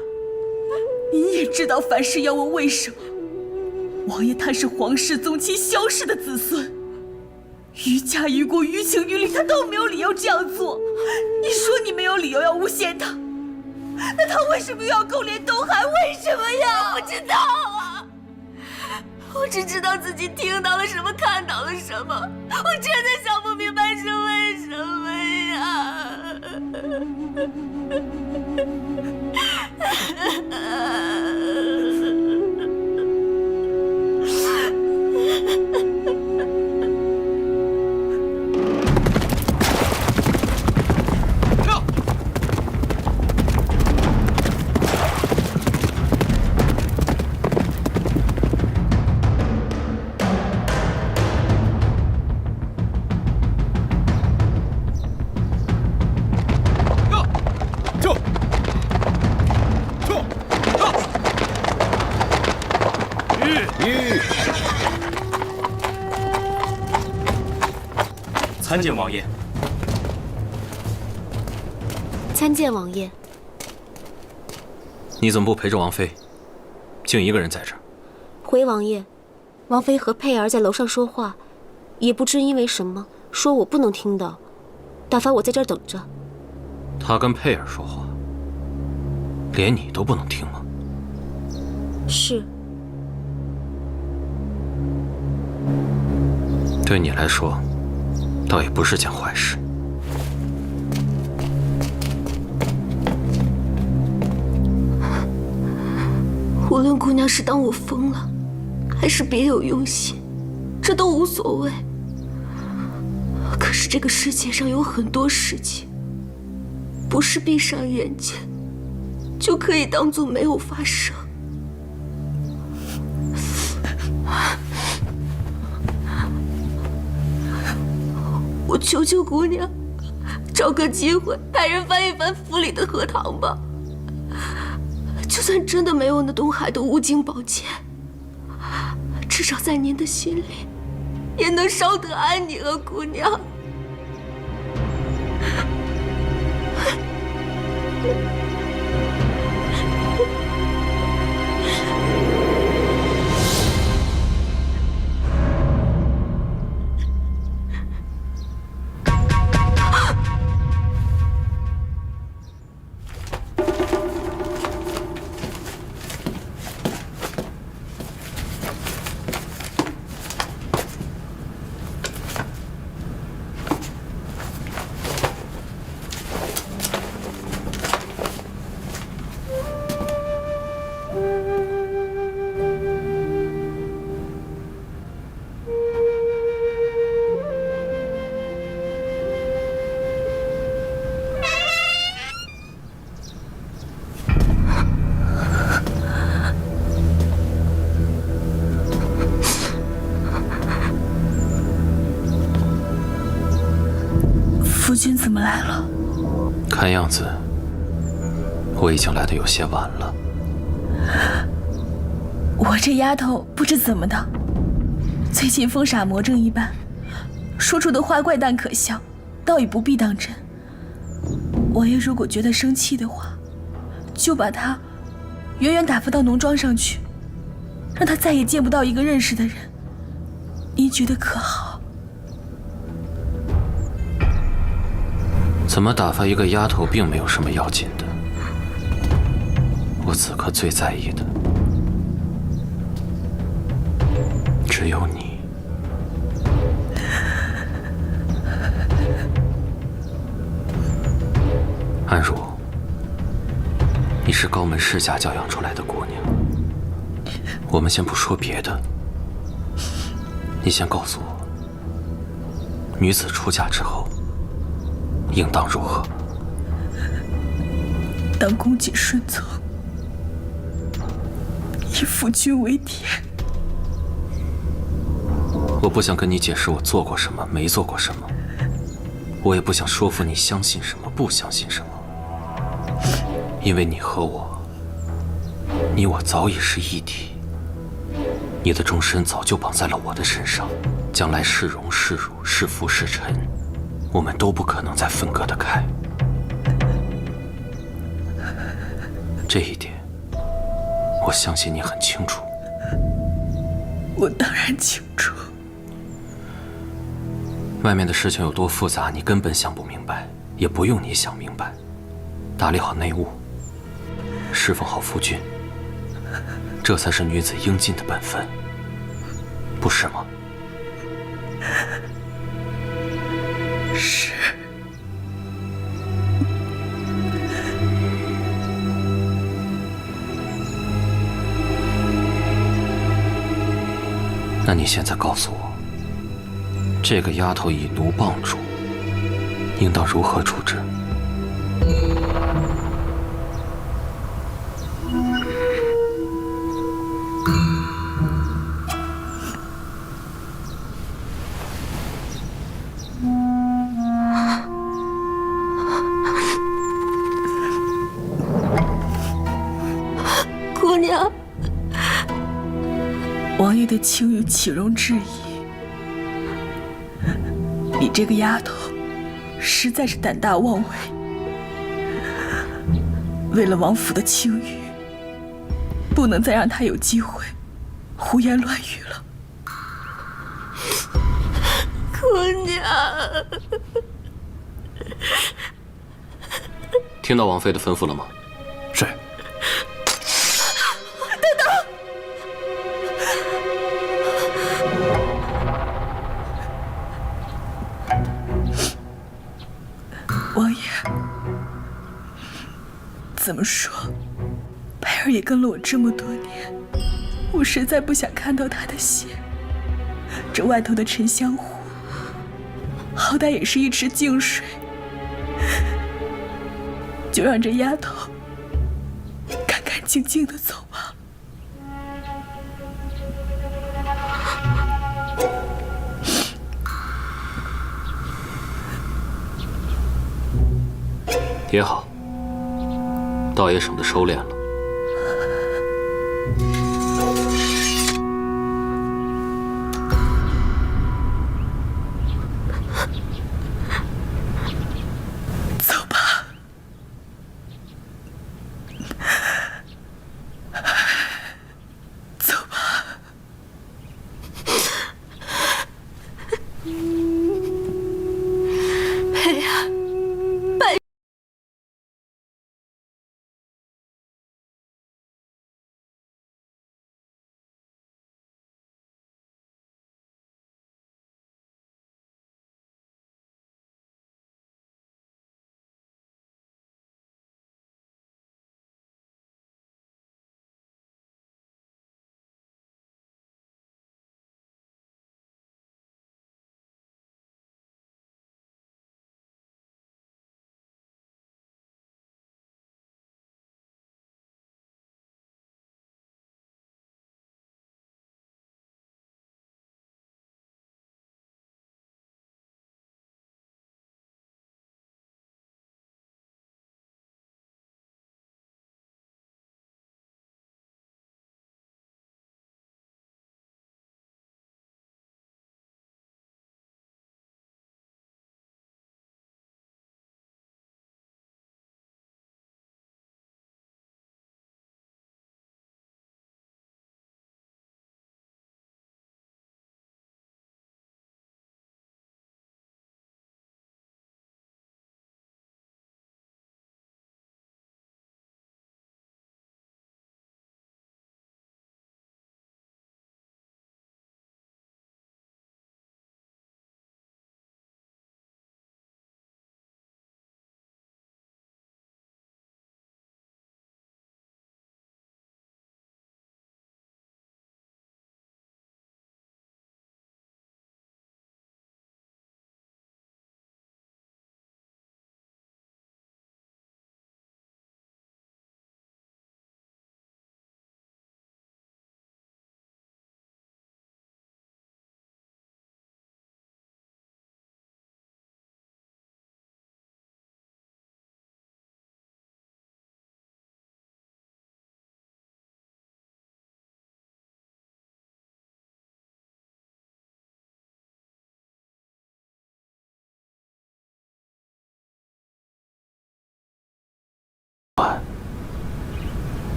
你也知道凡事要问为什么。王爷他是皇室宗亲萧氏的子孙，于家于国于情于理，他都没有理由这样做。你说你没有理由要诬陷他，那他为什么又要勾连东海？为什么呀？我不知道啊，我只知道自己听到了什么，看到了什么，我真的想不明白是为什么呀。参见王爷。参见王爷。你怎么不陪着王妃，竟一个人在这儿？回王爷，王妃和佩儿在楼上说话，也不知因为什么，说我不能听到，打发我在这儿等着。他跟佩儿说话，连你都不能听吗？是。对你来说，倒也不是件坏事。无论姑娘是当我疯了，还是别有用心，这都无所谓。可是这个世界上有很多事情，不是闭上眼睛就可以当作没有发生。我求求姑娘，找个机会派人翻一翻府里的荷塘吧。就算真的没有那东海的无尽宝剑，至少在您的心里，也能稍得安宁啊，姑娘。夫君怎么来了？看样子，我已经来得有些晚了。我这丫头不知怎么的，最近疯傻魔怔一般，说出的话怪诞可笑，倒也不必当真。王爷如果觉得生气的话，就把她远远打发到农庄上去，让她再也见不到一个认识的人。您觉得可好？怎么打发一个丫头，并没有什么要紧的。我此刻最在意的，只有你。安如，你是高门世家教养出来的姑娘。我们先不说别的，你先告诉我，女子出嫁之后应当如何？当恭谨顺从，以夫君为天。我不想跟你解释我做过什么，没做过什么。我也不想说服你相信什么，不相信什么。因为你和我，你我早已是一体。你的终身早就绑在了我的身上，将来是荣是辱，是福是臣，我们都不可能再分割得开。这一点，我相信你很清楚。我当然清楚。外面的事情有多复杂，你根本想不明白，也不用你想明白。打理好内务，侍奉好夫君，这才是女子应尽的本分，不是吗？是。那你现在告诉我，这个丫头以奴傍主，应当如何处置？姑娘，王爷的清誉岂容置疑？你这个丫头，实在是胆大妄为。为了王府的清誉，不能再让她有机会胡言乱语了。姑娘，听到王妃的吩咐了吗？是。王爷，怎么说？佩儿也跟了我这么多年，我实在不想看到她的血。这外头的沉香湖，好歹也是一池净水，就让这丫头干干净净的走吧。也好，倒也省得收敛了。走吧。走吧。佩儿，拜。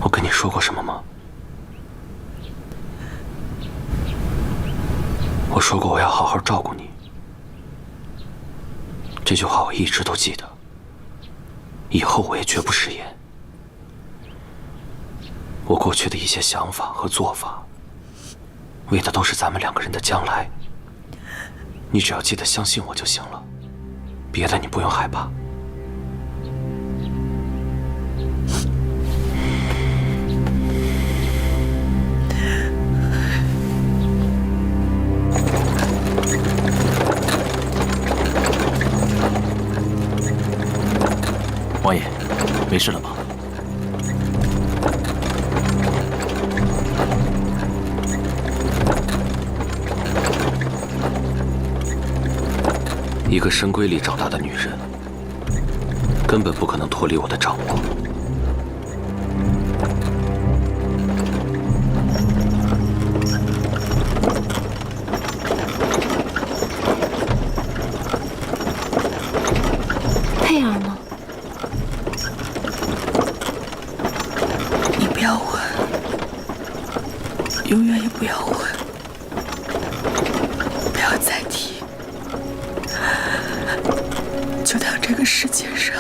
我跟你说过什么吗？我说过我要好好照顾你，这句话我一直都记得，以后我也绝不食言。我过去的一些想法和做法，为的都是咱们两个人的将来。你只要记得相信我就行了，别的你不用害怕。王爷，没事了吧？一个深闺里长大的女人，根本不可能脱离我的掌握。不要问，永远也不要问，不要再提，就当这个世界上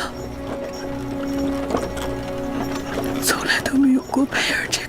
从来都没有过佩儿这